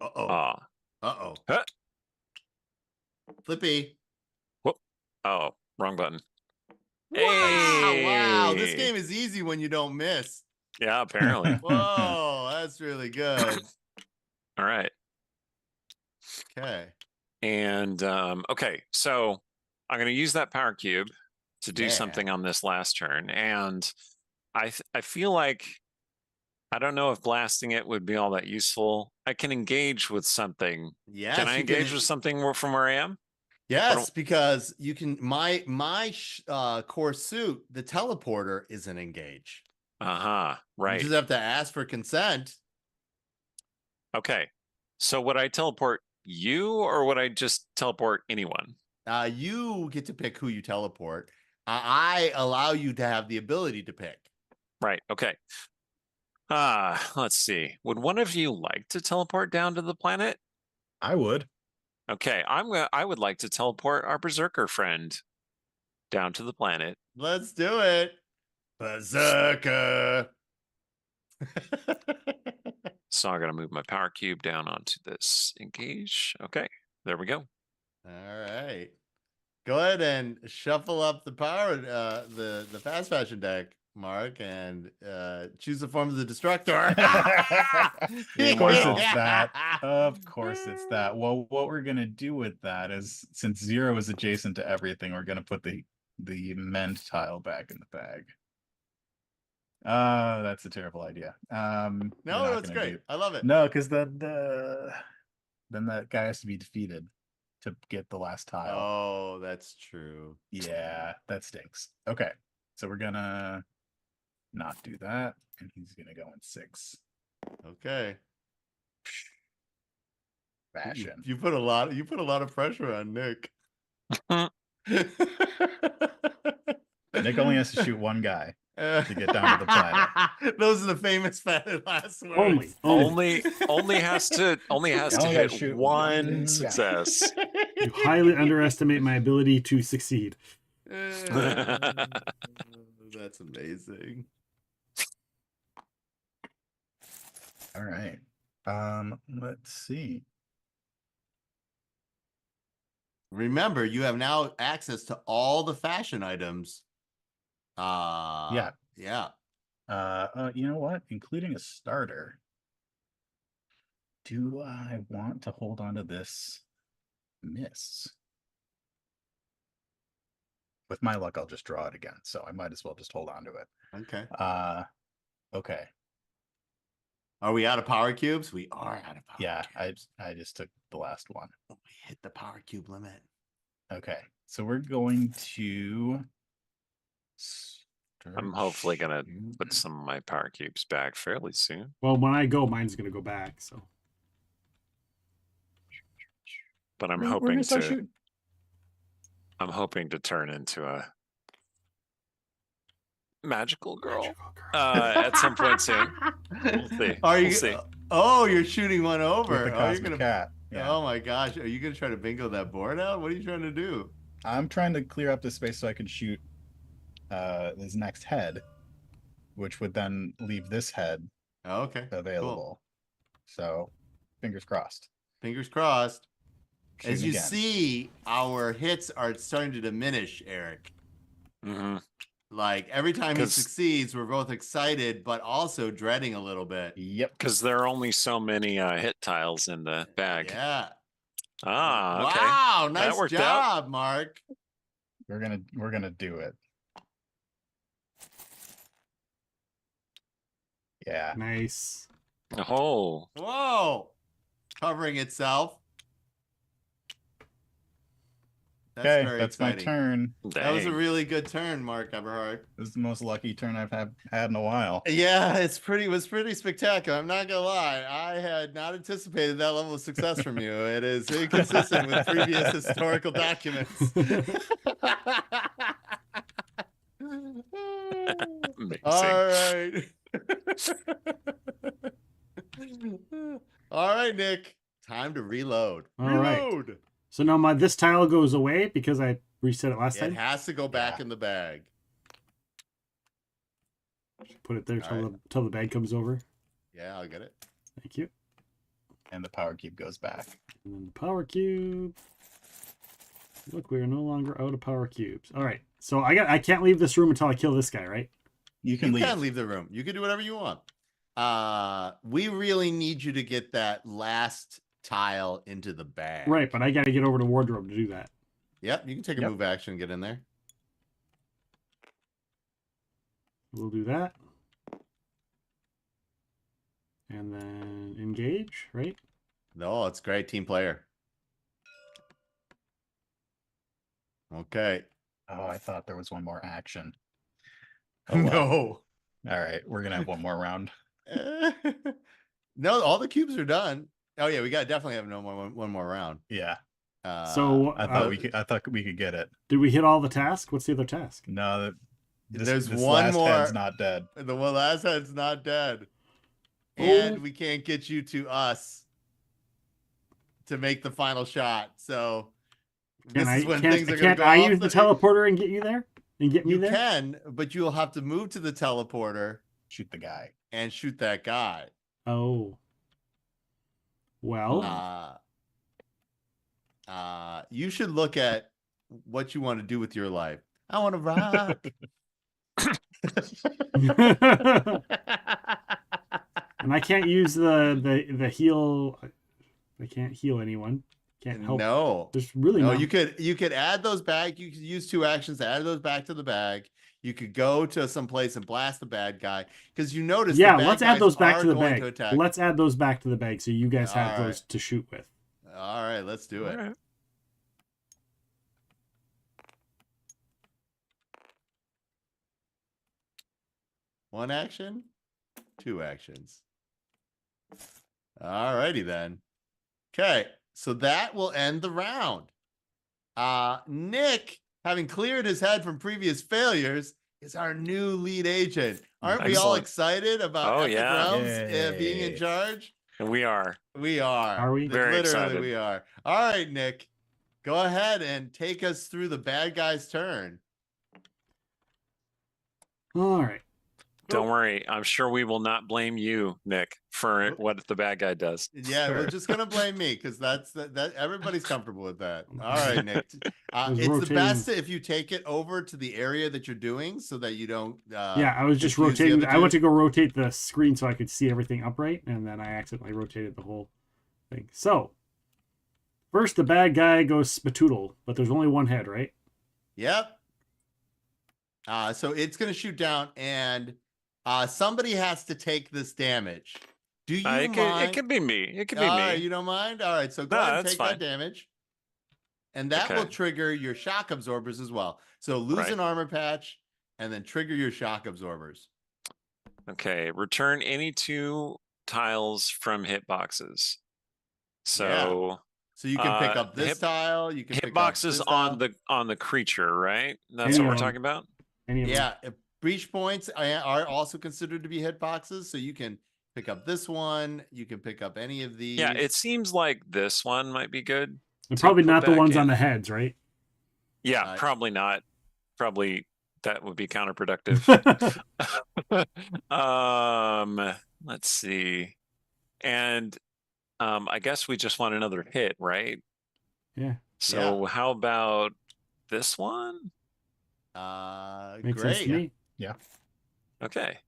S21: Uh-oh. Uh-oh.
S22: Huh?
S21: Flippy.
S22: Whoop. Oh, wrong button.
S21: Wow, this
S22: Hey.
S21: game is easy when you don't miss.
S22: Yeah, apparently.
S21: Whoa, that's really good.
S22: All right.
S21: Okay.
S22: And okay, so I'm going to use that power cube to do
S21: Yeah.
S22: something on this last turn, and I feel like I don't know if blasting it would be all that useful. I can engage with something.
S21: Yes,
S22: Can I
S21: you can
S22: engage with something from where I am?
S21: Yes, because you can. My core suit, the teleporter, is an engage.
S22: Right.
S21: You just have to ask for consent.
S22: Okay. So would I teleport you, or would I just teleport anyone?
S21: You get to pick who you teleport. I allow you to have the ability to pick.
S22: Right. Okay. Let's see. Would one of you like to teleport down to the planet?
S3: I would.
S22: Okay, I would like to teleport our berserker friend down to the planet.
S21: Let's do it. Berserker.
S22: So I'm gonna move my power cube down onto this engage. Okay, there we go.
S21: All right. Go ahead and shuffle up the power, the fast fashion deck, Mark, and choose the form of the destructor.
S3: Of course it's that. Of course it's that. Well, what we're gonna do with that is, since 0 is adjacent to everything, we're gonna put the mend tile back in the bag. That's a terrible idea.
S21: No, it's great. I love it.
S3: No, because then that guy has to be defeated to get the last tile.
S21: Oh, that's true.
S3: Yeah, that stinks. Okay, so we're gonna not do that, and he's gonna go in 6.
S21: Okay.
S3: Fashion.
S21: You put a lot of pressure on Nick.
S3: Nick only has to shoot one guy to get down to the planet.
S21: Those are the famous last words.
S22: Only has to
S3: only gotta
S22: hit
S3: shoot
S22: one
S3: one
S22: success.
S2: You highly underestimate my ability to succeed.
S21: That's amazing.
S3: All right. Let's see.
S21: Remember, you have now access to all the fashion items.
S3: Yeah.
S21: Yeah.
S3: You know what? Including a starter. Do I want to hold on to this miss? With my luck, I'll just draw it again. So I might as well just hold on to it.
S21: Okay.
S3: Okay.
S21: Are we out of power cubes? We are out of power.
S3: Yeah, I just took the last one.
S21: We hit the power cube limit.
S3: Okay. So we're going to
S22: I'm hopefully gonna put some of my power cubes back fairly soon.
S2: Well, when I go, mine's gonna go back. So,
S22: But I'm
S3: We're
S22: hoping
S3: gonna start
S22: to.
S3: shooting.
S22: I'm hoping to turn into a magical girl, at some point soon. We'll see.
S21: Are you?
S22: We'll see.
S21: Oh, you're shooting one over.
S3: With the
S21: Oh, you're
S3: cosmic
S21: gonna.
S3: cat. Yeah.
S21: Oh my gosh, are you gonna try to bingo that board out? What are you trying to do?
S3: I'm trying to clear up this space so I can shoot his next head, which would then leave this head available. So, fingers crossed.
S21: Fingers crossed. As
S3: Shooting
S21: you
S3: again.
S21: see, our hits are starting to diminish, Eric.
S22: Mm-hmm.
S21: Like every time he
S22: 'Cause-
S21: succeeds, we're both excited, but also dreading a little bit.
S3: Yep.
S22: Because there are only so many hit tiles in the bag.
S21: Yeah.
S22: Ah, okay.
S21: Wow,
S22: That
S21: nice
S22: worked out.
S21: job, Mark.
S3: We're gonna do it. Yeah.
S2: nice.
S22: Oh,
S21: Whoa. Covering itself. That's
S3: Okay,
S21: very
S3: that's
S21: exciting.
S3: my turn.
S21: That was a
S22: dang.
S21: really good turn, Mark Eberhard.
S3: This is the most lucky turn I've had in a while.
S21: Yeah, it was pretty spectacular. I'm not gonna lie. I had not anticipated that level of success from you. It is inconsistent with previous historical documents.
S22: Amazing.
S21: All right. All right, Nick. Time to reload.
S2: All right.
S21: Reload.
S2: So now this tile goes away because I reset it last
S21: It
S2: time.
S21: has to go back in the bag.
S2: Put it there
S21: All
S2: till
S21: right.
S2: the bag comes over.
S21: Yeah, I'll get it.
S2: Thank you.
S3: And the power cube goes back.
S2: And then the power cube. Look, we are no longer out of power cubes. All right. So I can't leave this room until I kill this guy, right?
S3: You can leave.
S21: You can leave the room. You can do whatever you want. We really need you to get that last tile into the bag.
S2: Right, but I got to get over to wardrobe to do that.
S21: Yep, you can take a move action and get in there.
S2: We'll do that. And then engage, right?
S21: No, it's great. Team player. Okay.
S3: Oh, I thought there was one more action. Oh, well.
S21: No.
S3: All right, we're gonna have one more round.
S21: No, all the cubes are done. Oh yeah, we got definitely have one more round.
S3: Yeah.
S2: So
S3: I thought we could get it.
S2: Did we hit all the tasks? What's the other task?
S3: No,
S21: there's
S3: this
S21: one
S3: last
S21: more.
S3: head's not dead.
S21: The one last head's not dead. And we can't get you to us to make the final shot. So this is when things are going to go
S2: I
S21: off
S2: use the teleporter and get you there? And get me
S21: You
S2: there?
S21: can, but you'll have to move to the teleporter,
S3: shoot the guy,
S21: and shoot that guy.
S2: Oh. Well.
S21: You should look at what you want to do with your life. I want to rock.
S2: And I can't use the heal. I can't heal anyone. Can't help.
S21: No,
S2: there's really
S21: no.
S2: no.
S21: You could add those back. You could use 2 actions to add those back to the bag. You could go to some place and blast the bad guy because you notice.
S2: Yeah,
S21: the bad
S2: let's add
S21: guys
S2: those back
S21: are
S2: to the
S21: going
S2: bag.
S21: to attack.
S2: Let's add those back to the bag so you guys have
S21: All
S2: those to shoot with.
S21: All right, let's do it.
S22: right.
S21: One action, 2 actions. All righty then. Okay, so that will end the round. Nick, having cleared his head from previous failures, is our new lead agent. Aren't we all
S22: Excellent.
S21: excited about
S22: Oh,
S21: Epic
S22: yeah.
S21: Realms being in
S3: Yay.
S21: charge?
S22: And we are.
S21: We are.
S8: Are we?
S22: Very
S21: Literally,
S22: excited.
S21: we are. All right, Nick, go ahead and take us through the bad guy's turn.
S2: All right.
S22: Don't worry. I'm sure we will not blame you, Nick, for what the bad guy does.
S21: Yeah, we're just gonna blame me because that everybody's comfortable with that. All right, Nick.
S2: was
S21: It's
S2: rotating.
S21: the best if you take it over to the area that you're doing so that you don't.
S2: Yeah, I was just
S21: confuse the
S2: rotating.
S21: other
S2: I went
S21: two.
S2: to go rotate the screen so I could see everything upright, and then I accidentally rotated the whole thing. So, first the bad guy goes spatoodle, but there's only one head, right?
S21: Yep. So it's gonna shoot down, and somebody has to take this damage. Do you
S22: It
S21: mind?
S22: could be me. It could be
S21: All
S22: me.
S21: right, you don't mind? All right, so go
S22: No,
S21: ahead and
S22: that's
S21: take
S22: fine.
S21: that damage. And that will
S22: Okay.
S21: trigger your shock absorbers as well. So lose
S22: Right.
S21: an armor patch and then trigger your shock absorbers.
S22: Okay. Return any 2 tiles from hitboxes. So
S21: So you can pick up this
S22: hit-
S21: tile. You can pick up
S22: hitboxes
S21: this
S22: on
S21: tile.
S22: the creature, right? That's
S2: Any
S22: what we're
S2: of them.
S22: talking about.
S2: Any of them.
S21: Yeah, breach points are also considered to be hitboxes. So you can pick up this one. You can pick up any of these.
S22: Yeah, it seems like this one might be good.
S2: And
S22: to
S2: probably
S22: put
S2: not the
S22: back
S2: ones on
S22: in.
S2: the heads, right?
S22: Yeah, probably not. Probably that would be counterproductive. Let's see. And I guess we just want another hit, right?
S2: Yeah.
S22: So how about this one?
S2: Makes sense
S21: Great.
S2: to me.
S3: Yeah.
S22: Okay.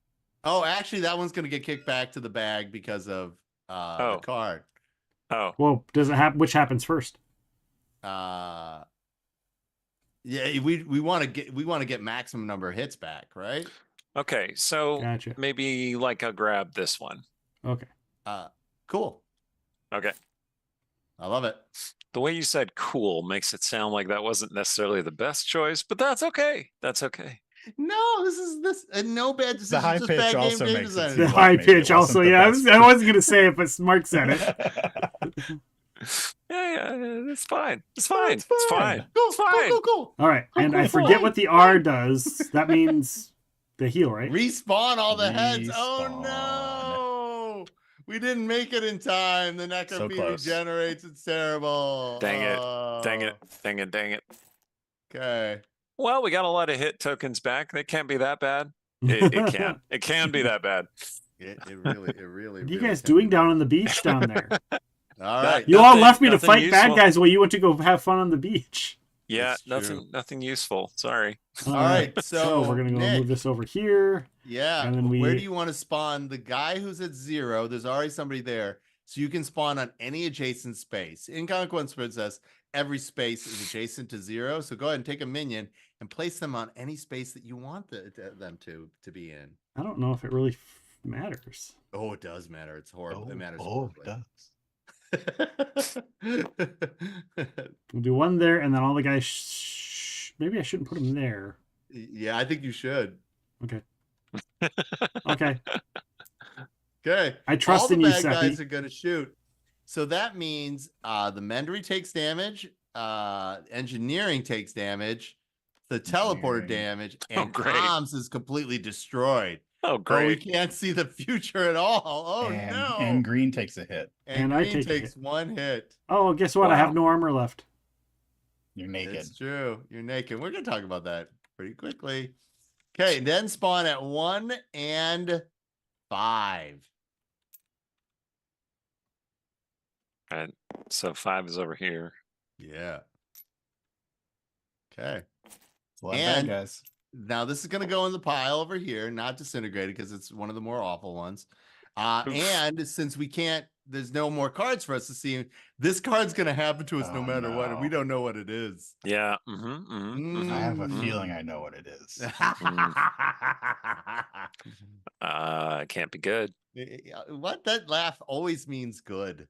S21: Oh, actually, that one's going to get kicked back to the bag because of the card.
S22: Oh.
S2: Well, does it happen? Which happens first?
S21: Yeah, we want to get maximum number of hits back, right?
S22: Okay, so
S2: Gotcha.
S22: maybe like I'll grab this one.
S2: Okay.
S21: Cool.
S22: Okay.
S21: I love it.
S22: The way you said cool makes it sound like that wasn't necessarily the best choice, but that's okay. That's okay.
S21: No, this no bad decision.
S3: high
S21: just
S3: pitch
S21: bad game
S3: also
S21: game
S3: makes it
S21: design.
S3: seem
S2: The
S3: like
S2: high
S3: maybe it
S2: pitch also.
S3: wasn't the
S2: Yeah, I
S3: best
S2: wasn't going to say it, but Mark said it.
S22: Yeah, it's fine. It's fine. It's fine.
S21: Cool,
S22: It's fine.
S21: cool.
S2: All right. And I forget what the R does. That means the heal, right?
S21: Respawn all the heads.
S3: Respawn.
S21: Oh no. We didn't make it in time. The necrophilia
S3: close.
S21: regenerates. It's terrible.
S22: Dang it. Dang it. Dang it. Dang it.
S21: Okay.
S22: Well, we got a lot of hit tokens back. They can't be that bad. It can. It can be that bad.
S21: It really.
S2: What are you
S21: really
S2: guys
S21: can.
S2: doing down on the beach down there?
S21: All right.
S2: You all
S22: Nothing-
S2: left me to
S22: nothing
S2: fight bad
S22: useful.
S2: guys while you went to go have fun on the beach.
S22: Yeah,
S21: That's true.
S22: nothing useful. Sorry.
S21: All right. So,
S2: we're gonna go
S21: Nick,
S2: move this over here.
S21: Yeah.
S2: And then
S21: Where
S2: we-
S21: do you want to spawn the guy who's at 0? There's already somebody there. So you can spawn on any adjacent space. In Conquest Princess, every space is adjacent to 0. So go ahead and take a minion and place them on any space that you want them to be in.
S2: I don't know if it really matters.
S21: Oh, it does matter. It's horrible. It matters.
S3: Oh, it
S21: horribly.
S3: does.
S2: We'll do one there, and then all the guys. Maybe I shouldn't put them there.
S21: Yeah, I think you should.
S2: Okay. Okay.
S21: Okay.
S2: I trust
S21: All the
S2: in you,
S21: bad guys
S2: Seppi.
S21: are going to shoot. So that means the Mendery takes damage, engineering takes damage, the teleporter damage, and
S22: great.
S21: comms is completely destroyed.
S22: Oh,
S21: Oh, we
S22: great.
S21: can't see the future at all. Oh no.
S3: And green takes a hit.
S21: And
S2: I
S21: green
S2: take a
S21: takes
S2: hit.
S21: 1 hit.
S2: Oh, guess what? I have
S22: Wow.
S2: no armor left.
S3: You're naked.
S21: It's true. You're naked. We're going to talk about that pretty quickly. Okay, then spawn at 1 and 5.
S22: All right. So 5 is over here.
S21: Yeah. Okay.
S3: It's a lot of bad
S21: And
S3: guys.
S21: now this is going to go in the pile over here, not disintegrated because it's one of the more awful ones. And since we can't, there's no more cards for us to see. This card's going to happen to us no
S3: Oh,
S21: matter what, and we
S3: no.
S21: don't know what it is.
S22: Yeah.
S3: I have a feeling I know what it is.
S22: It can't be good.
S21: What? That laugh always means good.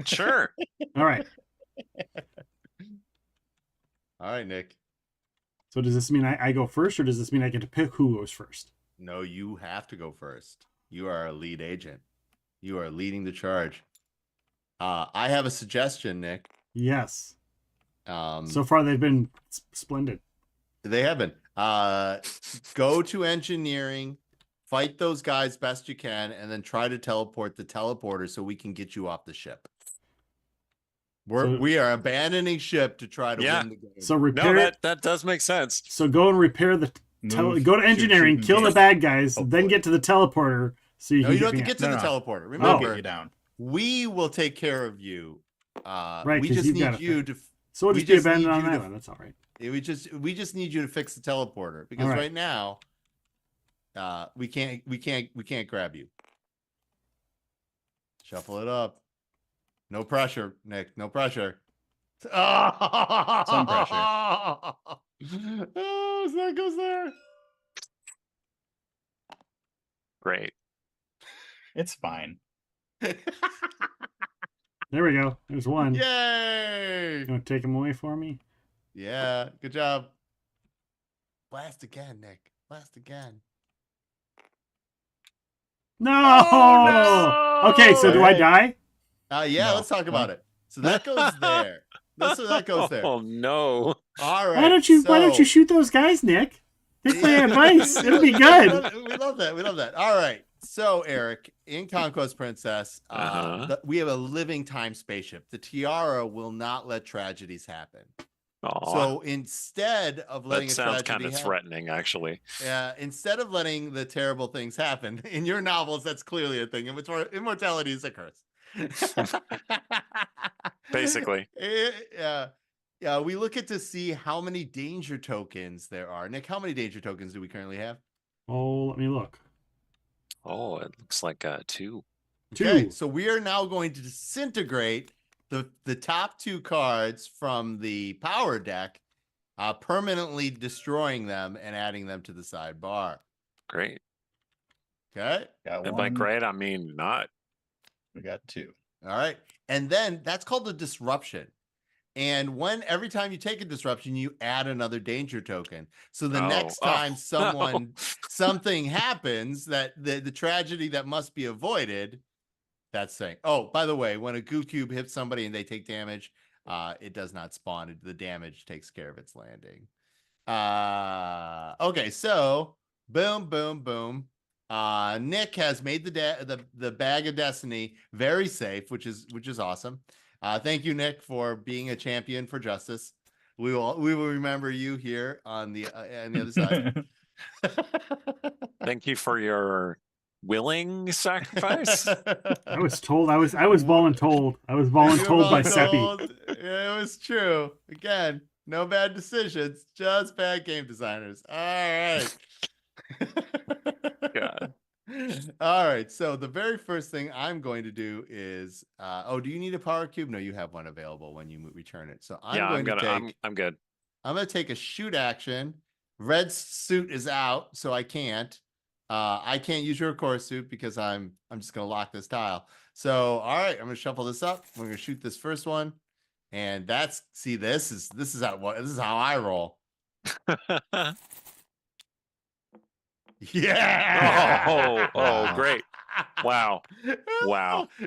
S22: Sure.
S2: All right.
S21: All right, Nick.
S2: So does this mean I go first, or does this mean I get to pick who goes first?
S21: No, you have to go first. You are a lead agent. You are leading the charge. I have a suggestion, Nick.
S2: Yes. So far, they've been splendid.
S21: They have been. Go to engineering, fight those guys best you can, and then try to teleport the teleporter so we can get you off the ship. We are abandoning ship to try to win the game.
S2: So repair
S22: that does make sense.
S2: So go and repair the go to engineering, kill the bad guys, then get to the teleporter. So you
S21: don't have to get to the teleporter. Remember, we will take care of you.
S2: Right,
S21: we just need you to.
S2: So we'll just be abandoned on that one. That's all right.
S21: We just need you to fix the teleporter because right now, we can't grab you. Shuffle it up. No pressure, Nick. No pressure. Some
S3: pressure.
S21: Oh, so that goes there.
S22: Great.
S3: It's fine.
S2: There we go. There's one.
S21: Yay!
S2: You want to take him away for me?
S21: Yeah. Good job. Blast again, Nick. Blast again.
S2: No!
S21: Oh, no!
S2: Okay, so do I die?
S21: Yeah, let's talk about it. So that goes there. That goes there.
S22: Oh no!
S21: All right.
S2: Why don't you shoot those guys, Nick? Take my advice. It'll be good.
S21: We love that. We love that. All right. So Erik, in Conquest Princess, we have a living time spaceship. The tiara will not let tragedies happen.
S22: Aww.
S21: So instead of letting
S22: that sounds kind of threatening, actually.
S21: Yeah. Instead of letting the terrible things happen in your novels, that's clearly a thing. Immortality is a curse.
S22: Basically.
S21: Yeah, we look at to see how many danger tokens there are. Nick, how many danger tokens do we currently have?
S2: Oh, let me look.
S22: Oh, it looks like 2.
S21: Okay, so we are now going to disintegrate the top 2 cards from the power deck, permanently destroying them and adding them to the sidebar.
S22: Great.
S21: Okay.
S22: And by great, I mean not.
S3: We got 2.
S21: All right. And then that's called a disruption. And every time you take a disruption, you add another danger token. So the next time something happens, that the tragedy that must be avoided, that's saying, oh, by the way, when a goo cube hits somebody and they take damage, it does not spawn. The damage takes care of its landing. Okay, so boom, boom, boom. Nick has made the bag of destiny very safe, which is awesome. Thank you, Nick, for being a champion for justice. We will remember you here on the other side.
S2: Thank
S22: you for your willing sacrifice.
S2: I was told. I was voluntold. I was voluntold by Seppi.
S21: Yeah, it was true. Again, no bad decisions, just bad game designers. All right.
S22: God.
S21: All right. So the very first thing I'm going to do is, do you need a power cube? No, you have one available when you return it. So I'm good.
S22: I'm good.
S21: I'm going to take a shoot action. Red suit is out, so I can't. I can't use your core suit because I'm just going to lock this tile. So, all right, I'm going to shuffle this up. We're going to shoot this first one. And this is how I roll. Yeah.
S22: Oh, great. Wow.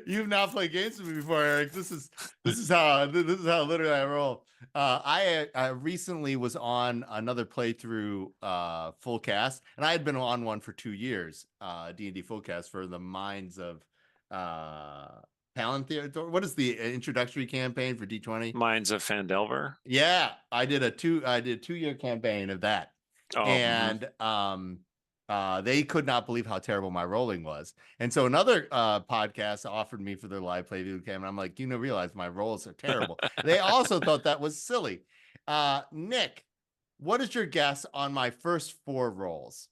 S21: You've not played games with me before, Erik. This is how literally I roll. I recently was on another playthrough full cast, and I had been on one for 2 years, D&D full cast for the Minds of Palantir. What is the introductory campaign for D20?
S22: Minds of Fandelver.
S21: Yeah, I did a 2-year campaign of that. And they could not believe how terrible my rolling was. And so another podcast offered me for their live play video cam. And I'm like, realize my rolls are terrible. They also thought that was silly. Nick, what is your guess on my first 4 rolls?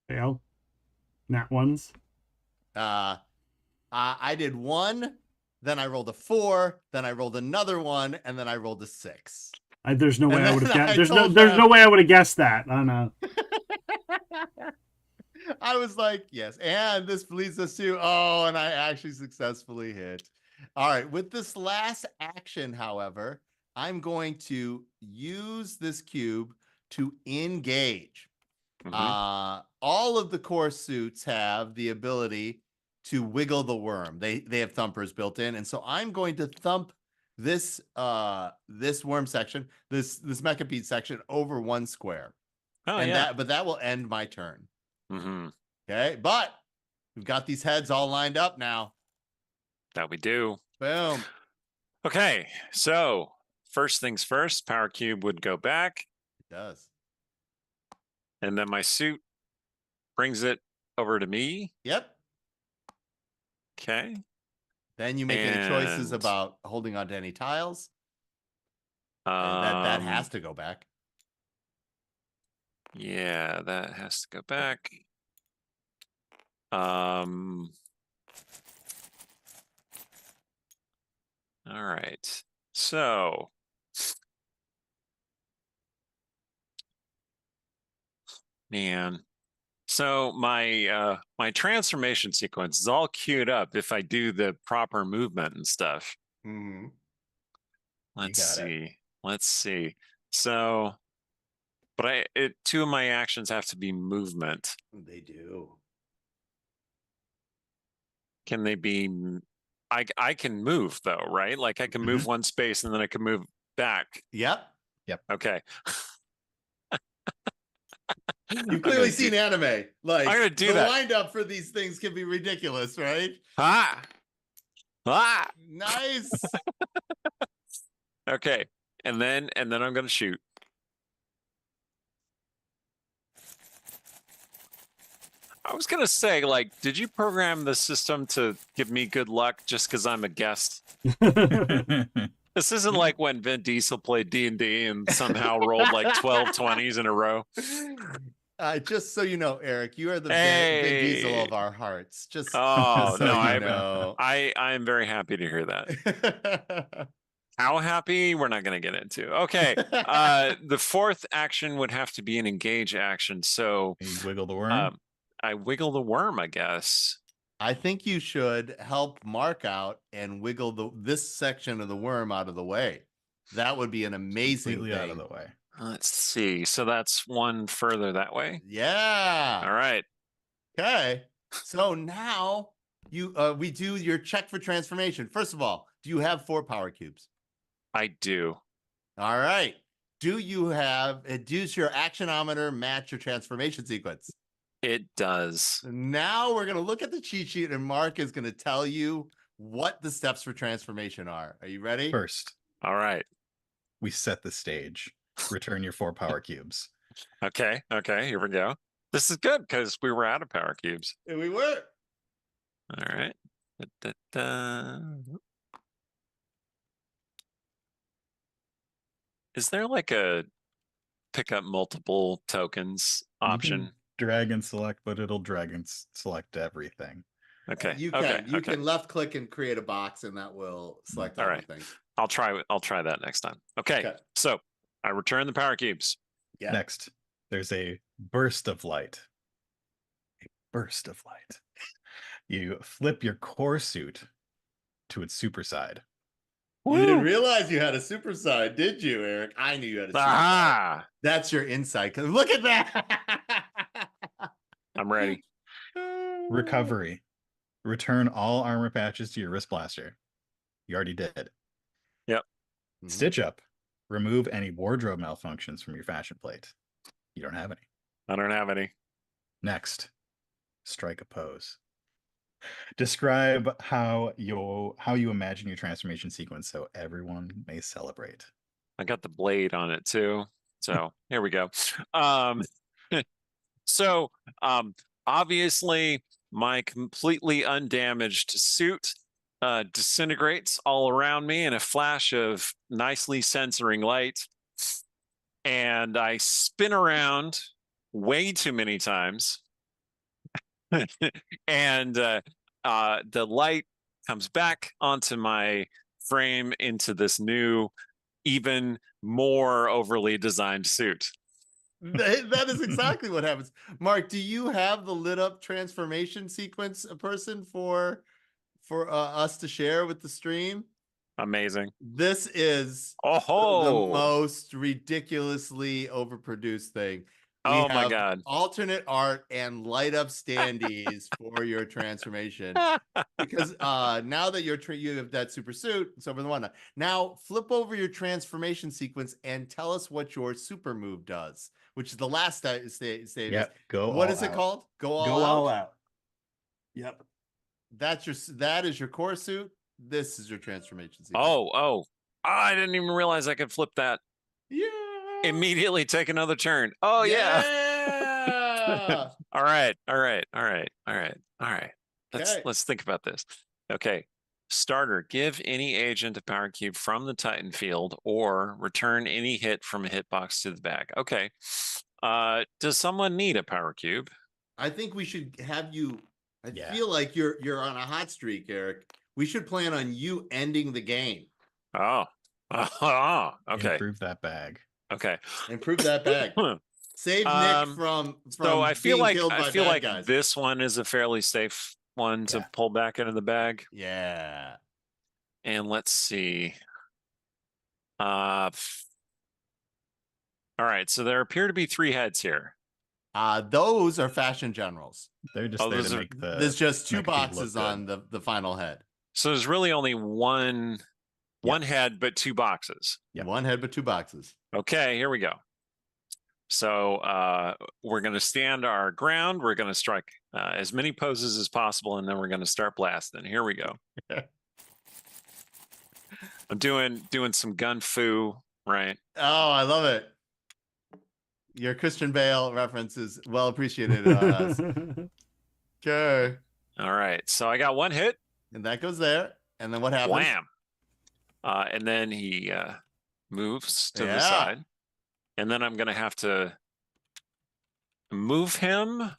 S2: Fail. Nat ones.
S21: I did 1, then I rolled a 4, then I rolled another 1, and then I rolled a 6.
S2: There's no way I would have guessed. There's no way I would have guessed that. I don't know.
S21: I was like, yes. And this leads us to, and I actually successfully hit. All right. With this last action, however, I'm going to use this cube to engage. All of the core suits have the ability to wiggle the worm. They have thumpers built in. And so I'm going to thump this worm section, this Mechapede section over 1 square.
S22: Oh,
S21: and
S22: yeah.
S21: that will end my turn.
S22: Mm-hmm.
S21: Okay, but we've got these heads all lined up now.
S22: That we do.
S21: Boom.
S22: Okay, so first things first, Power Cube would go back.
S21: It does.
S22: And then my suit brings it over to me.
S21: Yep.
S22: Okay.
S21: Then you make any choices about holding on to any tiles. That has to go back.
S22: Yeah, that has to go back. All right. So man. So my my transformation sequence is all queued up if I do the proper movement and stuff.
S21: Mm-hmm.
S22: Let's see. So but two of my actions have to be movement.
S21: They do.
S22: Can they be I can move though, right? Like I can move one space and then I can move back.
S21: Yep.
S22: Okay.
S21: You've clearly seen anime. Like
S22: I'm gonna do
S21: the
S22: that.
S21: wind-up for these things can be ridiculous, right? Nice.
S22: Okay. And then I'm gonna shoot. I was gonna say, like, did you program the system to give me good luck just because I'm a guest? This isn't like when Vin Diesel played D&D and somehow rolled like 12 20s in a row.
S21: Just so you know, Eric, you are the Vin Diesel of our hearts. Just
S22: oh
S21: so
S22: no,
S21: you know.
S22: I am very happy to hear that. How happy? We're not going to get into. Okay, the fourth action would have to be an engage action. So
S3: you wiggle the worm.
S22: I wiggle the worm, I guess.
S21: I think you should help Mark out and wiggle this section of the worm out of the way. That would be an amazing
S3: Completely
S21: thing.
S3: out of the way.
S22: Let's see. So that's one further that way.
S21: Yeah.
S22: All right.
S21: Okay. So now we do your check for transformation. First of all, do you have 4 power cubes?
S22: I do.
S21: All right. Do you have does your actionometer match your transformation sequence?
S22: It does.
S21: Now we're going to look at the cheat sheet and Mark is going to tell you what the steps for transformation are. Are you ready?
S3: First.
S22: All right.
S3: We set the stage. Return your 4 power cubes.
S22: Okay. Here we go. This is good because we were out of power cubes.
S21: And we were.
S22: All right. Is there like a pick up multiple tokens option?
S3: Drag and select, but it'll drag and select everything.
S22: Okay.
S21: You can left click and create a box and that will select everything.
S22: I'll try that next time. Okay. So I return the power cubes.
S21: Yeah.
S3: Next, there's a burst of light. A burst of light. You flip your core suit to its super side.
S21: You didn't realize you had a super side, did you, Eric? I knew you had a super side. That's your insight. Look at that.
S22: I'm ready.
S3: Recovery. Return all armor patches to your wrist blaster. You already did.
S22: Yep.
S3: Stitch up. Remove any wardrobe malfunctions from your fashion plate. You don't have any.
S22: I don't have any.
S3: Next, strike a pose. Describe how you imagine your transformation sequence so everyone may celebrate.
S22: I got the blade on it too. So here we go. Obviously my completely undamaged suit disintegrates all around me in a flash of nicely censoring light. And I spin around way too many times. And the light comes back onto my frame into this new, even more overly designed suit.
S21: That is exactly what happens. Mark, do you have the lit up transformation sequence person for us to share with the stream?
S22: Amazing.
S21: This is the most ridiculously overproduced thing.
S22: Oh my
S21: have
S22: God.
S21: alternate art and light up standees for your transformation. Because now that you have that super suit, so for the one. Now flip over your transformation sequence and tell us what your super move does, which is the last stage.
S3: Yep, go
S21: What
S3: all
S21: is it
S3: out.
S21: called? Go all
S3: Go
S21: out.
S3: all out. Yep.
S21: That is your core suit. This is your transformation sequence.
S22: Oh, I didn't even realize I could flip that.
S21: Yeah.
S22: Immediately take another turn. Oh yeah. All right.
S21: Okay.
S22: Let's think about this. Okay. Starter, give any agent a power cube from the Titan field or return any hit from a hitbox to the bag. Okay. Does someone need a power cube?
S21: I think we should have you. I feel like you're on a hot streak, Erik. We should plan on you ending the game.
S22: Oh. Okay.
S3: Improve that bag.
S22: Okay.
S21: Improve that bag. Save Nick from
S22: so I feel
S21: being
S22: like
S21: killed by
S22: I feel
S21: bad
S22: like
S21: guys.
S22: this one is a fairly safe one to pull back into the bag.
S21: Yeah.
S22: And let's see. All right, so there appear to be 3 heads here.
S21: Those are fashion generals.
S3: They're just there to make the.
S21: There's just 2
S3: make it
S21: boxes
S3: look
S21: on the final head.
S22: So there's really only one head, but 2 boxes.
S21: Yeah. 1 head, but 2 boxes.
S22: Okay, here we go. So we're going to stand our ground. We're going to strike as many poses as possible, and then we're going to start blasting. Here we go. I'm doing some gun fu, right?
S21: Oh, I love it. Your Christian Bale reference is well appreciated on us. Okay.
S22: All right. So I got 1 hit.
S21: And that goes there. And then what happens?
S22: Wham. And then he moves to the side. And then I'm going to have to move him.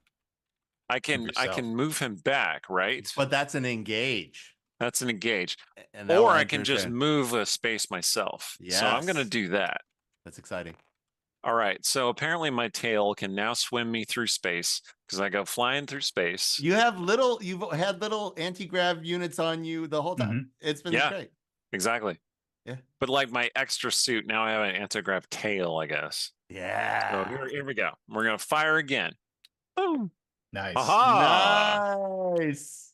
S22: I can move him back, right?
S21: But that's an engage.
S22: That's an engage.
S21: And
S22: or I can just move a space myself. So I'm going to
S21: Yes.
S22: do that.
S21: That's exciting.
S22: All right. So apparently my tail can now swim me through space because I go flying through space.
S21: You've had little anti-grav units on you the whole time. It's been great.
S22: Exactly.
S21: Yeah.
S22: But like my extra suit, now I have an anti-grav tail, I guess.
S21: Yeah.
S22: So here we go. We're going to fire again. Boom.
S3: Nice.
S22: Aha.
S21: Nice.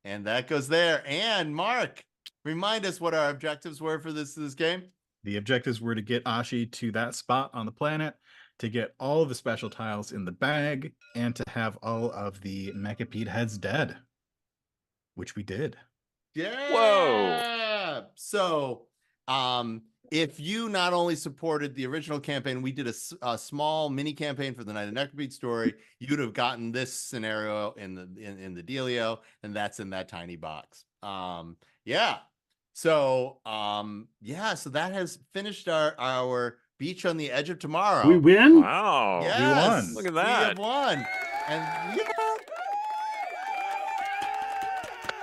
S21: And that goes there. And Mark, remind us what our objectives were for this game.
S3: The objectives were to get Ashi to that spot on the planet, to get all of the special tiles in the bag, and to have all of the Mechapede heads dead, which we did.
S21: Yeah.
S22: Whoa.
S21: So, if you not only supported the original campaign, we did a small mini campaign for the Night of Necropede story. You'd have gotten this scenario in the dealio, and that's in that tiny box. Yeah. So, so that has finished our Beach on the Edge of Tomorrow.
S2: We win?
S22: Wow.
S21: Yes,
S22: We won. Look at
S21: We
S22: that.
S21: have won. And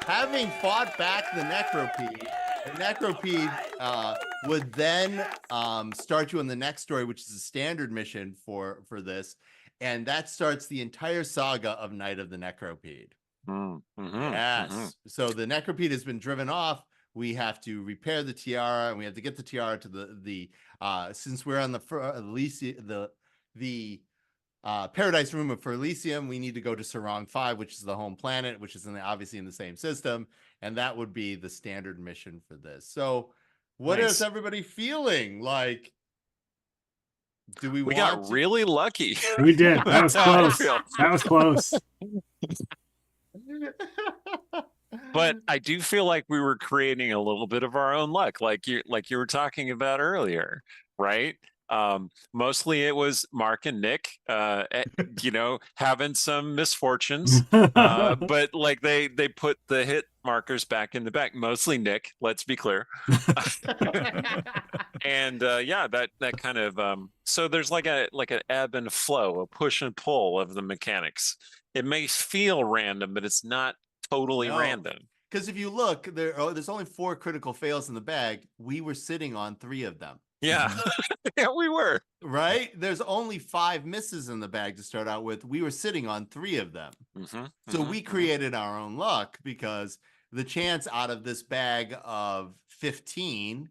S21: having fought back the Necropede would then start you on the next story, which is a standard mission for this. And that starts the entire saga of Night of the Necropede. Yes. So the Necropede has been driven off. We have to repair the tiara, and we have to get the tiara to the since we're on the Paradise Room of Elysium, we need to go to Sarong 5, which is the home planet, which is obviously in the same system, and that would be the standard mission for this. So, what is everybody feeling like? Do we
S22: got really lucky.
S2: We did. That was
S22: That's how I
S2: close.
S22: feel.
S2: That was close.
S22: But I do feel like we were creating a little bit of our own luck, like you were talking about earlier, right? Mostly it was Mark and Nick, having some misfortunes, but like they put the hit markers back in the back. Mostly Nick, let's be clear. And that kind of so there's like an ebb and flow, a push and pull of the mechanics. It may feel random, but it's not totally random.
S21: Because if you look, there's only 4 critical fails in the bag. We were sitting on 3 of them.
S22: Yeah. Yeah, we were.
S21: Right? There's only 5 misses in the bag to start out with. We were sitting on 3 of them. So we created our own luck because the chance out of this bag of 15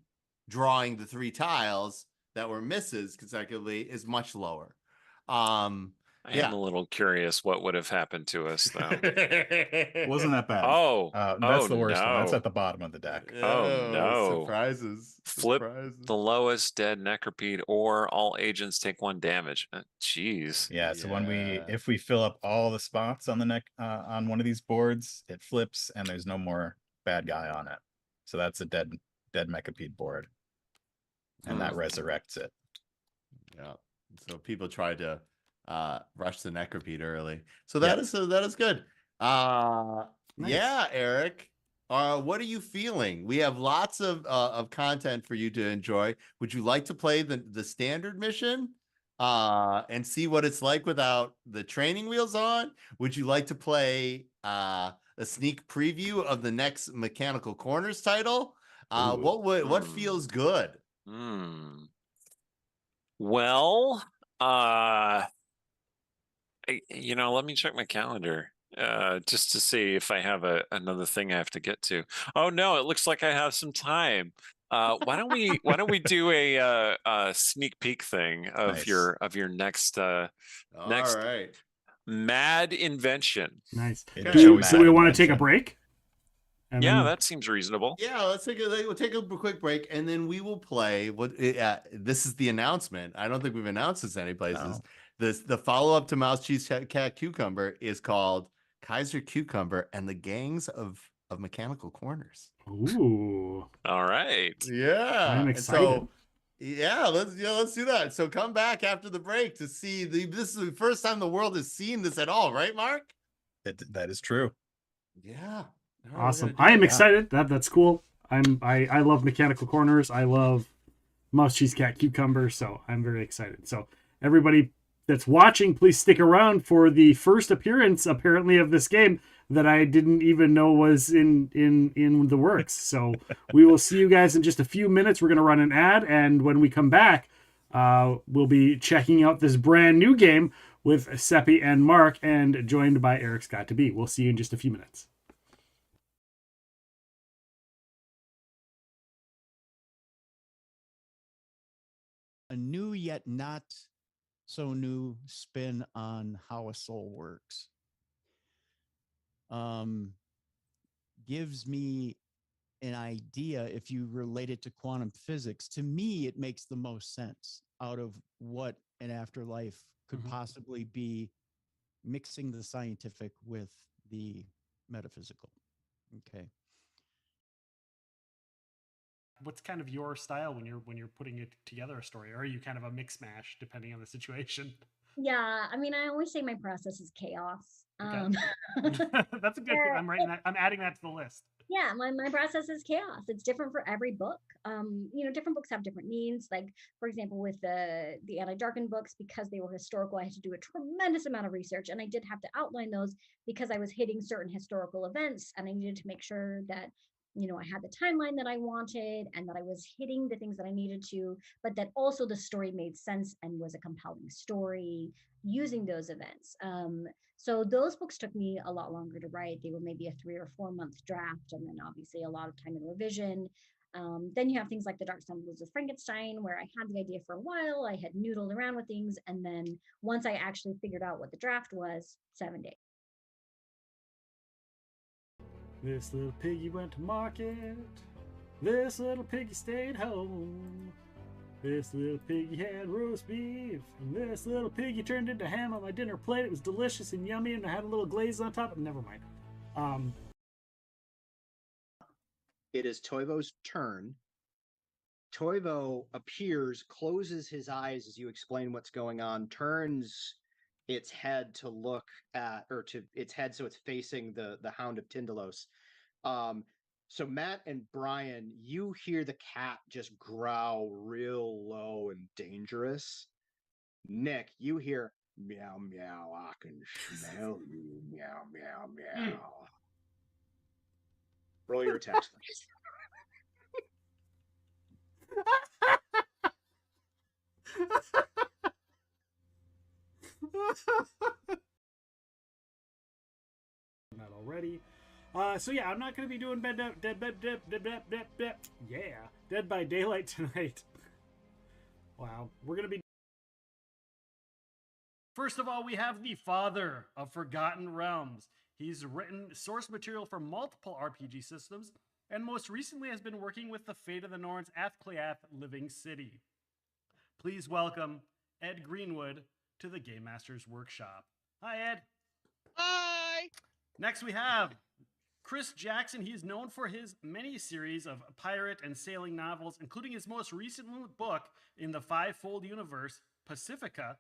S21: drawing the 3 tiles that were misses consecutively is much lower.
S22: I am a little curious what would have happened to us, though.
S3: Wasn't that bad?
S22: Oh,
S3: That's the worst one. That's
S22: no.
S3: at the bottom of the deck.
S22: Oh, no.
S21: Surprises.
S22: Flip
S21: Surprises.
S22: the lowest dead necropede, or all agents take 1 damage. Jeez.
S3: Yeah. So if we fill up all the spots on the neck on one of these boards, it flips and there's no more bad guy on it. So that's a dead Mechapede board, and that resurrects it.
S21: Yeah. So people tried to rush the necropede early. So that is good.
S2: Nice.
S21: Yeah, Eric. What are you feeling? We have lots of content for you to enjoy. Would you like to play the standard mission and see what it's like without the training wheels on? Would you like to play a sneak preview of the next Mechanical Corners title? What feels good?
S22: Well, let me check my calendar just to see if I have another thing I have to get to. Oh no, it looks like I have some time. Why don't we do a sneak peek thing of your next next
S21: right.
S22: mad invention?
S2: Nice.
S21: Okay.
S2: Do we want to take a break?
S22: Yeah, that seems reasonable.
S21: Yeah, we'll take a quick break, and then we will play this is the announcement. I don't think we've announced this any places.
S3: No.
S21: The follow-up to Mouse Cheese Cat Cucumber is called Kaiser Cucumber and the Gangs of Mechanical Corners.
S2: Ooh.
S22: All right.
S21: Yeah.
S2: I'm excited.
S21: Let's do that. So come back after the break to see this is the first time the world has seen this at all, right, Mark?
S3: That is true.
S21: Yeah.
S2: Awesome. I am excited. That's cool. I love Mechanical Corners. I love Mouse Cheese Cat Cucumber, so I'm very excited. So everybody that's watching, please stick around for the first appearance apparently of this game that I didn't even know was in the works. So we will see you guys in just a few minutes. We're going to run an ad, and when we come back, we'll be checking out this brand new game with Seppi and Mark, and joined by Eric Scott to be. We'll see you in just a few minutes.
S4: A new yet not so new spin on how a soul works. Gives me an idea, if you relate it to quantum physics. To me, it makes the most sense out of what an afterlife could possibly be, mixing the scientific with the metaphysical. Okay.
S2: What's kind of your style when you're putting it together a story? Or are you kind of a mix mash depending on the situation?
S6: Yeah, I mean, I always say my process is chaos.
S2: Okay. That's a good thing. I'm adding that to the list.
S6: Yeah, my process is chaos. It's different for every book. Different books have different needs. Like, for example, with the Anti-Darken books, because they were historical, I had to do a tremendous amount of research, and I did have to outline those because I was hitting certain historical events, and I needed to make sure that I had the timeline that I wanted, and that I was hitting the things that I needed to, but that also the story made sense and was a compelling story using those events. So those books took me a lot longer to write. They were maybe a 3 or 4 month draft, and then obviously a lot of time in revision. Then you have things like The Dark Side of Frankenstein, where I had the idea for a while, I had noodled around with things, and then once I actually figured out what the draft was, 7 days.
S2: This little piggy went to market. This little piggy stayed home. This little piggy had roast beef. And this little piggy turned into ham on my dinner plate. It was delicious and yummy, and I had a little glaze on top. Never mind.
S14: It is Toivo's turn. Toivo appears, closes his eyes as you explain what's going on, turns its head to look at, or to its head so it's facing the Hound of Tindalos. So Matt and Brian, you hear the cat just growl real low and dangerous. Nick, you hear meow meow, I can smell you, meow meow meow. Roll your attacks, please.
S2: Not already. So yeah, I'm not going to be doing Dead by Daylight tonight. Wow, we're going to be First of all, we have the father of Forgotten Realms. He's written source material for multiple RPG systems, and most recently has been working with the Fate of the Norns Athcliath Living City. Please welcome Ed Greenwood to the Game Master's Workshop. Hi, Ed.
S1: Hi.
S2: Next, we have Chris Jackson. He is known for his many series of pirate and sailing novels, including his most recent book in the five-fold universe, Pacifica.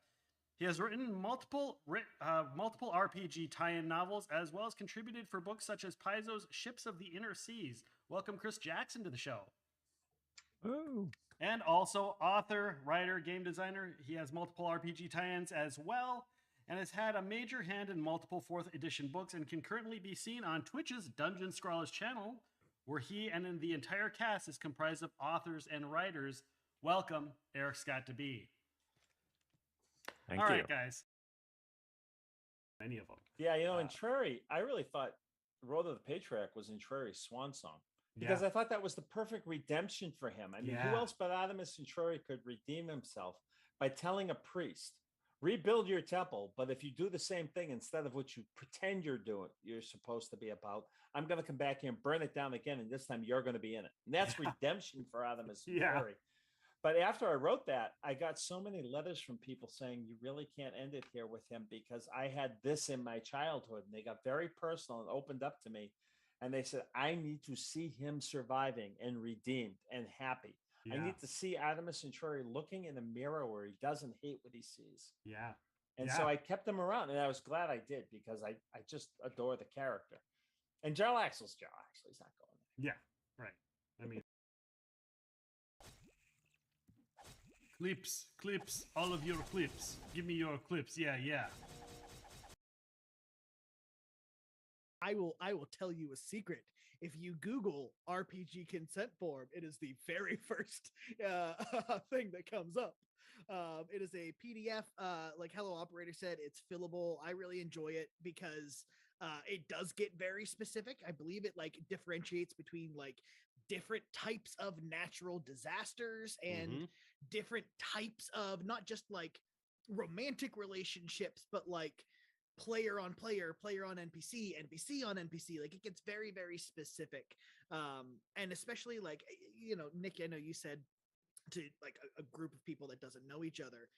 S2: He has written multiple RPG tie-in novels, as well as contributed for books such as Paizo's Ships of the Inner Seas. Welcome, Chris Jackson, to the show.
S4: Ooh.
S2: And also author, writer, game designer. He has multiple RPG tie-ins as well, and has had a major hand in multiple 4th edition books, and can currently be seen on Twitch's Dungeon Scrawlers channel, where he and the entire cast is comprised of authors and writers. Welcome, Erik Scott DeBee.
S7: Thank
S2: All
S7: you.
S2: right, guys. Any of them.
S7: Yeah, you know, in Trary, I really thought Road of the Patriarch was in Trary's swan song because
S2: Yeah.
S7: I thought that was the perfect redemption for him. I mean, who
S2: Yeah.
S7: else but Adamus and Trary could redeem himself by telling a priest, rebuild your temple, but if you do the same thing instead of what you pretend you're supposed to be about, I'm going to come back here and burn it down again, and this time you're going to be in it. And that's redemption for Adamus and
S2: Yeah.
S7: Trary. But after I wrote that, I got so many letters from people saying, you really can't end it here with him because I had this in my childhood. And they got very personal and opened up to me. And they said, I need to see him surviving and redeemed and happy. I
S2: Yeah.
S7: need to see Adamus and Trary looking in a mirror where he doesn't hate what he sees.
S2: Yeah.
S7: And
S2: Yeah.
S7: so I kept him around, and I was glad I did because I just adore the character. And Jarl Axel's Jarl Axel. He's not going there.
S2: Yeah, right. I mean, clips, all of your clips. Give me your clips. Yeah, yeah.
S1: I will tell you a secret. If you Google RPG consent form, it is the very first thing that comes up. It is a PDF. Like Hello Operator said, it's fillable. I really enjoy it because it does get very specific. I believe it like differentiates between like different types of natural disasters and different types of not just like romantic relationships, but like player on player, player on NPC, NPC on NPC. Like it gets very, very specific. And especially like, you know, Nick, I know you said to like a group of people that doesn't know each other.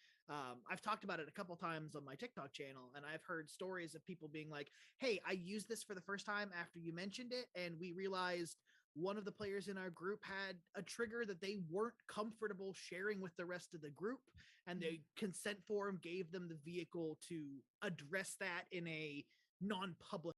S1: I've talked about it a couple times on my TikTok channel, and I've heard stories of people being like, hey, I used this for the first time after you mentioned it, and we realized one of the players in our group had a trigger that they weren't comfortable sharing with the rest of the group, and the consent form gave them the vehicle to address that in a non-public.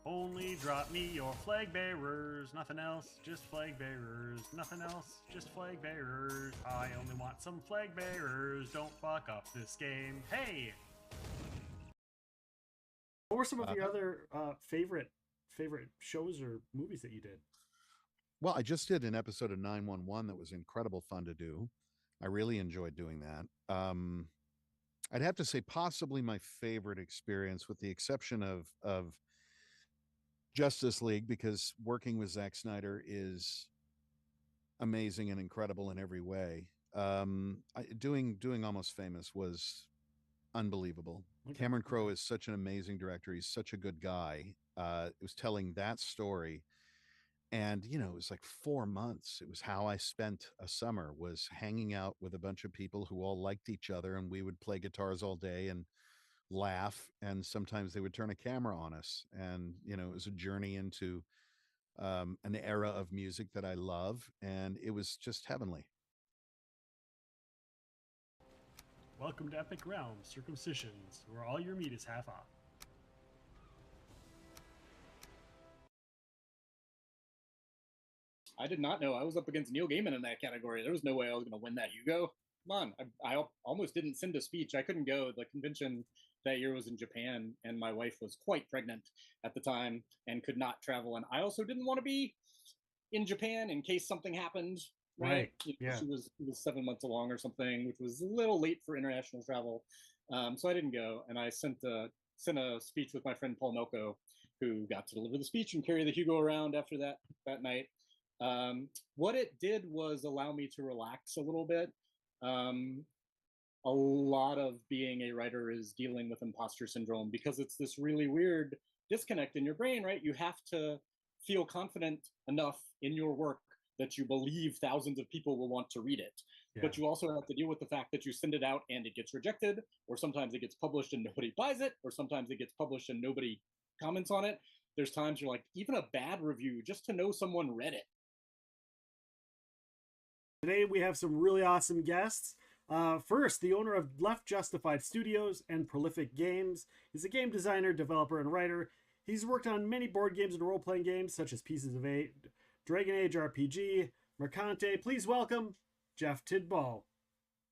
S2: Only drop me your flag bearers, nothing else, just flag bearers, nothing else, just flag bearers. I only want some flag bearers, don't fuck up this game. Hey! What were some of your other favorite shows or movies that you did?
S23: Well, I just did an episode of 911 that was incredible fun to do. I really enjoyed doing that. I'd have to say possibly my favorite experience, with the exception of Justice League, because working with Zack Snyder is amazing and incredible in every way. Doing Almost Famous was unbelievable.
S2: Okay.
S23: Cameron Crowe is such an amazing director. He's such a good guy. It was telling that story, and you know, it was like 4 months. It was how I spent a summer, was hanging out with a bunch of people who all liked each other, and we would play guitars all day and laugh, and sometimes they would turn a camera on us, and you know, it was a journey into an era of music that I love, and it was just heavenly.
S2: Welcome to Epic Realms Circumcisions, where all your meat is half off.
S24: I did not know I was up against Neil Gaiman in that category. There was no way I was going to win that Hugo. Come on, I almost didn't send a speech. I couldn't go. The convention that year was in Japan, and my wife was quite pregnant at the time and could not travel. And I also didn't want to be in Japan in case something happened. Right. You know,
S2: Yeah.
S24: She was 7 months along or something, which was a little late for international travel. So I didn't go, and I sent a speech with my friend Paul Melko, who got to deliver the speech and carry the Hugo around after that night. What it did was allow me to relax a little bit. a lot of being a writer is dealing with imposter syndrome, because it's this really weird disconnect in your brain, right? You have to feel confident enough in your work that you believe thousands of people will want to read it.
S2: Yeah.
S24: But you also have to deal with the fact that you send it out and it gets rejected, or sometimes it gets published and nobody buys it, or sometimes it gets published and nobody comments on it. There's times you're like, even a bad review, just to know someone read it.
S2: Today we have some really awesome guests. First, the owner of Left Justified Studios and Prolific Games. He's a game designer, developer, and writer. He's worked on many board games and role-playing games, such as Pieces of Eight, Dragon Age RPG, Mercante. Please welcome Jeff Tidball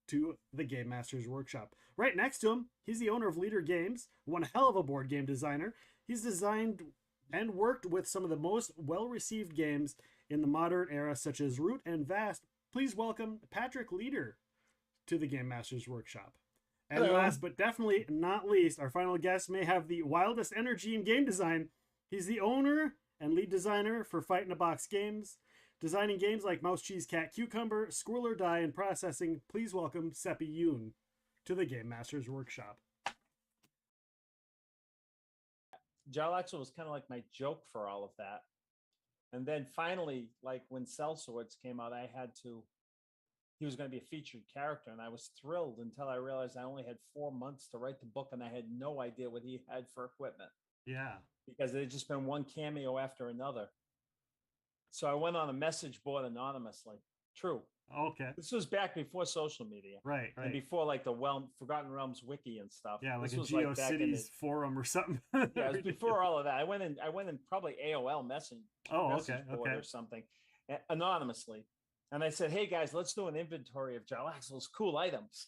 S2: to the Game Masters Workshop. Right next to him, he's the owner of Leader Games, one hell of a board game designer. He's designed and worked with some of the most well-received games in the modern era, such as Root and Vast. Please welcome Patrick Leader to the Game Masters Workshop. And
S5: Hello.
S2: last but definitely not least, our final guest may have the wildest energy in game design. He's the owner and lead designer for Fight in a Box Games, designing games like Mouse, Cheese, Cat, Cucumber, Squirrel or Die, and Processing. Please welcome Seppi Yoon to the Game Masters Workshop.
S7: Jarlaxle was kind of like my joke for all of that. And then finally, like when Cell Swords came out, he was going to be a featured character, and I was thrilled until I realized I only had 4 months to write the book, and I had no idea what he had for equipment.
S2: Yeah.
S7: Because it had just been one cameo after another. So I went on a message board anonymously. True.
S2: Okay.
S7: This was back before social media.
S2: Right.
S7: And before like the Forgotten Realms wiki and stuff.
S2: Yeah, like
S7: this
S2: a
S7: was like back in
S2: GeoCities forum or something.
S7: yeah, it was before all of that. I went in probably AOL message board or something, anonymously. And I said, hey guys, let's do an inventory of Jarlaxle's cool items.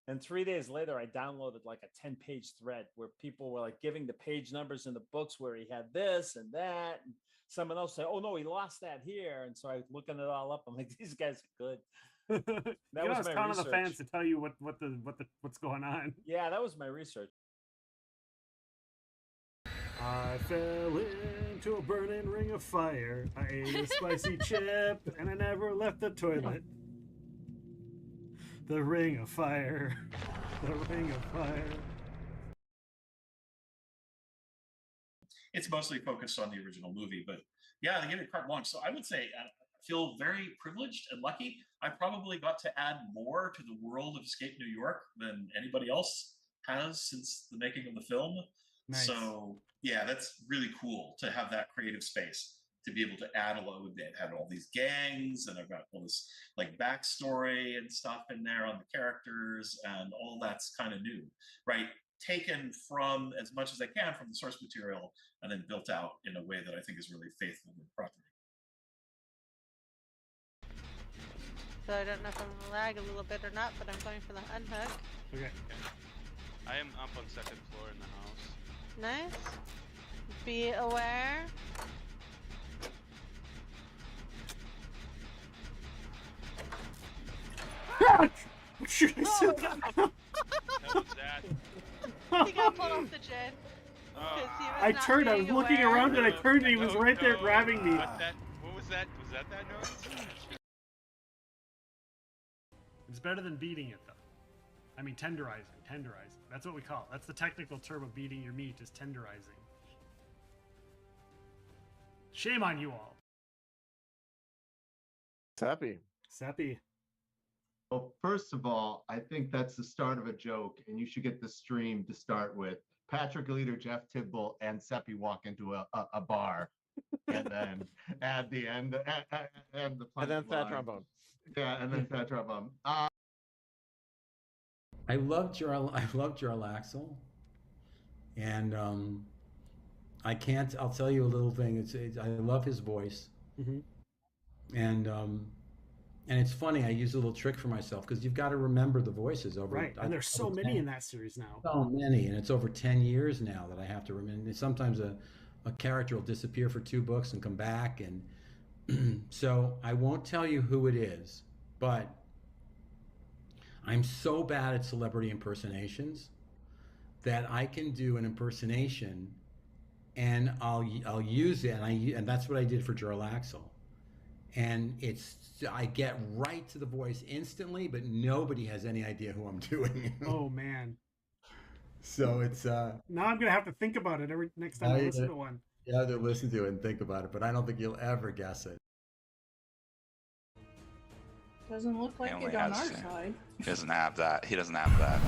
S7: And 3 days later, I downloaded like a 10-page thread where people were like giving the page numbers in the books where he had this and that. And someone else said, oh no, he lost that here. And so I was looking it all up. I'm like, these guys are good.
S2: That was my ton of the fans to tell you what's going on.
S7: Yeah, that was my research.
S2: I fell into a burning ring of fire. I ate a spicy chip and I never left the toilet. The ring of fire. The ring of fire.
S5: It's mostly focused on the original movie, but yeah, they give it carte blanche. So I would say I feel very privileged and lucky. I probably got to add more to the world of Escape New York than anybody else has since the making of the film.
S2: Nice.
S5: So yeah, that's really cool to have that creative space to be able to add a lot. It had all these gangs, and I've got all this like backstory and stuff in there on the characters, and all that's kind of new, right? Taken from as much as I can from the source material, and then built out in a way that I think is really faithful to the property.
S16: So I don't know if I'm gonna lag a little bit or not, but I'm going for the unhook.
S2: Okay.
S17: I am up on second floor in the house.
S16: Nice. Be aware.
S2: What should I say?
S17: What was that?
S16: He got pulled off the jet.
S2: I turned, I was looking around and I turned and he was right there grabbing me.
S17: What was that? Was that noise?
S2: It's better than beating it though. I mean tenderizing. That's what we call it. That's the technical term of beating your meat, is tenderizing. Shame on you all. Seppi.
S21: Well, first of all, I think that's the start of a joke, and you should get the stream to start with Patrick Leader, Jeff Tidball, and Seppi walk into a bar, and then add the end, and the
S9: And then Fat
S21: punchline.
S9: Trombone.
S21: Yeah, and then Fat Trombone.
S10: I love Jarlaxle, and I'll tell you a little thing. I love his voice, and it's funny. I use a little trick for myself because you've got to remember the voices over.
S2: Right, and there's so many in that series now.
S10: So many, and it's over 10 years now that I have to remember. Sometimes a character will disappear for 2 books and come back, and so I won't tell you who it is, but I'm so bad at celebrity impersonations that I can do an impersonation and I'll use it, and that's what I did for Jarlaxle. and I get right to the voice instantly, but nobody has any idea who I'm doing.
S2: Oh man.
S10: So it's
S2: now I'm gonna have to think about it every next time I listen to one.
S10: You have to listen to it and think about it, but I don't think you'll ever guess it.
S9: Doesn't look like it on our side.
S11: He doesn't have that. He doesn't have that.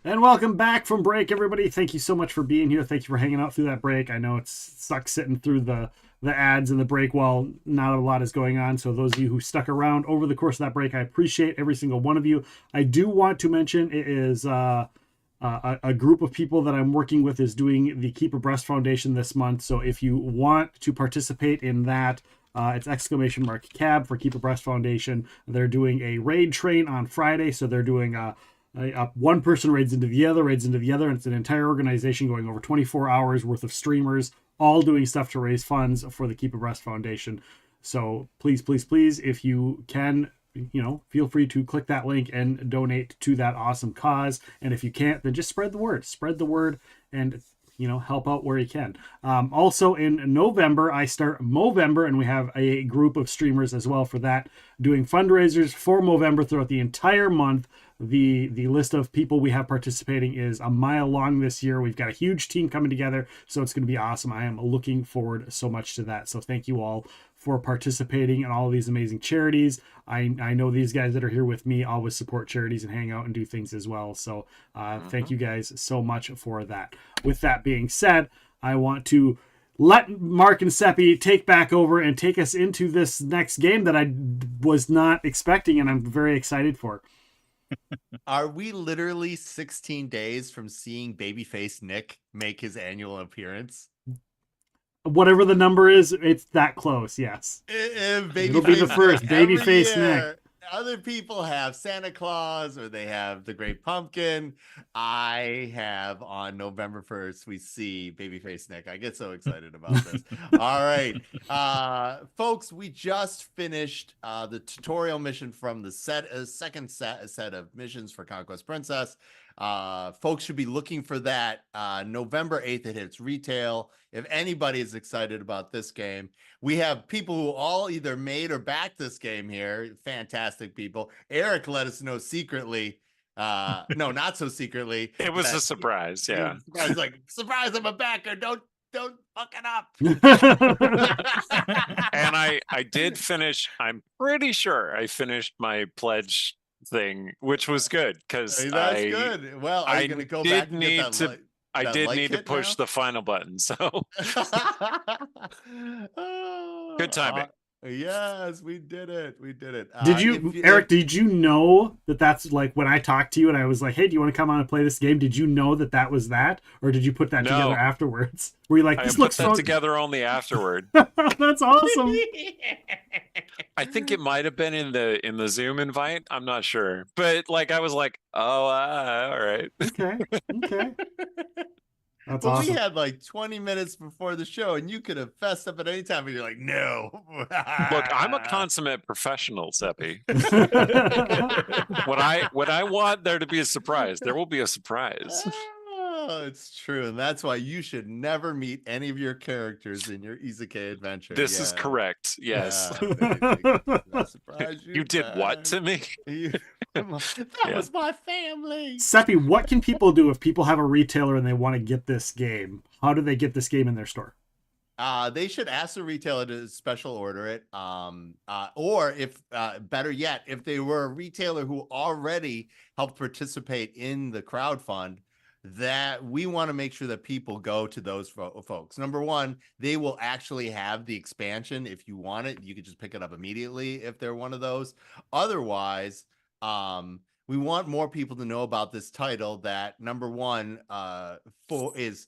S2: And welcome back from break, everybody. Thank you so much for being here. Thank you for hanging out through that break. I know it sucks sitting through the ads and the break while not a lot is going on. So those of you who stuck around over the course of that break, I appreciate every single one of you. I do want to mention it is a group of people that I'm working with is doing the Keep Abreast Foundation this month. So if you want to participate in that, it's !CAB for Keep Abreast Foundation. They're doing a raid train on Friday. So they're doing one person raids into the other, and it's an entire organization going over 24 hours worth of streamers, all doing stuff to raise funds for the Keep Abreast Foundation. So please, please, please, if you can, feel free to click that link and donate to that awesome cause. And if you can't, then just spread the word and help out where you can. Also in November, I start Movember, and we have a group of streamers as well for that, doing fundraisers for Movember throughout the entire month. The list of people we have participating is a mile long this year. We've got a huge team coming together, so it's going to be awesome. I am looking forward so much to that. So thank you all for participating in all of these amazing charities. I know these guys that are here with me always support charities and hang out and do things as well. So thank you guys so much for that. With that being said, I want to let Mark and Seppi take back over and take us into this next game that I was not expecting and I'm very excited for.
S21: Are we literally 16 days from seeing Babyface Nick make his annual appearance?
S2: Whatever the number is, it's that close, yes. It'll be the first, Babyface Nick.
S21: Other people have Santa Claus or they have the Great Pumpkin. I have on November 1st, we see Babyface Nick. I get so excited about this. All right. Folks, we just finished the tutorial mission from the second set of missions for Conquest Princess. Folks should be looking for that November 8th. It hits retail. If anybody is excited about this game, we have people who all either made or backed this game here. Fantastic people. Eric let us know secretly. No, not so secretly.
S22: It was a surprise. Yeah.
S21: Surprise, I'm a backer. Don't fuck it up.
S22: And I did finish. I'm pretty sure I finished my pledge thing, which was good because
S21: that's good. Well, are you going to go back and get that?
S22: I did need to push the final button, so good timing.
S21: Yes, we did it.
S2: Did you, Eric? Did you know that's like when I talked to you and I was like, "Hey, do you want to come on and play this game?" Did you know that was that, or did you put that together afterwards? Were you like, "This looks
S22: fun"? Together only afterward.
S2: That's awesome.
S22: I think it might have been in the Zoom invite. I'm not sure, but I was like, "Oh, all right."
S2: Okay. That's
S21: well,
S2: awesome.
S21: We had 20 minutes before the show, and you could have fessed up at any time, and you're like, "No."
S22: Look, I'm a consummate professional, Seppi. When I want there to be a surprise, there will be a surprise.
S21: Oh, it's true, and that's why you should never meet any of your characters in your Isekai adventure.
S22: This is correct. Yes. You did what to me?
S21: That was my family.
S2: Seppi, what can people do if people have a retailer and they want to get this game? How do they get this game in their store?
S21: They should ask the retailer to special order it. Or if better yet, if they were a retailer who already helped participate in the crowdfund, that we want to make sure that people go to those folks. Number one, they will actually have the expansion. If you want it, you could just pick it up immediately if they're one of those. Otherwise, we want more people to know about this title that number one is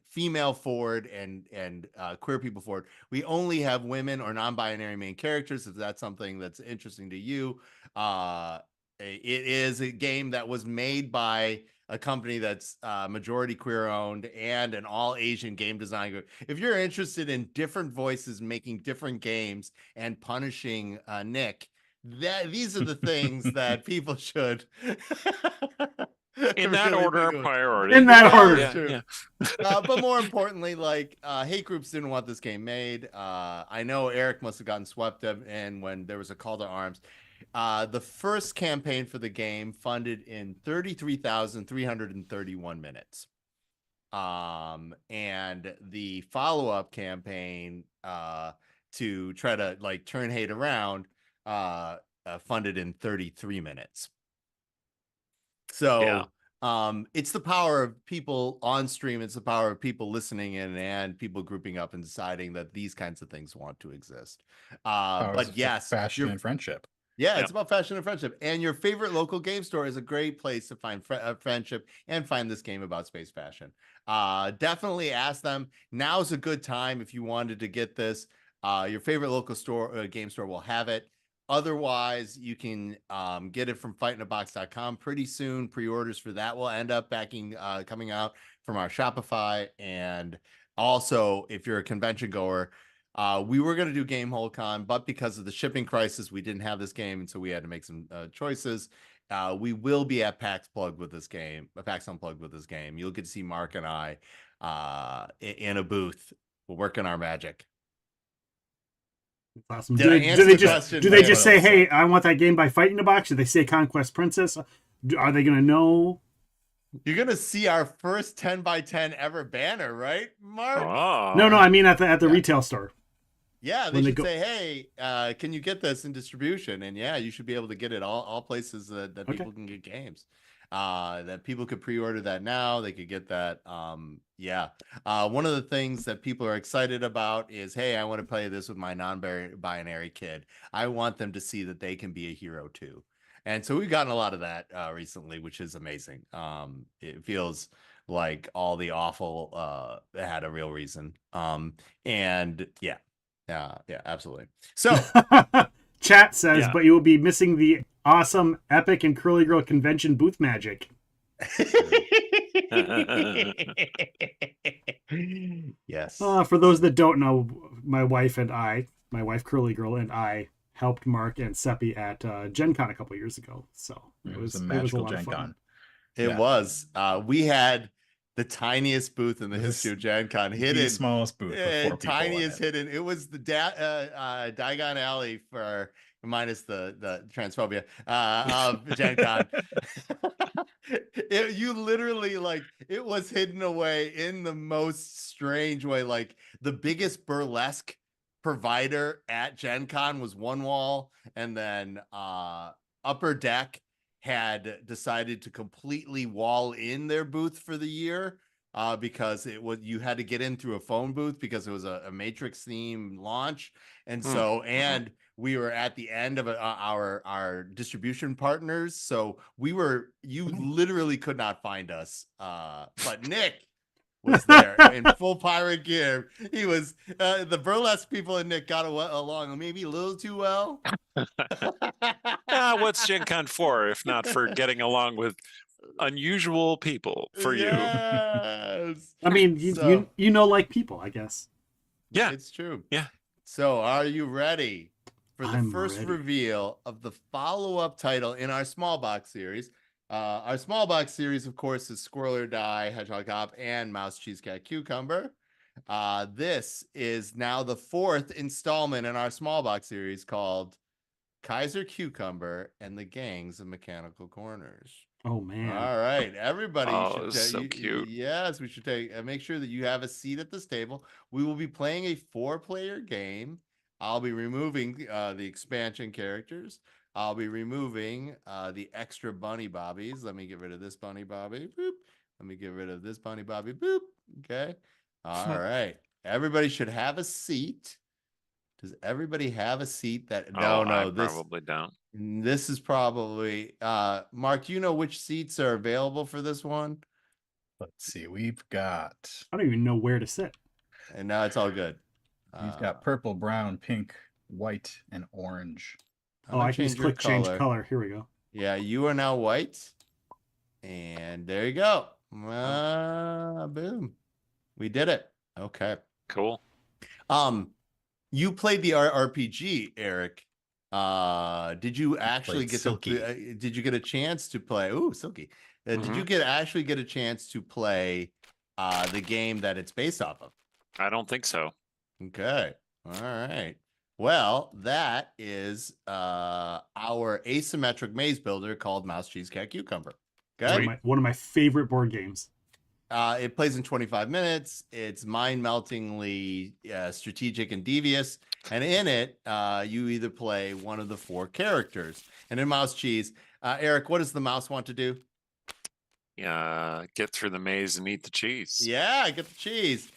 S21: female forward and queer people forward. We only have women or non-binary main characters. If that's something that's interesting to you, it is a game that was made by a company that's majority queer owned and an all Asian game design group. If you're interested in different voices making different games and punishing Nick, these are the things that people should
S22: In that
S21: Really
S22: order
S21: think
S22: of
S21: it
S22: priority.
S2: In that
S21: Yeah,
S2: order.
S21: that's true.
S22: Yeah.
S21: But more importantly, like hate groups didn't want this game made. I know Eric must have gotten swept up in when there was a call to arms. The first campaign for the game funded in 33,331 minutes. And the follow-up campaign to try to like turn hate around funded in 33 minutes. So it's the power of people on stream. It's the power of people listening in and people grouping up and deciding that these kinds of things want to exist. But yes,
S3: fashion and friendship.
S21: Yeah, it's about fashion and friendship. And your favorite local game store is a great place to find friendship and find this game about space fashion. Definitely ask them. Now's a good time if you wanted to get this. Your favorite local store, game store will have it. Otherwise, you can get it from fightingabox.com pretty soon. Pre-orders for that will end up coming out from our Shopify. And also, if you're a convention goer, we were going to do Game Hole Con, but because of the shipping crisis, we didn't have this game, and so we had to make some choices. We will be at PAX Unplugged with this game. You'll get to see Mark and I in a booth. We're working our magic.
S2: Awesome.
S21: Did I answer the question?
S2: Do they just say, "Hey, I want that game by Fight in a Box"? Do they say Conquest Princess? Are they going to know?
S21: You're going to see our first 10x10 ever banner, right, Mark?
S22: Oh.
S2: No, I mean at the retail store.
S21: Yeah, they should say, "Hey, can you get this in distribution?" And yeah, you should be able to get it all places that people can get games. That people could pre-order that now. They could get that. One of the things that people are excited about is, hey, I want to play this with my non-binary kid. I want them to see that they can be a hero too. And so we've gotten a lot of that recently, which is amazing. It feels like all the awful had a real reason. Yeah, absolutely. So
S2: Chat says, but you will be missing the awesome Epic and Curly Girl convention booth magic.
S21: Yes.
S2: For those that don't know, my wife Curly Girl and I helped Mark and Seppi at Gen Con a couple years ago. So
S3: it was a magical Gen Con.
S21: It was. We had the tiniest booth in the history of Gen Con, hidden.
S3: The smallest booth.
S21: Tiniest hidden. It was the Diagon Alley for minus the transphobia of Gen Con. You literally, like, it was hidden away in the most strange way. Like, the biggest burlesque provider at Gen Con was one wall, and then Upper Deck had decided to completely wall in their booth for the year because you had to get in through a phone booth because it was a Matrix theme launch. And so, and we were at the end of our distribution partners. So you literally could not find us. But Nick was there in full pirate gear. He was, the burlesque people and Nick got along maybe a little too well.
S22: What's Gen Con for, if not for getting along with unusual people for you?
S21: Yes.
S2: I mean, you know, like people, I guess.
S22: Yeah.
S21: It's true.
S22: Yeah.
S21: So are you ready for the first reveal of the follow-up title in our small box series? Our small box series, of course, is Squirrel or Die, Hedgehog Hop, and Mouse Cheese Cat Cucumber. This is now the fourth installment in our small box series called Kaiser Cucumber and the Gangs of Mechanical Corners.
S2: Oh man!
S21: All right, everybody.
S22: Oh, so cute.
S21: Yes, we should make sure that you have a seat at this table. We will be playing a 4-player game. I'll be removing the expansion characters. I'll be removing the extra bunny bobbies. Let me get rid of this bunny bobby. Boop. Let me get rid of this bunny bobby. Boop. Okay. All right. Everybody should have a seat. Does everybody have a seat?
S22: I probably don't.
S21: This is probably Mark. Do you know which seats are available for this one?
S3: Let's see. We've got.
S2: I don't even know where to sit.
S21: And now it's all good.
S3: We've got purple, brown, pink, white, and orange.
S2: I can just click change color. Here we go.
S21: Yeah, you are now white. And there you go. Boom. We did it. Okay.
S22: Cool.
S21: You played the RPG, Eric. Did you actually get
S3: Silky.
S21: did you get a chance to play? Ooh, Silky. Did you actually get a chance to play the game that it's based off of?
S22: I don't think so.
S21: Okay. All right. Well, that is our asymmetric maze builder called Mouse, Cheese, Cat, Cucumber. Okay.
S2: One of my favorite board games.
S21: It plays in 25 minutes. It's mind-meltingly strategic and devious. And in it, you either play one of the 4 characters. And in Mouse Cheese, Erik, what does the mouse want to do?
S22: Get through the maze and eat the cheese.
S21: Yeah, get the cheese.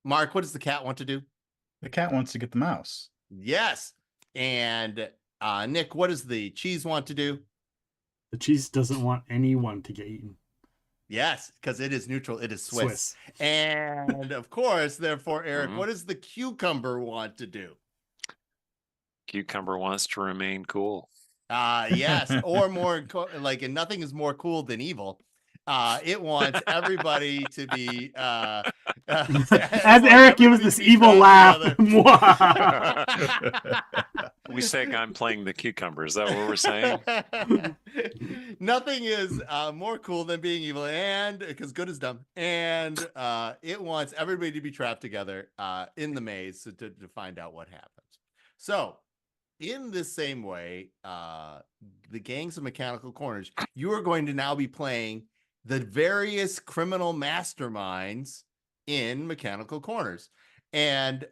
S21: Mark, what does the cat want to do?
S3: The cat wants to get the mouse.
S21: Yes. And Nick, what does the cheese want to do?
S2: The cheese doesn't want anyone to get eaten.
S21: Yes, because it is neutral. It is Swiss. And of course, therefore, Erik, what does the cucumber want to do?
S22: Cucumber wants to remain cool.
S21: Yes, or more like, and nothing is more cool than evil. It wants everybody to be
S2: as Erik gives this evil laugh.
S22: We say I'm playing the cucumber. Is that what we're saying?
S21: Nothing is more cool than being evil, and because good is dumb, and it wants everybody to be trapped together in the maze to find out what happens. So in the same way, the Gangs of Mechanical Corners, you are going to now be playing the various criminal masterminds in Mechanical Corners. And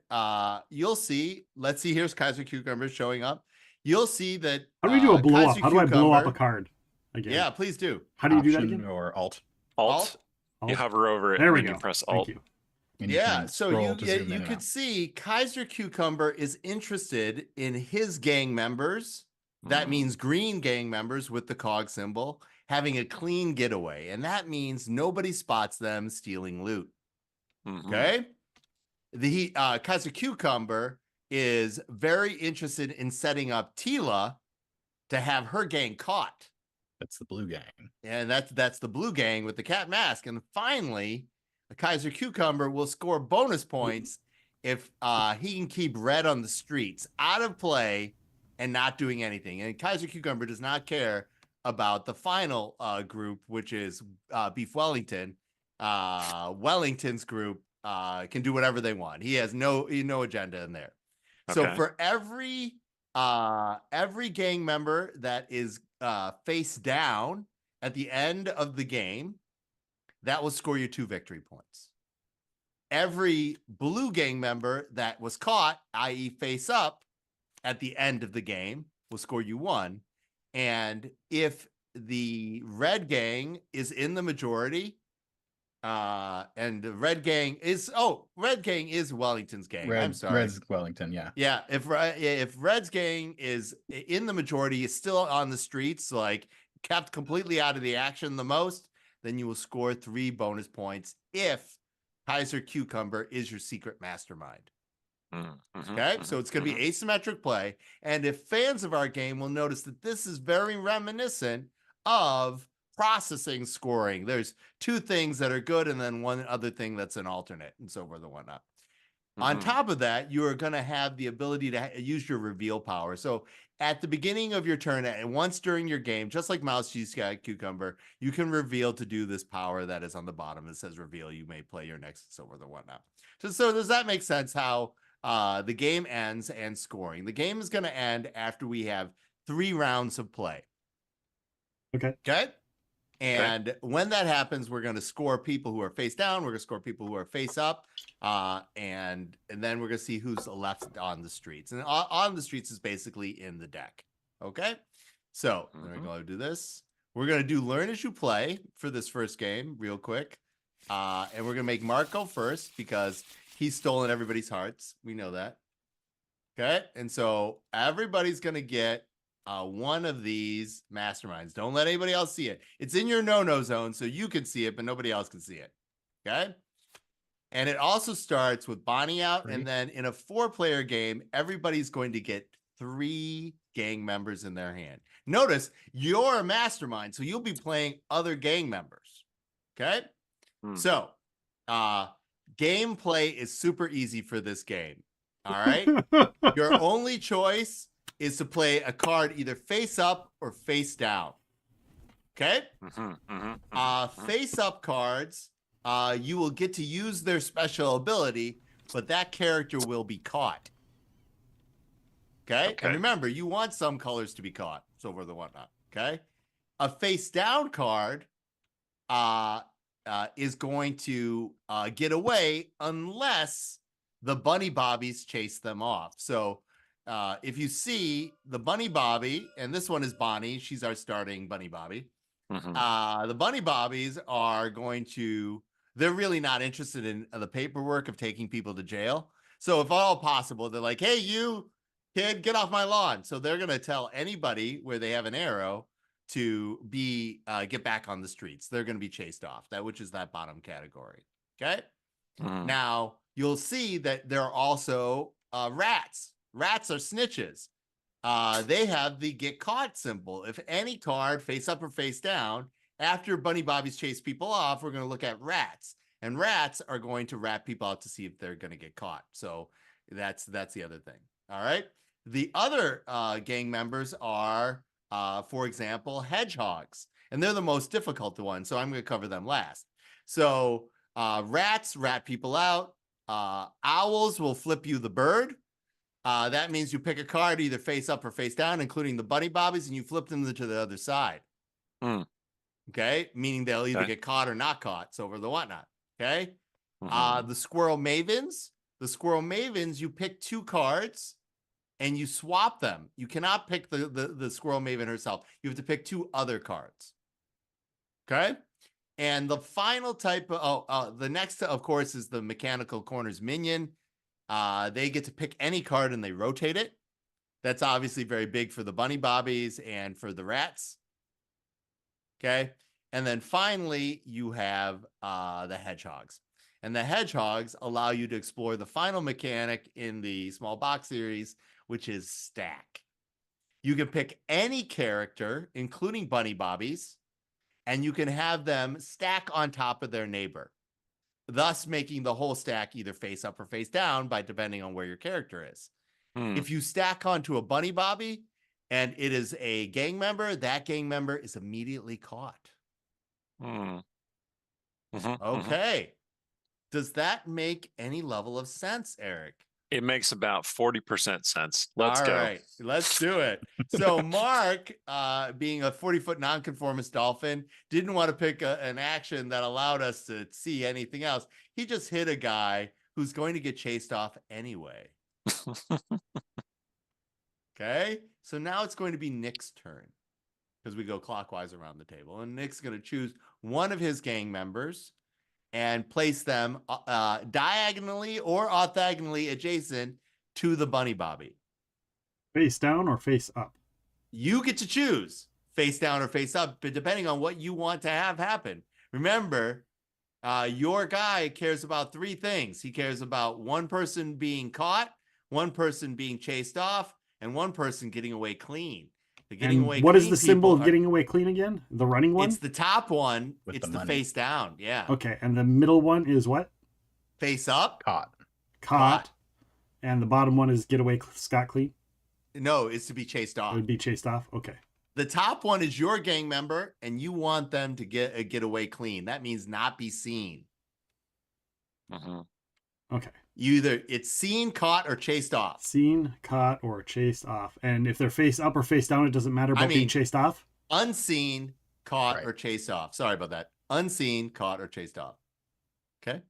S21: you'll see, let's see, here's Kaiser Cucumber showing up. You'll see that.
S2: How do we do a blow
S21: Kaiser
S2: up? How do I blow up a card again?
S21: Yeah, please do.
S2: How do you do that again?
S3: Or Alt.
S22: Alt. You hover over it
S2: there we
S22: and
S2: go.
S22: you press Alt.
S2: Thank you.
S21: Yeah, so you could see Kaiser Cucumber is interested in his gang members. That means green gang members with the cog symbol having a clean getaway. And that means nobody spots them stealing loot. Okay? The Kaiser Cucumber is very interested in setting up Tila to have her gang caught.
S3: That's the blue gang.
S21: And that's the blue gang with the cat mask. And finally, the Kaiser Cucumber will score bonus points if he can keep Red on the streets, out of play, and not doing anything. And Kaiser Cucumber does not care about the final group, which is Beef Wellington. Wellington's group can do whatever they want. He has no agenda in there. Okay. So for every gang member that is face down at the end of the game, that will score you 2 victory points. Every blue gang member that was caught, i.e. face up, at the end of the game will score you 1. And if the red gang is in the majority, and the red gang is Wellington's gang. I'm sorry.
S3: Red's Wellington, yeah.
S21: Yeah, if Red's gang is in the majority, is still on the streets, like kept completely out of the action the most, then you will score 3 bonus points if Kaiser Cucumber is your secret mastermind. Okay, so it's going to be asymmetric play. And if fans of our game will notice that this is very reminiscent of processing scoring. There's 2 things that are good and then one other thing that's an alternate and so forth and whatnot. On top of that, you are going to have the ability to use your reveal power. So at the beginning of your turn, and once during your game, just like Mouse, Cheese, Cat, Cucumber, you can reveal to do this power that is on the bottom. It says reveal. You may play your next and so forth and whatnot. So does that make sense how the game ends and scoring? The game is going to end after we have 3 rounds of play. Okay. And when that happens, we're going to score people who are face down. We're going to score people who are face up. And then we're going to see who's left on the streets. And on the streets is basically in the deck. Okay. So we're going to do this. We're going to do learn as you play for this first game real quick. And we're going to make Mark go first because he's stolen everybody's hearts. We know that. Okay. And so everybody's going to get one of these masterminds. Don't let anybody else see it. It's in your no-no zone, so you can see it, but nobody else can see it. Okay? And it also starts with Bonnie out, and then in a 4-player game, everybody's going to get 3 gang members in their hand. Notice, you're a mastermind, so you'll be playing other gang members. Okay? So, gameplay is super easy for this game. All right? Your only choice is to play a card either face up or face down. Okay? Face up cards, you will get to use their special ability, but that character will be caught. Okay? And remember, you want some colors to be caught, so forth and whatnot. Okay? A face down card is going to get away unless the bunny bobbies chase them off. So if you see the bunny bobby, and this one is Bonnie, she's our starting bunny bobby. The bunny bobbies are going to, they're really not interested in the paperwork of taking people to jail. So if at all possible, they're like, hey, you kid, get off my lawn. So they're going to tell anybody where they have an arrow to be get back on the streets. They're going to be chased off, which is that bottom category. Okay. Now you'll see that there are also rats. Rats are snitches. They have the get caught symbol. If any card face up or face down, after bunny bobbies chase people off, we're going to look at rats, and rats are going to rat people out to see if they're going to get caught. So that's the other thing. All right. The other gang members are, for example, hedgehogs, and they're the most difficult one. So I'm going to cover them last. So rats rat people out. Owls will flip you the bird. That means you pick a card either face up or face down, including the bunny bobbies, and you flip them to the other side. Okay, meaning they'll either get caught or not caught, so over the whatnot. Okay, the squirrel mavens. The squirrel mavens, you pick 2 cards and you swap them. You cannot pick the squirrel maven herself. You have to pick 2 other cards. Okay, and the final type of the next, of course, is the mechanical corners minion. They get to pick any card and they rotate it. That's obviously very big for the bunny bobbies and for the rats. Okay. And then finally, you have the hedgehogs. And the hedgehogs allow you to explore the final mechanic in the small box series, which is stack. You can pick any character, including bunny bobbies, and you can have them stack on top of their neighbor, thus making the whole stack either face up or face down by depending on where your character is. If you stack onto a bunny bobby and it is a gang member, that gang member is immediately caught. Okay. Does that make any level of sense, Erik?
S22: It makes about 40% sense. Let's go.
S21: All right, let's do it. So Mark, being a 40-foot nonconformist dolphin, didn't want to pick an action that allowed us to see anything else. He just hit a guy who's going to get chased off anyway. Okay, so now it's going to be Nick's turn because we go clockwise around the table. And Nick's going to choose one of his gang members and place them diagonally or orthogonally adjacent to the bunny bobby.
S2: Face down or face up?
S21: You get to choose face down or face up, but depending on what you want to have happen. Remember, your guy cares about 3 things. He cares about one person being caught, one person being chased off, and one person getting away clean.
S2: What is the symbol of getting away clean again? The running one?
S21: It's the top one. It's the face down. Yeah.
S2: Okay. And the middle one is what?
S21: Face up.
S2: Caught. And the bottom one is get away scot clean?
S21: No, it's to be chased off.
S2: It would be chased off. Okay.
S21: The top one is your gang member, and you want them to get away clean. That means not be seen.
S2: Okay.
S21: It's seen, caught, or chased off.
S2: Seen, caught, or chased off. And if they're face up or face down, it doesn't matter about being chased off?
S21: Unseen, caught, or chased off. Sorry about that. Unseen, caught, or chased off. Okay.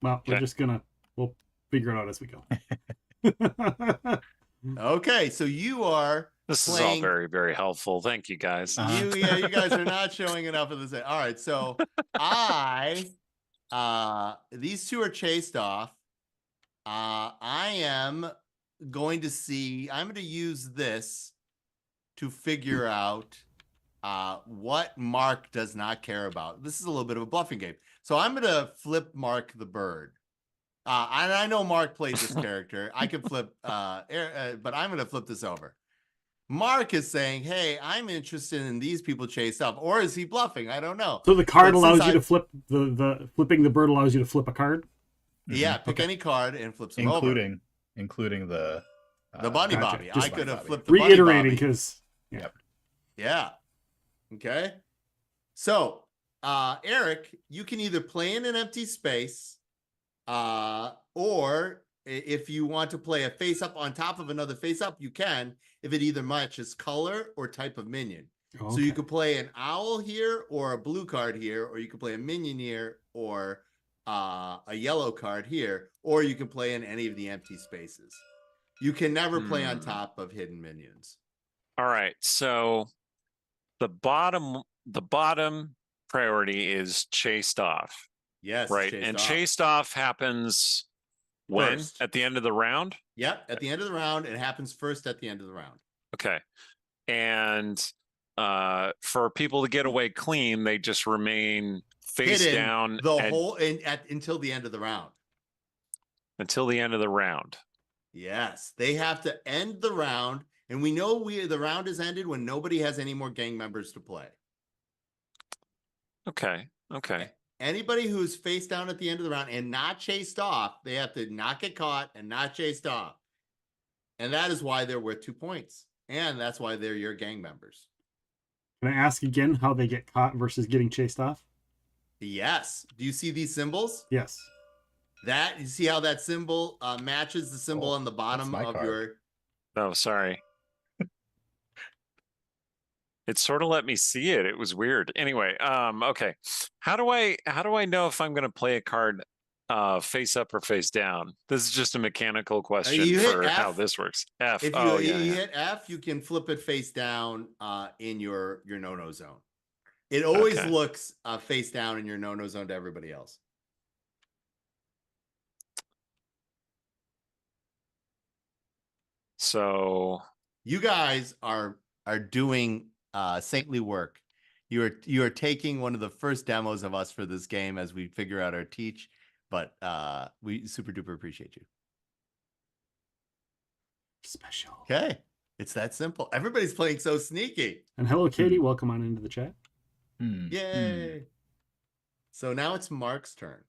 S2: Well, we'll figure it out as we go.
S21: Okay, so you are
S22: This is all very, very helpful. Thank you, guys.
S21: You guys are not showing enough of this. All right, so these 2 are chased off. I am going to use this to figure out what Mark does not care about. This is a little bit of a bluffing game. So I'm going to flip Mark the bird. And I know Mark played this character. I could flip, but I'm going to flip this over. Mark is saying, hey, I'm interested in these people chased up. Or is he bluffing? I don't know.
S2: So the card allows you to flip, the flipping the bird allows you to flip a card?
S21: Yeah, pick any card and flip some
S3: including including the
S21: bunny
S2: Gotcha.
S21: bobby.
S2: Just
S21: I could have flipped the bunny
S2: reiterating
S21: bobby.
S2: because
S21: Yeah. Okay. So, Erik, you can either play in an empty space, or if you want to play a face up on top of another face up, you can, if it either matches color or type of minion.
S2: Okay.
S21: So you could play an owl here or a blue card here, or you could play a minion here or a yellow card here, or you can play in any of the empty spaces. You can never play on top of hidden minions.
S22: All right. So the bottom priority is chased off.
S21: Yes.
S22: Right. Chased off happens when?
S21: First.
S22: At the end of the round?
S21: Yep. At the end of the round. It happens first at the end of the round.
S22: Okay. And for people to get away clean, they just remain face
S21: Hidden
S22: down
S21: until the end of the round.
S22: Until the end of the round.
S21: Yes. They have to end the round. And we know the round is ended when nobody has any more gang members to play.
S22: Okay.
S21: Anybody who's face down at the end of the round and not chased off, they have to not get caught and not chased off. And that is why they're worth 2 points. And that's why they're your gang members.
S2: Can I ask again how they get caught versus getting chased off?
S21: Yes. Do you see these symbols?
S2: Yes.
S21: You see how that symbol matches the symbol on the bottom of your...
S22: Oh, sorry. It sort of let me see it. It was weird. Anyway, okay. How do I know if I'm going to play a card face up or face down? This is just a mechanical question for how this works. F.
S21: If you hit F, you can flip it face down in your no-no zone. It always looks face down in your no-no zone to everybody else.
S22: So
S21: you guys are doing saintly work. You are taking one of the first demos of us for this game as we figure out our teach, but we super duper appreciate you.
S2: Special.
S21: Okay. It's that simple. Everybody's playing so sneaky.
S2: And hello, Katie. Welcome on into the chat.
S21: Yay. So now it's Mark's turn.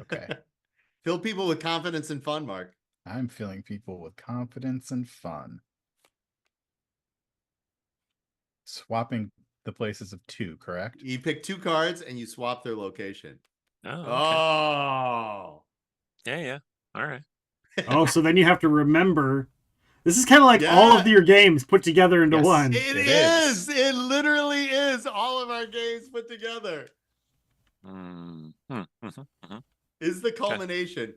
S3: Okay.
S21: Fill people with confidence and fun, Mark.
S3: I'm filling people with confidence and fun. Swapping the places of 2, correct?
S21: You pick 2 cards and you swap their location.
S22: Oh. Okay.
S21: Oh.
S22: Yeah. All right.
S2: Oh, so then you have to remember. This is kind of like all of your games put together into one.
S21: It is. It literally is all of our games put together. Is the culmination.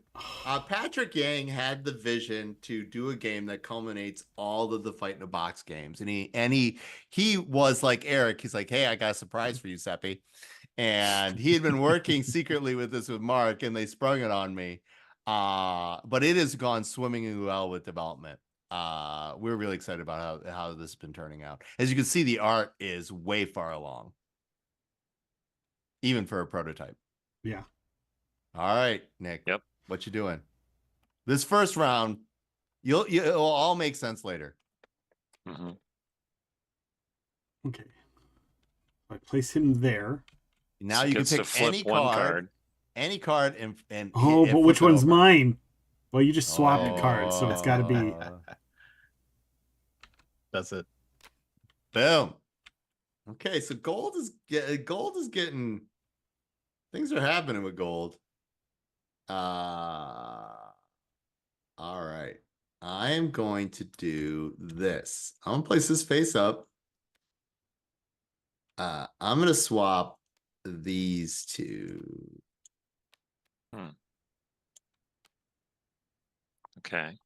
S21: Patrick Yang had the vision to do a game that culminates all of the Fight in a Box games, and he was like Erik. He's like, hey, I got a surprise for you, Seppi. And he had been working secretly with this with Mark, and they sprung it on me. But it has gone swimmingly well with development. We're really excited about how this has been turning out. As you can see, the art is way far along, even for a prototype.
S2: Yeah.
S21: All right, Nick.
S22: Yep.
S21: What you doing? This first round, it'll all make sense later.
S2: Okay. I place him there.
S21: Now you can pick any card. Any card and
S2: but which one's mine? Well, you just swapped cards, so it's got to be.
S3: That's it.
S21: Boom. Okay, so gold is getting. Things are happening with gold. All right. I am going to do this. I'm gonna place this face up. I'm gonna swap these 2.
S22: Okay.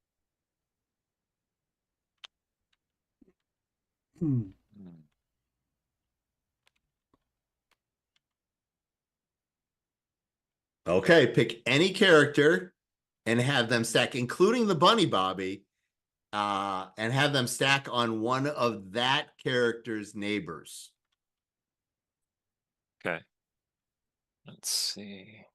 S21: Okay, pick any character and have them stack, including the bunny Bobby, and have them stack on one of that character's neighbors.
S22: Okay. Let's see.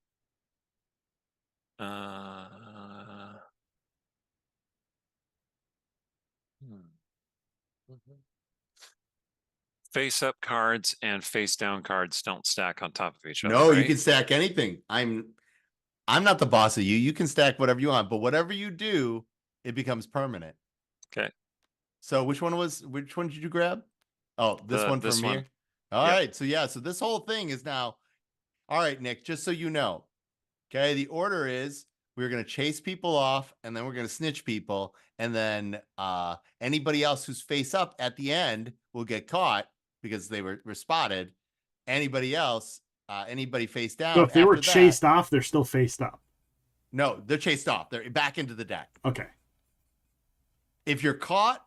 S22: face up cards and face down cards don't stack on top of each other.
S21: No, you
S22: right?
S21: can stack anything. I'm not the boss of you. You can stack whatever you want, but whatever you do, it becomes permanent.
S22: Okay.
S21: So which one did you grab? Oh, this one
S22: this
S21: from
S22: one.
S21: here. All
S22: Yep.
S21: right. So yeah, so this whole thing is now. All right, Nick, just so you know. Okay, the order is we're gonna chase people off, and then we're gonna snitch people, and then anybody else who's face up at the end will get caught because they were spotted. Anybody else, anybody face down.
S2: So if they were
S21: after that-
S2: chased off, they're still faced up.
S21: No, they're chased off. They're back into the deck.
S2: Okay.
S21: If you're caught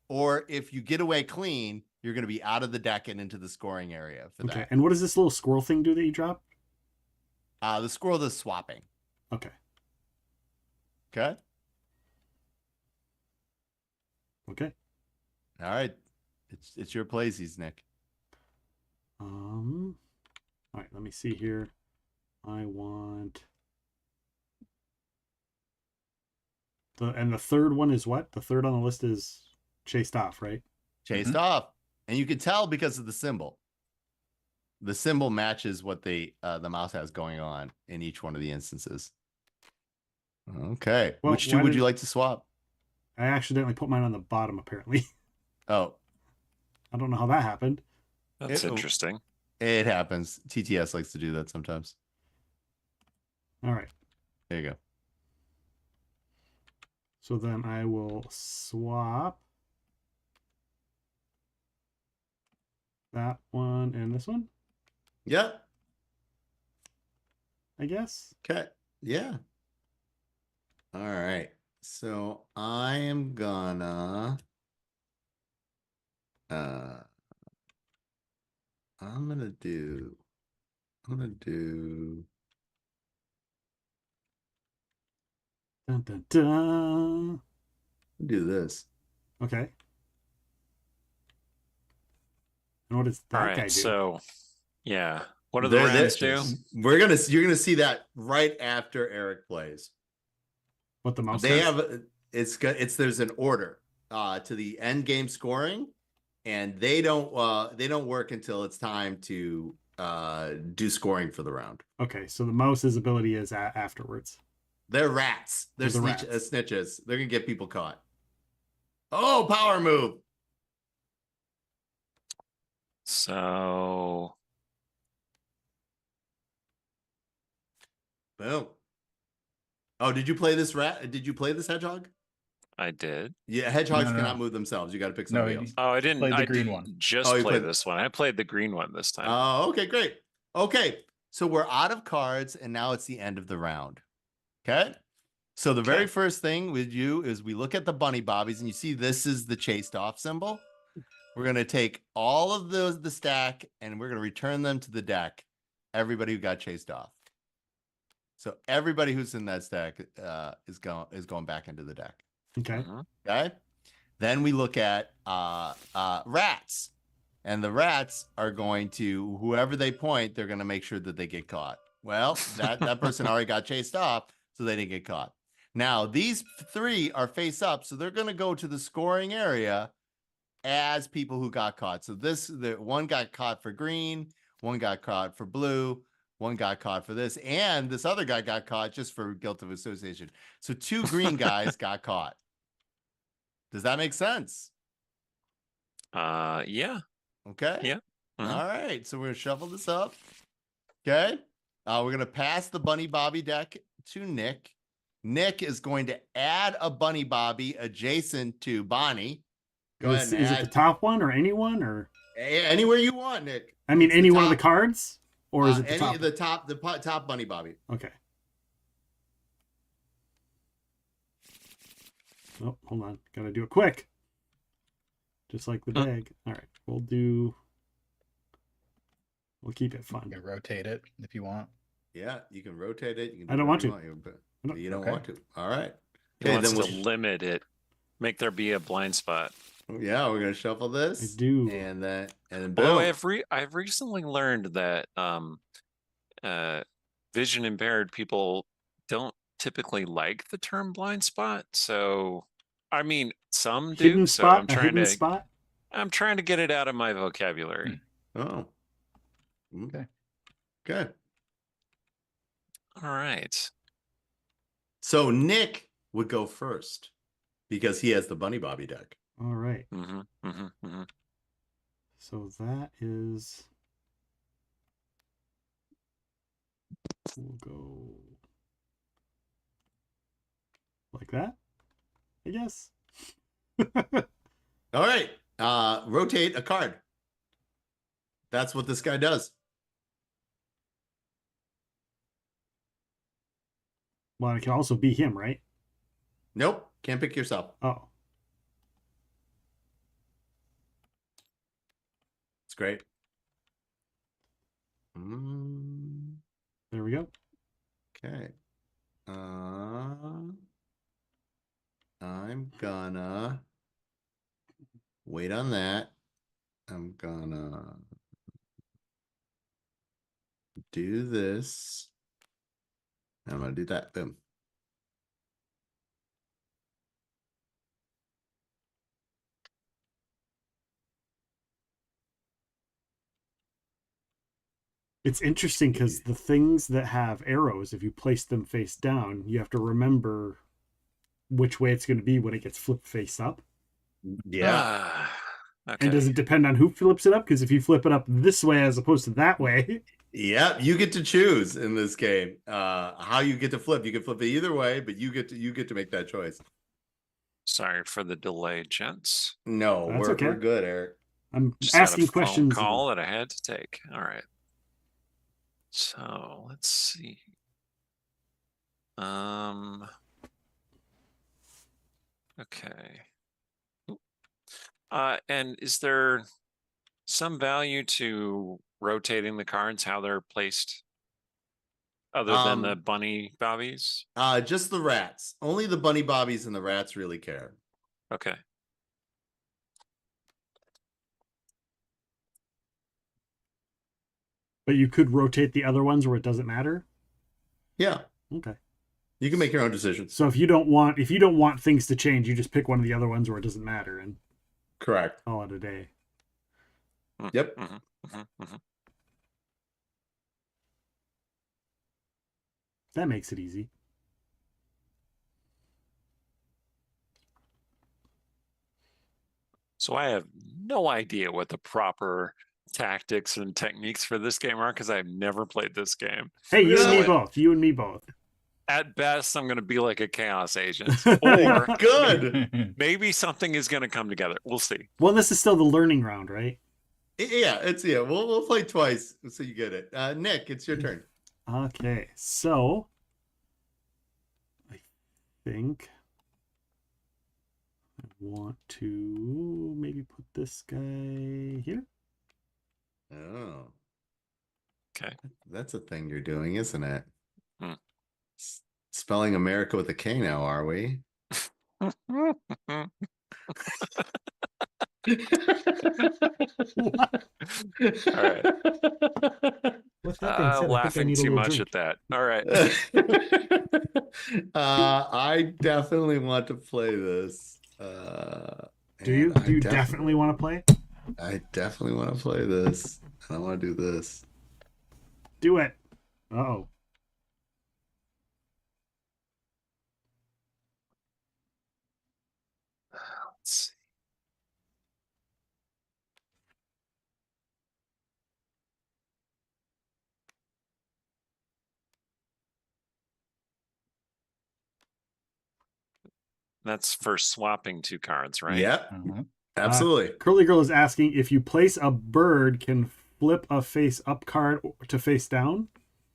S21: or if you get away clean, you're going to be out of the deck and into the scoring area for
S2: Okay.
S21: that.
S2: And what does this little squirrel thing do that you drop?
S21: The squirrel does swapping.
S2: Okay.
S21: Okay.
S2: Okay.
S21: All right. It's your playsies, Nick.
S2: All right, let me see here. I want and the third one is what? The third on the list is chased off, right?
S21: Chased off. And you can tell because of the symbol. The symbol matches what the mouse has going on in each one of the instances. Okay.
S2: Well,
S21: Which two
S2: why
S21: would
S2: did-
S21: you like to swap?
S2: I accidentally put mine on the bottom, apparently.
S21: Oh,
S2: I don't know how that happened.
S22: That's interesting.
S21: It happens. TTS likes to do that sometimes.
S2: All right.
S21: There you go.
S2: So then I will swap that one and this one,
S21: Yep.
S2: I guess.
S21: Okay. Yeah. All right. So I am gonna I'm gonna do
S2: Dun, dun, dun.
S21: do this.
S2: Okay. And what does that
S22: All
S2: guy do?
S22: right. So, yeah. What do the
S21: There-
S22: Rams do?
S21: You're gonna see that right after Eric plays.
S2: What the mouse
S21: They
S2: says?
S21: have there's an order to the end game scoring, and they don't work until it's time to do scoring for the round.
S2: Okay, so the mouse's ability is afterwards.
S21: They're rats. They're
S2: The
S21: snitches. They're gonna get people caught. Oh, power move.
S22: So,
S21: Boom. Oh, did you play this rat? Did you play this hedgehog?
S22: I did.
S21: Yeah, hedgehogs
S3: No, no,
S21: cannot
S3: no.
S21: move themselves. You got to pick
S3: No,
S21: somebody
S3: you-
S21: else.
S22: Oh, I didn't.
S3: Played the
S22: I
S3: green
S22: didn't
S3: one.
S22: just
S21: Oh, you
S22: play
S21: played-
S22: this one. I played the green one this time.
S21: Oh, okay, great. Okay, so we're out of cards, and now it's the end of the round. Okay, so the very first thing we do is we look at the bunny bobbies, and you see this is the chased off symbol. We're gonna take all of the stack, and we're gonna return them to the deck. Everybody who got chased off. So everybody who's in that stack is going back into the deck.
S2: Okay.
S21: Okay. Then we look at rats, and the rats are going to, whoever they point, they're going to make sure that they get caught. Well, that person already got chased off, so they didn't get caught. Now these three are face up, so they're going to go to the scoring area as people who got caught. So the one got caught for green, one got caught for blue, one got caught for this, and this other guy got caught just for guilt of association. So two green guys got caught. Does that make sense?
S22: Yeah.
S21: Okay.
S22: Yeah. Mhm.
S21: All right. So we're gonna shuffle this up. Okay. We're gonna pass the Bunny Bobby deck to Nick. Nick is going to add a Bunny Bobby adjacent to Bonnie. Go ahead
S2: Is
S21: and
S2: it the
S21: add
S2: top one or anyone or?
S21: anywhere you want, Nick.
S2: I mean,
S21: It's
S2: any
S21: the
S2: one of the
S21: top-
S2: cards, or is it the
S21: any
S2: top?
S21: of the top Bunny Bobby?
S2: Okay. Oh, hold on. Gotta do it quick. Just like the bag. All right. We'll keep it fun.
S3: You can rotate it if you want.
S21: Yeah, you can rotate it. You can
S2: I don't want
S21: whatever
S2: to.
S21: you but you don't
S3: Okay.
S21: want to. All right.
S22: He
S21: Okay,
S22: wants
S21: then
S22: to limit it. Make there be a blind spot.
S21: yeah, we're gonna shuffle this.
S2: I do.
S21: And then boom.
S22: Oh, I've recently learned that vision impaired people don't typically like the term blind spot. So, I mean, some do.
S2: Hidden
S22: So
S2: spot.
S22: I'm
S2: A
S22: trying
S2: hidden
S22: to.
S2: spot.
S22: I'm trying to get it out of my vocabulary.
S21: Oh. Okay. Good.
S22: All right.
S21: So Nick would go first because he has the Bunny Bobby deck.
S2: All right.
S22: Mm-hmm, mm-hmm, mm-hmm.
S2: So that is. We'll go like that, I guess.
S21: All right. Rotate a card. That's what this guy does.
S2: Well, it can also be him, right?
S21: Nope. Can't pick yourself.
S2: Oh.
S21: It's great.
S2: There we go.
S21: Okay. I'm gonna wait on that. I'm gonna do this. I'm gonna do that. Boom.
S2: It's interesting because the things that have arrows, if you place them face down, you have to remember which way it's going to be when it gets flipped face up.
S21: Yeah.
S2: Okay. And does it depend on who flips it up? Because if you flip it up this way as opposed to that way.
S21: Yeah, you get to choose in this game how you get to flip. You can flip it either way, but you get to make that choice.
S22: Sorry for the delay, gents.
S21: No, we're good, Eric.
S2: I'm
S22: just
S2: asking
S22: had a
S2: questions.
S22: Phone call that I had to take. All right. So let's see. Okay. And is there some value to rotating the cards, how they're placed, other than the bunny bobbies?
S21: Just the rats. Only the bunny bobbies and the rats really care.
S22: Okay.
S2: But you could rotate the other ones where it doesn't matter?
S21: Yeah.
S2: Okay.
S21: You can make your own decisions.
S2: So if you don't want things to change, you just pick one of the other ones where it doesn't matter and
S21: correct.
S2: Call it a day.
S21: Yep.
S2: That makes it easy.
S22: So I have no idea what the proper tactics and techniques for this game are because I've never played this game.
S2: Hey, you and me both. You and me both.
S22: At best, I'm going to be like a chaos agent. Or
S21: good.
S22: Maybe something is going to come together. We'll see.
S2: Well, this is still the learning round, right?
S21: Yeah, we'll play twice so you get it. Nick, it's your turn.
S2: Okay, so I think I want to maybe put this guy here.
S21: Oh.
S22: Okay.
S21: That's a thing you're doing, isn't it? Spelling America with a K now, are we?
S22: All right.
S2: What's that being said?
S22: Laughing too much drink. At that. All right.
S21: I definitely want to play this.
S2: Do you definitely want to play?
S21: I definitely want to play this. And I want to do this.
S2: Do it. Uh-oh.
S22: Let's see. That's for swapping two cards, right?
S21: Yep. Absolutely.
S2: Curly Girl is asking if you place a bird, can flip a face up card to face down?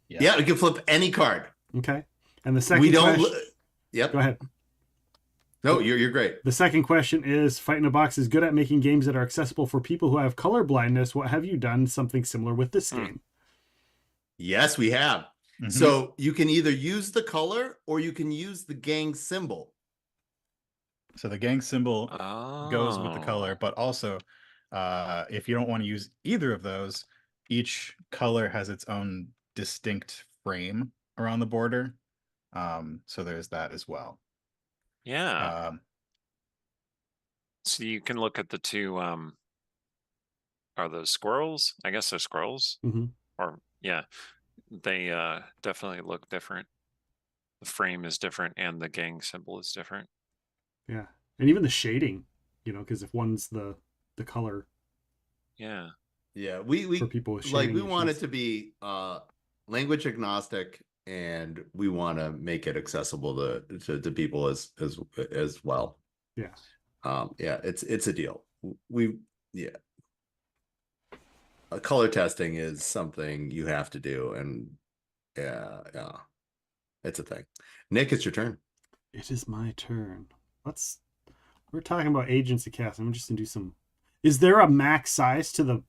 S21: Yeah, we can flip any card.
S2: Okay. And the second question.
S21: Yep.
S2: Go ahead.
S21: No, you're great.
S2: The second question is, Fight in a Box is good at making games that are accessible for people who have color blindness. What have you done something similar with this game?
S21: Yes, we have. Mm-hmm. So you can either use the color or you can use the gang symbol.
S3: So the gang symbol goes with the color, but also if you don't want to use either of those, each color has its own distinct frame around the border. So there's that as well.
S22: Yeah. So you can look at the two are those squirrels? I guess they're squirrels.
S2: Mhm.
S22: Or yeah, they definitely look different. The frame is different and the gang symbol is different.
S2: Yeah. And even the shading, because if one's the color.
S22: Yeah.
S21: Yeah, we
S2: for people with
S21: like we
S2: shading
S21: want it
S2: issues.
S21: to be language agnostic, and we want to make it accessible to people as well.
S2: Yeah.
S21: Yeah, it's a deal. Yeah. Color testing is something you have to do, and yeah, it's a thing. Nick, it's your turn.
S2: It is my turn. We're talking about Agents of Chaos. I'm just gonna do some. Is there a max size to the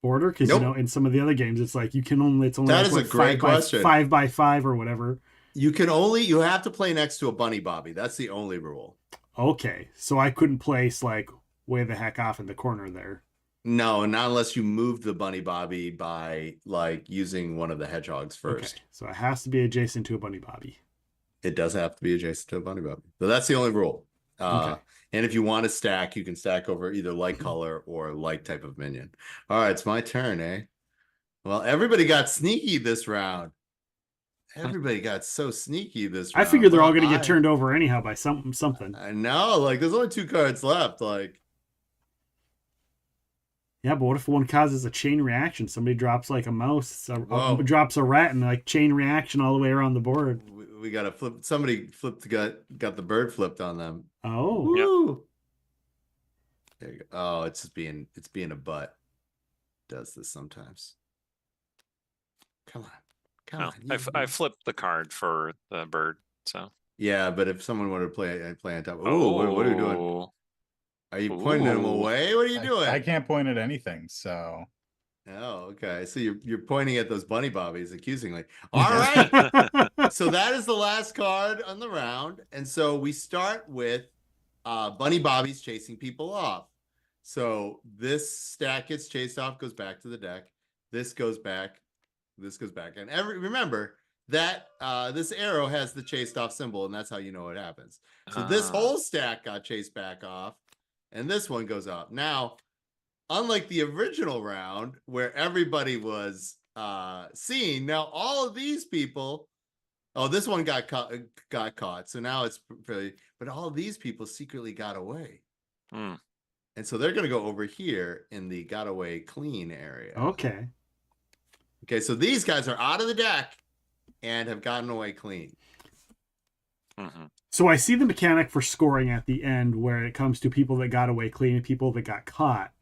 S2: border? Because
S21: Nope.
S2: in some of the other games, it's like it's only
S21: That
S2: like,
S21: is
S2: what,
S21: a great question.
S2: 5x5 or whatever.
S21: You have to play next to a bunny bobby. That's the only rule.
S2: Okay, so I couldn't place like way the heck off in the corner there.
S21: No, not unless you move the bunny bobby by like using one of the hedgehogs first.
S2: Okay, so it has to be adjacent to a bunny bobby.
S21: It does have to be adjacent to a bunny bobby. So that's the only rule.
S2: Okay.
S21: And if you want to stack, you can stack over either like color or like type of minion. All right, it's my turn, eh? Well, everybody got sneaky this round. Everybody got so sneaky this round.
S2: I figured they're all going to get turned over anyhow by something.
S21: I know, like there's only 2 cards left. Like,
S2: yeah, but what if one causes a chain reaction? Somebody drops like a mouse,
S21: Whoa.
S2: drops a rat, and like chain reaction all the way around the board.
S21: we got to flip. Somebody got the bird flipped on them.
S2: Oh,
S21: woo! There you go. Oh, it's being a butt. Does this sometimes? Come on.
S22: I flipped the card for the bird. So
S21: yeah, but if someone wanted to play on top, what are you doing? Are you pointing them away? What are you doing?
S3: I can't point at anything, so.
S21: Oh, okay. So you're pointing at those bunny bobbies accusingly. All right. So that is the last card on the round, and so we start with bunny bobbies chasing people off. So this stack gets chased off, goes back to the deck. This goes back. This goes back, and remember that this arrow has the chased off symbol, and that's how you know it happens. So this whole stack got chased back off, and this one goes up. Now, unlike the original round where everybody was seen, now all of these people, this one got caught. So now it's really, but all of these people secretly got away. And so they're going to go over here in the got away clean area.
S2: Okay.
S21: Okay, so these guys are out of the deck and have gotten away clean.
S2: So I see the mechanic for scoring at the end where it comes to people that got away clean and people that got caught.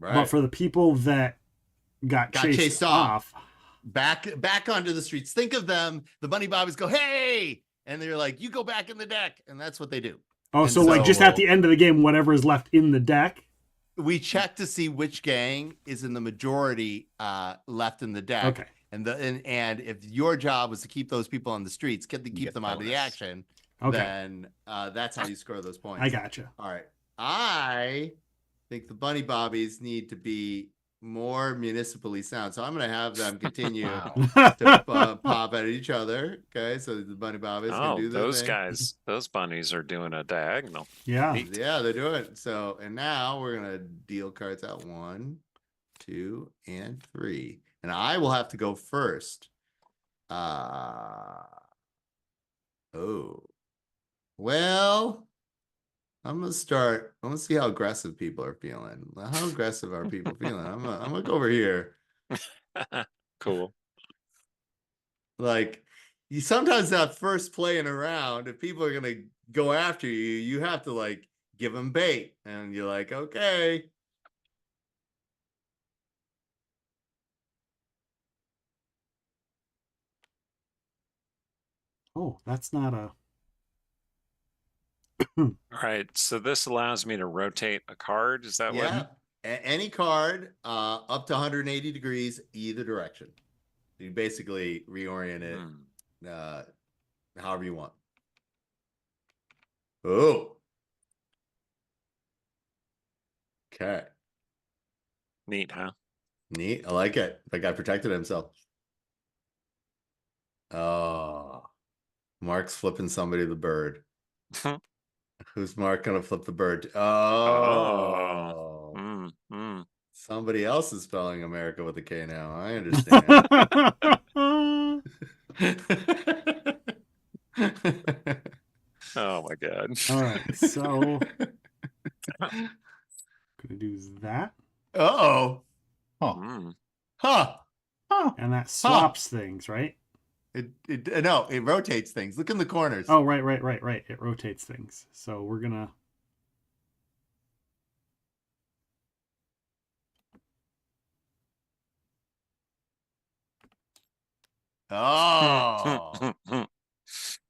S21: Right.
S2: But for the people that got chased off,
S21: back onto the streets. Think of them. The bunny bobbies go, hey, and they're like, you go back in the deck, and that's what they do.
S2: Oh, so like just at the end of the game, whatever is left in the deck.
S21: We check to see which gang is in the majority left in the deck.
S2: Okay.
S21: And if your job was to keep those people on the streets, keep them out of the action, then that's how you score those points.
S2: I gotcha.
S21: All right. I think the bunny bobbies need to be more municipally sound. So I'm going to have them continue to pop at each other. Okay. So the bunny bobbies can do their
S22: those
S21: thing.
S22: guys, those bunnies are doing a diagonal.
S2: Yeah.
S22: Neat.
S21: Yeah, they're doing it. So, and now we're going to deal cards out 1, 2, and 3. And I will have to go first. Well, I'm gonna start. I'm gonna see how aggressive people are feeling. How aggressive are people feeling? I'm gonna go over here.
S22: Cool.
S21: Like, you sometimes that first play in a round, if people are gonna go after you, you have to like give them bait, and you're like, okay.
S2: Oh, that's not a.
S22: All right. So this allows me to rotate a card. Is that what?
S21: Any card up to 180 degrees either direction. You basically reorient it however you want. Oh. Okay.
S22: Neat, huh?
S21: Neat. I like it. That guy protected himself. Oh. Mark's flipping somebody the bird. Who's Mark gonna flip the bird? Oh. Somebody else is spelling America with a K now. I understand.
S22: Oh my god.
S2: All right, so gonna do that.
S21: Uh-oh.
S22: Mm.
S21: Huh.
S2: And that swaps things, right?
S21: No, it rotates things. Look in the corners.
S2: Oh, right. It rotates things. So we're gonna.
S21: Oh.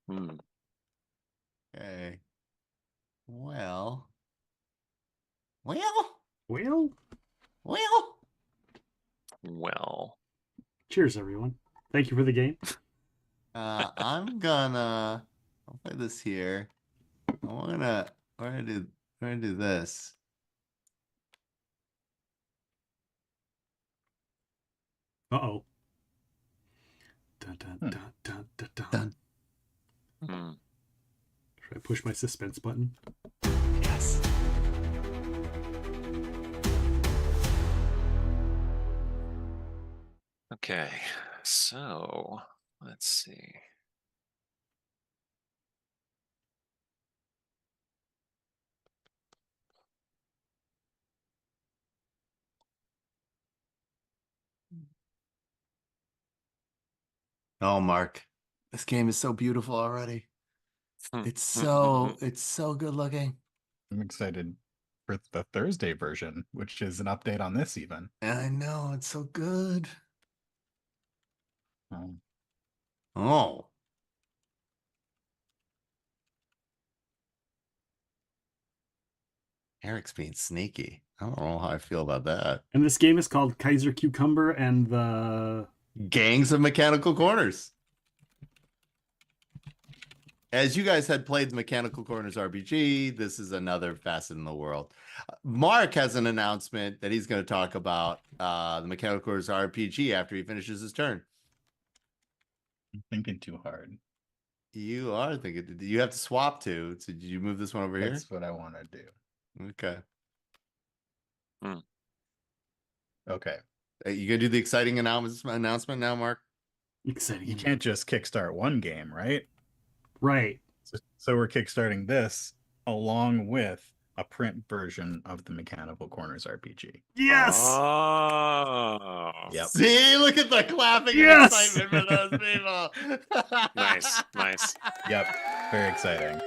S22: Hmm.
S21: Okay. Well.
S2: Cheers, everyone. Thank you for the game.
S21: I'll play this here. We're gonna do this.
S2: Uh-oh. Dun, dun, dun, dun, dun, dun.
S22: Hmm.
S2: Should I push my suspense button?
S21: Yes.
S22: Okay, so let's see.
S21: Oh, Mark, this game is so beautiful already. It's so good looking.
S3: I'm excited for the Thursday version, which is an update on this even.
S21: I know, it's so good.
S3: Oh.
S21: Oh. Eric's being sneaky. I don't know how I feel about that.
S2: And this game is called Kaiser Cucumber and the
S21: Gangs of Mechanical Corners. As you guys had played the Mechanical Corners RPG, this is another facet in the world. Mark has an announcement that he's going to talk about the Mechanical Corners RPG after he finishes his turn.
S3: I'm thinking too hard.
S21: You are thinking. You have to swap to. So did you move this one over here?
S3: That's what I want to do.
S21: Okay.
S3: Okay.
S21: You gonna do the exciting announcement now, Mark?
S2: Exciting.
S3: You can't just kickstart one game, right?
S2: Right.
S3: So we're kickstarting this along with a print version of the Mechanical Corners RPG.
S2: Yes.
S22: Oh.
S3: Yep.
S21: See, look at the clapping
S2: Yes!
S21: and excitement for those people.
S22: Nice.
S3: Yep. Very exciting.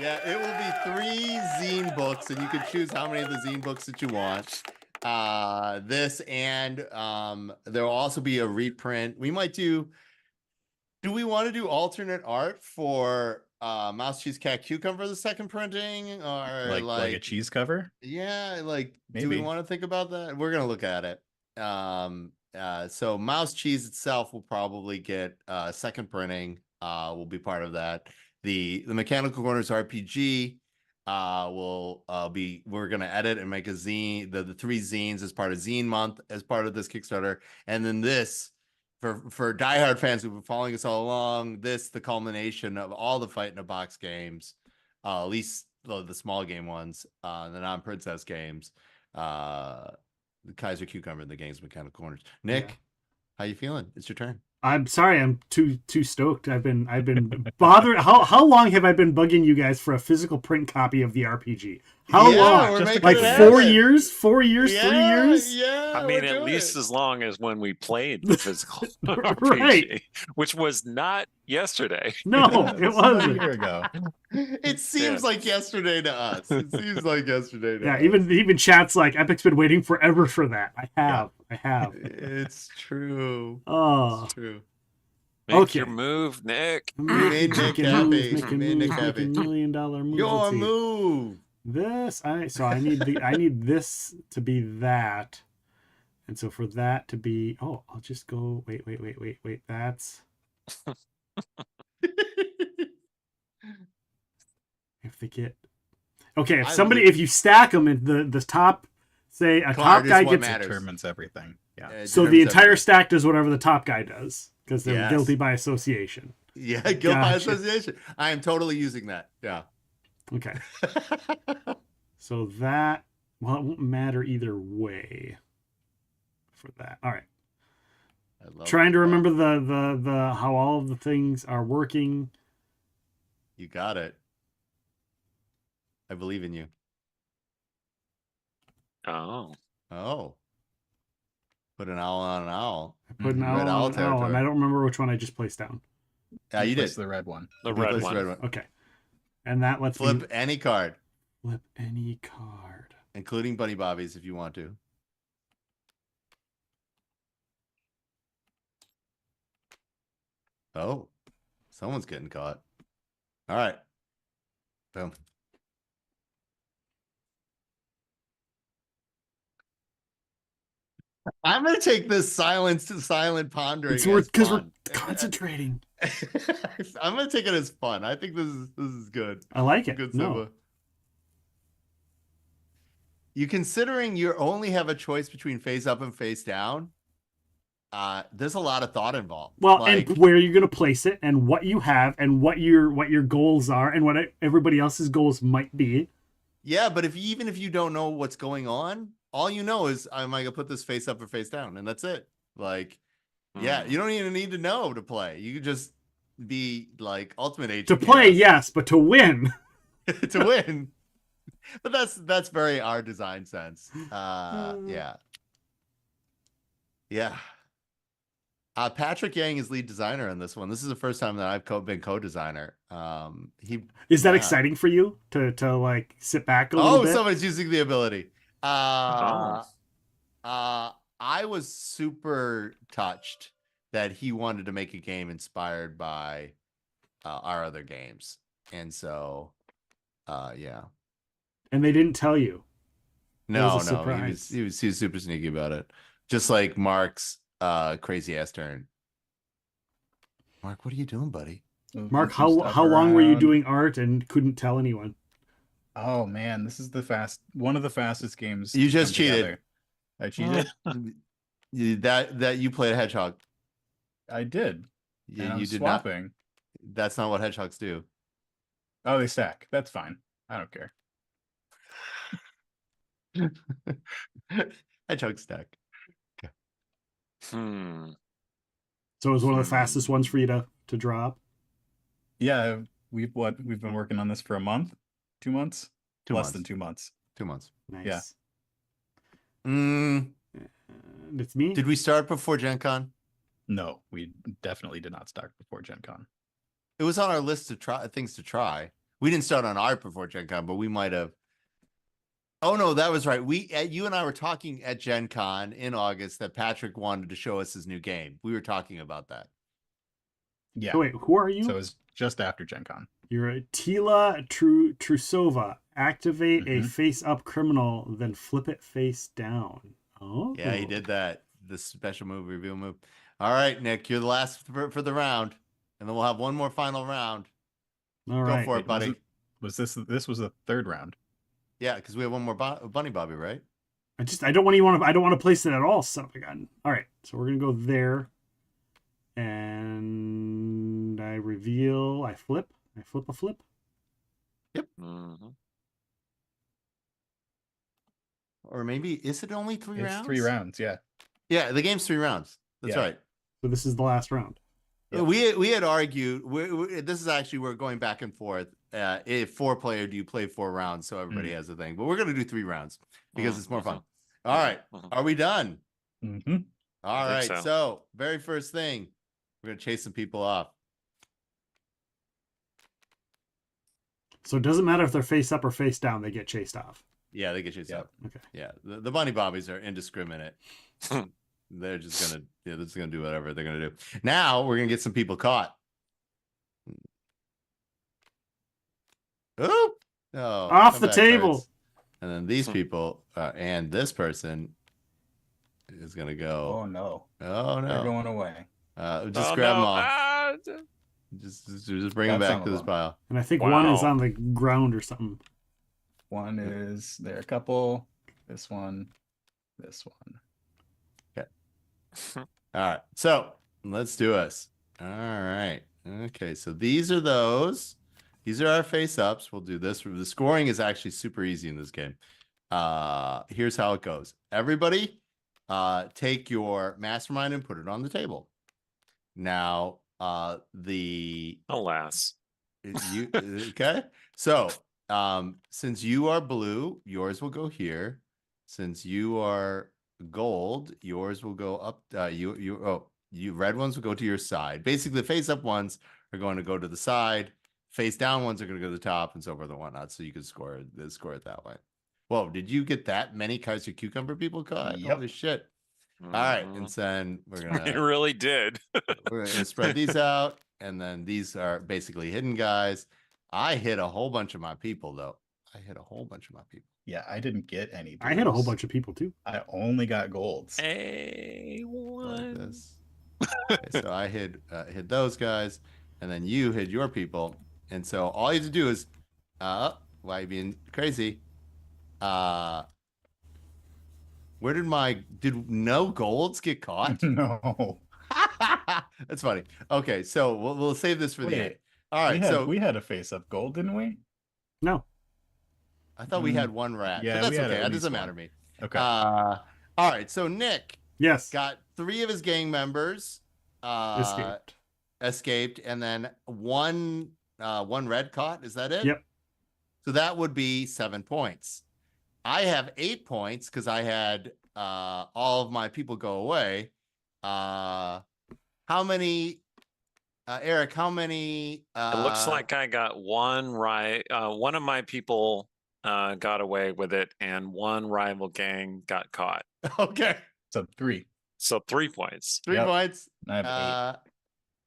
S21: Yeah, it will be 3 zine books, and you can choose how many of the zine books that you want. This and there will also be a reprint. We might do we want to do alternate art for Mouse Cheese Cat Cucumber the second printing, or
S3: like a cheese cover?
S21: Yeah, like
S3: Maybe.
S21: do we want to think about that? We're gonna look at it. So Mouse Cheese itself will probably get second printing, will be part of that. The Mechanical Corners RPG will be, we're gonna edit and make a zine, the 3 zines as part of Zine Month, as part of this Kickstarter, and then this for diehard fans who've been following us all along, this the culmination of all the Fight in a Box games, at least the small game ones, the non-princess games, the Kaiser Cucumber and the Gangs of Mechanical Corners. Nick, how you feeling? It's your turn.
S2: I'm sorry, I'm too stoked. I've been bothered. How long have I been bugging you guys for a physical print copy of the RPG? How long? Like 4 years? 4 years? 3 years?
S21: Yeah.
S22: I mean, at least as long as when we played the physical RPG,
S2: Right.
S22: which was not yesterday.
S2: No, it wasn't.
S3: A year ago.
S21: It seems like yesterday to us. It seems like yesterday to
S2: Yeah,
S21: us.
S2: even chat's like, Epic's been waiting forever for that. I have.
S21: It's true.
S2: Oh.
S21: It's true.
S22: Make your move, Nick.
S21: Made Nick happy. Made Nick happy.
S2: $1 million move.
S21: Your
S2: Let's see.
S21: move.
S2: This I need this to be that, and so for that to be, oh, I'll just go. Wait. That's if they get okay. If you stack them in the top, say a top guy gets
S3: determines everything. Yeah.
S2: So the entire stack does whatever the top guy does because they're
S21: Yes.
S2: guilty by association.
S21: Yeah, guilt by association. I am totally using that. Yeah.
S2: Okay. So that, well, it won't matter either way for that. All right. Trying to remember the how all of the things are working.
S21: You got it. I believe in you.
S22: Oh.
S21: Oh. Put an owl on an owl.
S2: I put an owl
S21: Red
S2: on
S21: owl
S2: an owl,
S21: territory.
S2: and I don't remember which one I just placed down.
S21: You did.
S3: The red one.
S22: The
S21: You
S22: red
S21: placed
S22: one.
S21: the red one.
S2: Okay. And that lets me
S21: Flip any card,
S2: flip any card.
S21: including Bunny Bobbies if you want to. Oh, someone's getting caught. All right. Boom. I'm gonna take this silence to silent pondering.
S2: It's
S21: as
S2: because we're
S21: fun.
S2: concentrating.
S21: I'm gonna take it as fun. I think this is good.
S2: I like it.
S21: Good
S2: No.
S21: Simba. You considering you only have a choice between face up and face down. There's a lot of thought involved.
S2: Well,
S21: Like,
S2: and where you're going to place it, and what you have, and what your goals are, and what everybody else's goals might be.
S21: yeah, but even if you don't know what's going on, all you know is am I gonna put this face up or face down, and that's it. Like, yeah, you don't even need to know to play. You could just be like ultimate agent
S2: To play,
S21: chaos.
S2: yes, but to win.
S21: To win. But that's very our design sense. Yeah. Patrick Yang is lead designer on this one. This is the first time that I've been co-designer.
S2: Is that exciting for you to like sit back a little bit?
S21: Somebody's using the ability. I was super touched that he wanted to make a game inspired by our other games, and so yeah.
S2: And they didn't tell you.
S21: No,
S2: was a surprise.
S21: he was super sneaky about it. Just like Mark's crazy ass turn. Mark, what are you doing, buddy?
S2: Mark, how long were you doing art and couldn't tell anyone?
S3: Oh man, this is one of the fastest games.
S21: You just
S3: come
S21: cheated.
S3: together. I cheated.
S21: that you played a hedgehog.
S3: I did.
S21: You did
S3: swapping.
S21: not. That's not what hedgehogs do.
S3: Oh, they stack. That's fine. I don't care.
S21: Hedgehog stack. Okay.
S2: So it was one of the fastest ones for you to draw up?
S3: Yeah, we've been working on this for a month, 2 months, less
S21: months.
S3: than 2 months.
S21: 2 months.
S2: Nice.
S21: Yeah.
S2: It's me.
S21: Did we start before Gen Con?
S3: No, we definitely did not start before Gen Con.
S21: It was on our list of things to try. We didn't start on art before Gen Con, but we might have. Oh no, that was right. You and I were talking at Gen Con in August that Patrick wanted to show us his new game. We were talking about that.
S3: Yeah.
S2: So wait, who are you?
S3: So it was just after Gen Con.
S2: You're a Tila Trusova. Activate a face-up criminal, then flip it face down. Oh.
S21: Yeah, he did that. The special move, reveal move. All right, Nick, you're the last for the round, and then we'll have one more final round.
S2: All right.
S21: Go for it, buddy.
S3: Was this was the third round?
S21: Yeah, because we have one more Bunny Bobby, right?
S2: I don't want to place it at all, son of a gun. All right, so we're gonna go there, and I reveal. I flip a flip.
S21: Yep. Or maybe is it only 3 rounds?
S3: It's 3 rounds. Yeah.
S21: Yeah, the game's 3 rounds. That's right.
S2: So this is the last round.
S21: Yeah. We had argued. This is actually we're going back and forth. If 4-player, do you play 4 rounds so everybody has a thing? But we're gonna do 3 rounds because it's more fun. All right, are we done?
S3: Mm-hmm.
S21: All right. So very first thing, we're gonna chase some people off.
S2: So it doesn't matter if they're face up or face down; they get chased off.
S21: Yeah, they get chased off.
S2: Okay.
S21: Yeah, the Bunny Bobbies are indiscriminate. They're just gonna do whatever they're gonna do. Now we're gonna get some people caught. Oh,
S2: off the table.
S21: Cards. And then these people and this person is gonna go.
S3: Oh no!
S21: Oh no!
S3: They're going away.
S21: Just grab them all. Just bring them back to this pile.
S2: And I think one is on the ground or something.
S3: One is there. A couple. This one. This one.
S21: Okay. All right. So let's do us. All right. Okay. So these are those. These are our face ups. We'll do this. The scoring is actually super easy in this game. Here's how it goes. Everybody, take your mastermind and put it on the table. Now,
S22: alas,
S21: you okay? So, since you are blue, yours will go here. Since you are gold, yours will go up. You red ones will go to your side. Basically, the face up ones are going to go to the side. Face down ones are going to go to the top, and so forth and whatnot. So you can score it that way. Whoa, did you get that many Kaiser Cucumber people caught?
S3: Yep.
S21: Holy shit. All right, and then we're gonna.
S22: It really did.
S21: We're gonna spread these out, and then these are basically hidden guys. I hit a whole bunch of my people, though.
S3: Yeah, I didn't get any.
S2: I hit a whole
S3: blues.
S2: bunch of people too.
S3: I only got golds.
S22: One.
S21: Like this. Okay, so I hid those guys, and then you hid your people, and so all you have to do is, why are you being crazy? Where did no golds get caught?
S3: No.
S21: That's funny. Okay, so we'll save this for the end. All right,
S3: we had a face up gold, didn't we?
S2: No.
S21: I thought we had one rat.
S3: Yeah,
S21: but that's
S3: we had
S21: okay.
S3: at
S21: That
S3: least
S21: doesn't
S3: one.
S21: matter to me.
S3: Okay.
S21: All right, so Nick
S2: Yes.
S21: got 3 of his gang members escaped, and then one red caught. Is that it?
S2: Yep.
S21: So that would be 7 points. I have 8 points because I had all of my people go away. How many, Eric? How many?
S22: It looks like I got one right. One of my people got away with it, and one rival gang got caught.
S21: Okay.
S3: So 3.
S22: So 3 points.
S21: 3 points.
S3: I have 8.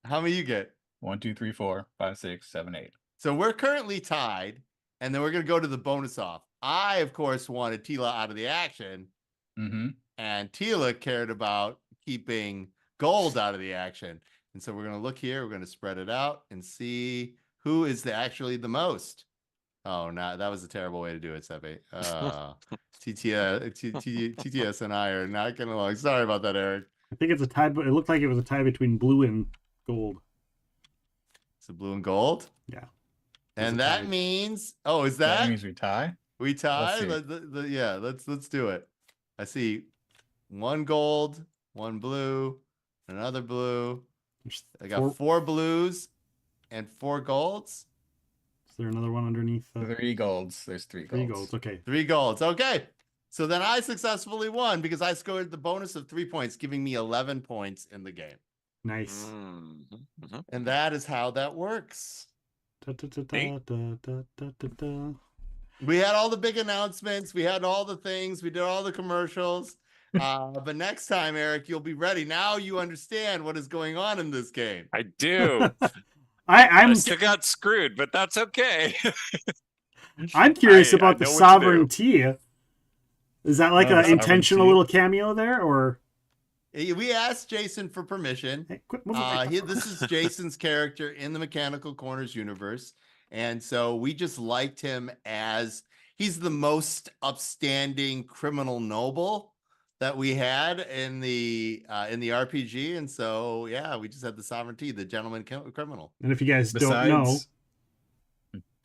S21: How many you get?
S3: 1, 2, 3, 4, 5, 6, 7, 8.
S21: So we're currently tied, and then we're gonna go to the bonus off. I, of course, wanted Tila out of the action, and Tila cared about keeping gold out of the action. And so we're gonna look here. We're gonna spread it out and see who is actually the most. Oh, no, that was a terrible way to do it, Seppi. TTS and I are not getting along. Sorry about that, Eric.
S2: I think it's a tie, but it looked like it was a tie between blue and gold.
S21: So blue and gold?
S2: Yeah.
S21: And that means, is that?
S3: That means we tie?
S21: We tie?
S3: Let's see.
S21: Let's do it. I see 1 gold, 1 blue, another blue. I got 4 blues and 4 golds.
S2: Is there another one underneath?
S3: 3 golds. There's 3 golds.
S2: 3 golds. Okay.
S21: 3 golds. Okay. So then I successfully won because I scored the bonus of 3 points, giving me 11 points in the game.
S2: Nice.
S21: And that is how that works. We had all the big announcements. We had all the things. We did all the commercials. But next time, Eric, you'll be ready. Now you understand what is going on in this game.
S22: I do.
S2: I
S22: still got screwed, but that's okay.
S2: I'm curious about the sovereignty. Is that like an intentional little cameo there, or?
S21: We asked Jason for permission. This is Jason's character in the Mechanical Corners universe. And so we just liked him as he's the most upstanding criminal noble that we had in the RPG. And so, yeah, we just had the sovereignty, the gentleman criminal.
S2: And if you guys don't know,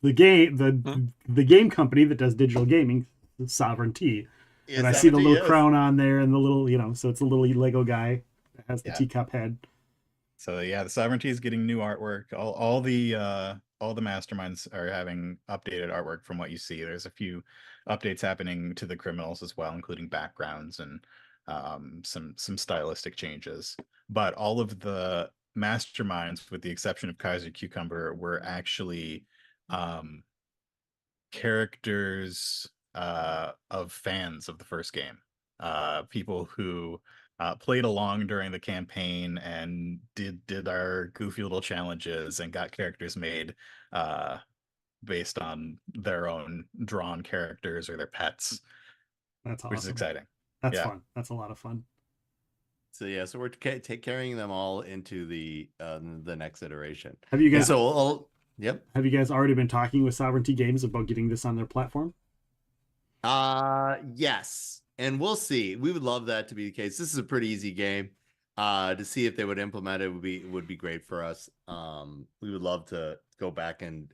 S2: the game company that does digital gaming, Sovereignty. And I see the little crown on there and the little, so it's a little Lego guy that has the teacup head.
S3: So yeah, the Sovereignty is getting new artwork. All the masterminds are having updated artwork from what you see. There's a few updates happening to the criminals as well, including backgrounds and some stylistic changes. But all of the masterminds, with the exception of Kaiser Cucumber, were actually characters of fans of the first game, people who played along during the campaign and did our goofy little challenges and got characters made based on their own drawn characters or their pets.
S2: That's awesome.
S3: Which is exciting.
S2: That's fun. That's a lot of fun.
S21: So yeah, so we're carrying them all into the next iteration.
S2: Have you guys?
S21: Yep.
S2: Have you guys already been talking with Sovereignty Games about getting this on their platform?
S21: Yes, and we'll see. We would love that to be the case. This is a pretty easy game. To see if they would implement it would be great for us. We would love to go back and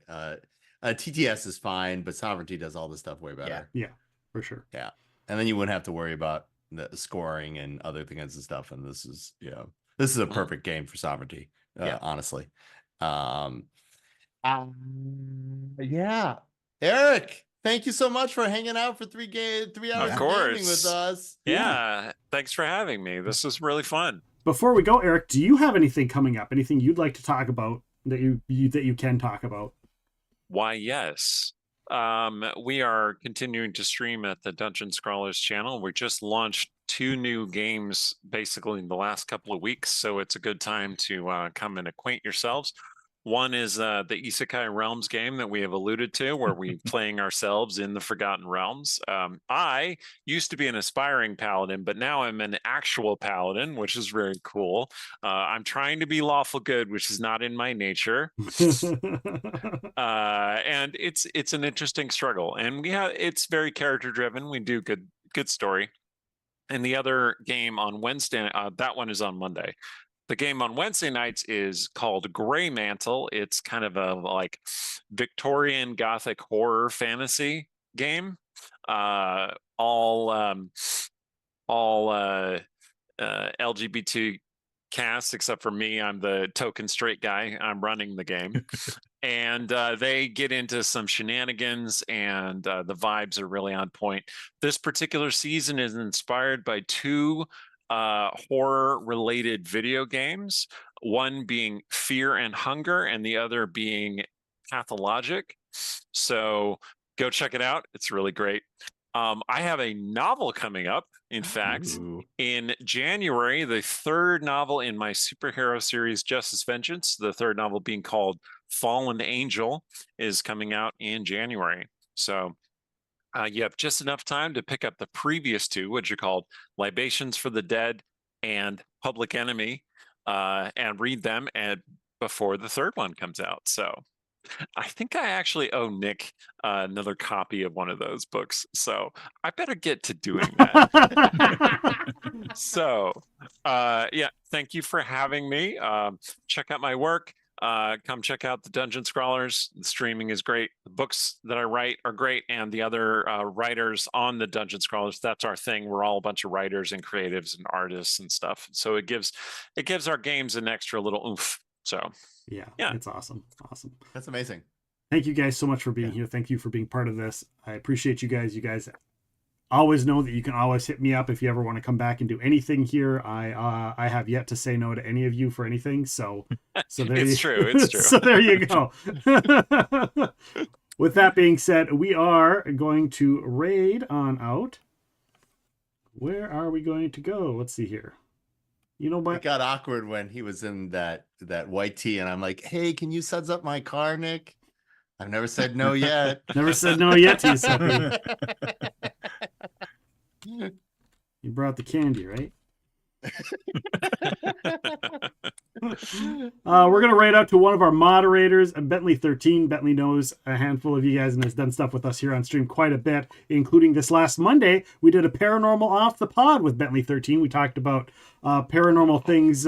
S21: TTS is fine, but Sovereignty does all this stuff way better.
S2: Yeah, for sure.
S21: Yeah, and then you wouldn't have to worry about the scoring and other kinds of stuff. And this is a perfect game for Sovereignty. Honestly. Yeah, Erik, thank you so much for hanging out for 3 hours of gaming with us.
S22: Yeah, thanks for having me. This was really fun.
S2: Before we go, Erik, do you have anything coming up? Anything you'd like to talk about that you can talk about?
S22: Why, yes. We are continuing to stream at the Dungeon Scrollers channel. We just launched 2 new games basically in the last couple of weeks, so it's a good time to come and acquaint yourselves. One is the Isekai Realms game that we have alluded to, where we're playing ourselves in the Forgotten Realms. I used to be an aspiring paladin, but now I'm an actual paladin, which is very cool. I'm trying to be lawful good, which is not in my nature. And it's an interesting struggle, and it's very character driven. We do good story. And the other game on Wednesday, that one is on Monday. The game on Wednesday nights is called Grey Mantle. It's kind of a like Victorian Gothic horror fantasy game. All LGBT cast except for me. I'm the token straight guy. I'm running the game. And they get into some shenanigans, and the vibes are really on point. This particular season is inspired by 2 horror-related video games, one being Fear and Hunger, and the other being Pathologic. So go check it out. It's really great. I have a novel coming up, in fact, in January, the 3rd novel in my superhero series, Justice Vengeance, the 3rd novel being called Fallen Angel, is coming out in January. So you have just enough time to pick up the previous 2, which are called Libations for the Dead and Public Enemy, and read them before the 3rd one comes out. So I think I actually owe Nick another copy of one of those books. So I better get to doing that. So yeah, thank you for having me. Check out my work. Come check out the Dungeon Scrollers. The streaming is great. The books that I write are great, and the other writers on the Dungeon Scrollers, that's our thing. We're all a bunch of writers and creatives and artists and stuff. So it gives our games an extra little oomph. So
S2: yeah, it's awesome.
S21: That's amazing.
S2: Thank you guys so much for being here. Thank you for being part of this. I appreciate you guys. You guys always know that you can always hit me up if you ever want to come back and do anything here. I have yet to say no to any of you for anything. So there
S22: it's true.
S2: So there you go. With that being said, we are going to raid on out. Where are we going to go? Let's see here. You know what?
S21: It got awkward when he was in that white tee, and I'm like, "Hey, can you suds up my car, Nick?" I've never said no yet.
S2: Never said no yet to you, Seppi. You brought the candy, right? We're gonna raid out to one of our moderators, Bentley13. Bentley knows a handful of you guys and has done stuff with us here on stream quite a bit, including this last Monday. We did a paranormal off the pod with Bentley13. We talked about paranormal things,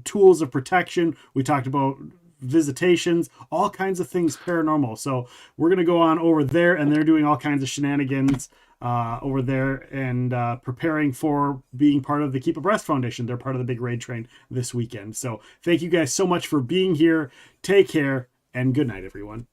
S2: tools of protection. We talked about visitations, all kinds of things paranormal. So we're gonna go on over there, and they're doing all kinds of shenanigans over there and preparing for being part of the Keep Abreast Foundation. They're part of the big raid train this weekend. So thank you guys so much for being here. Take care and good night, everyone.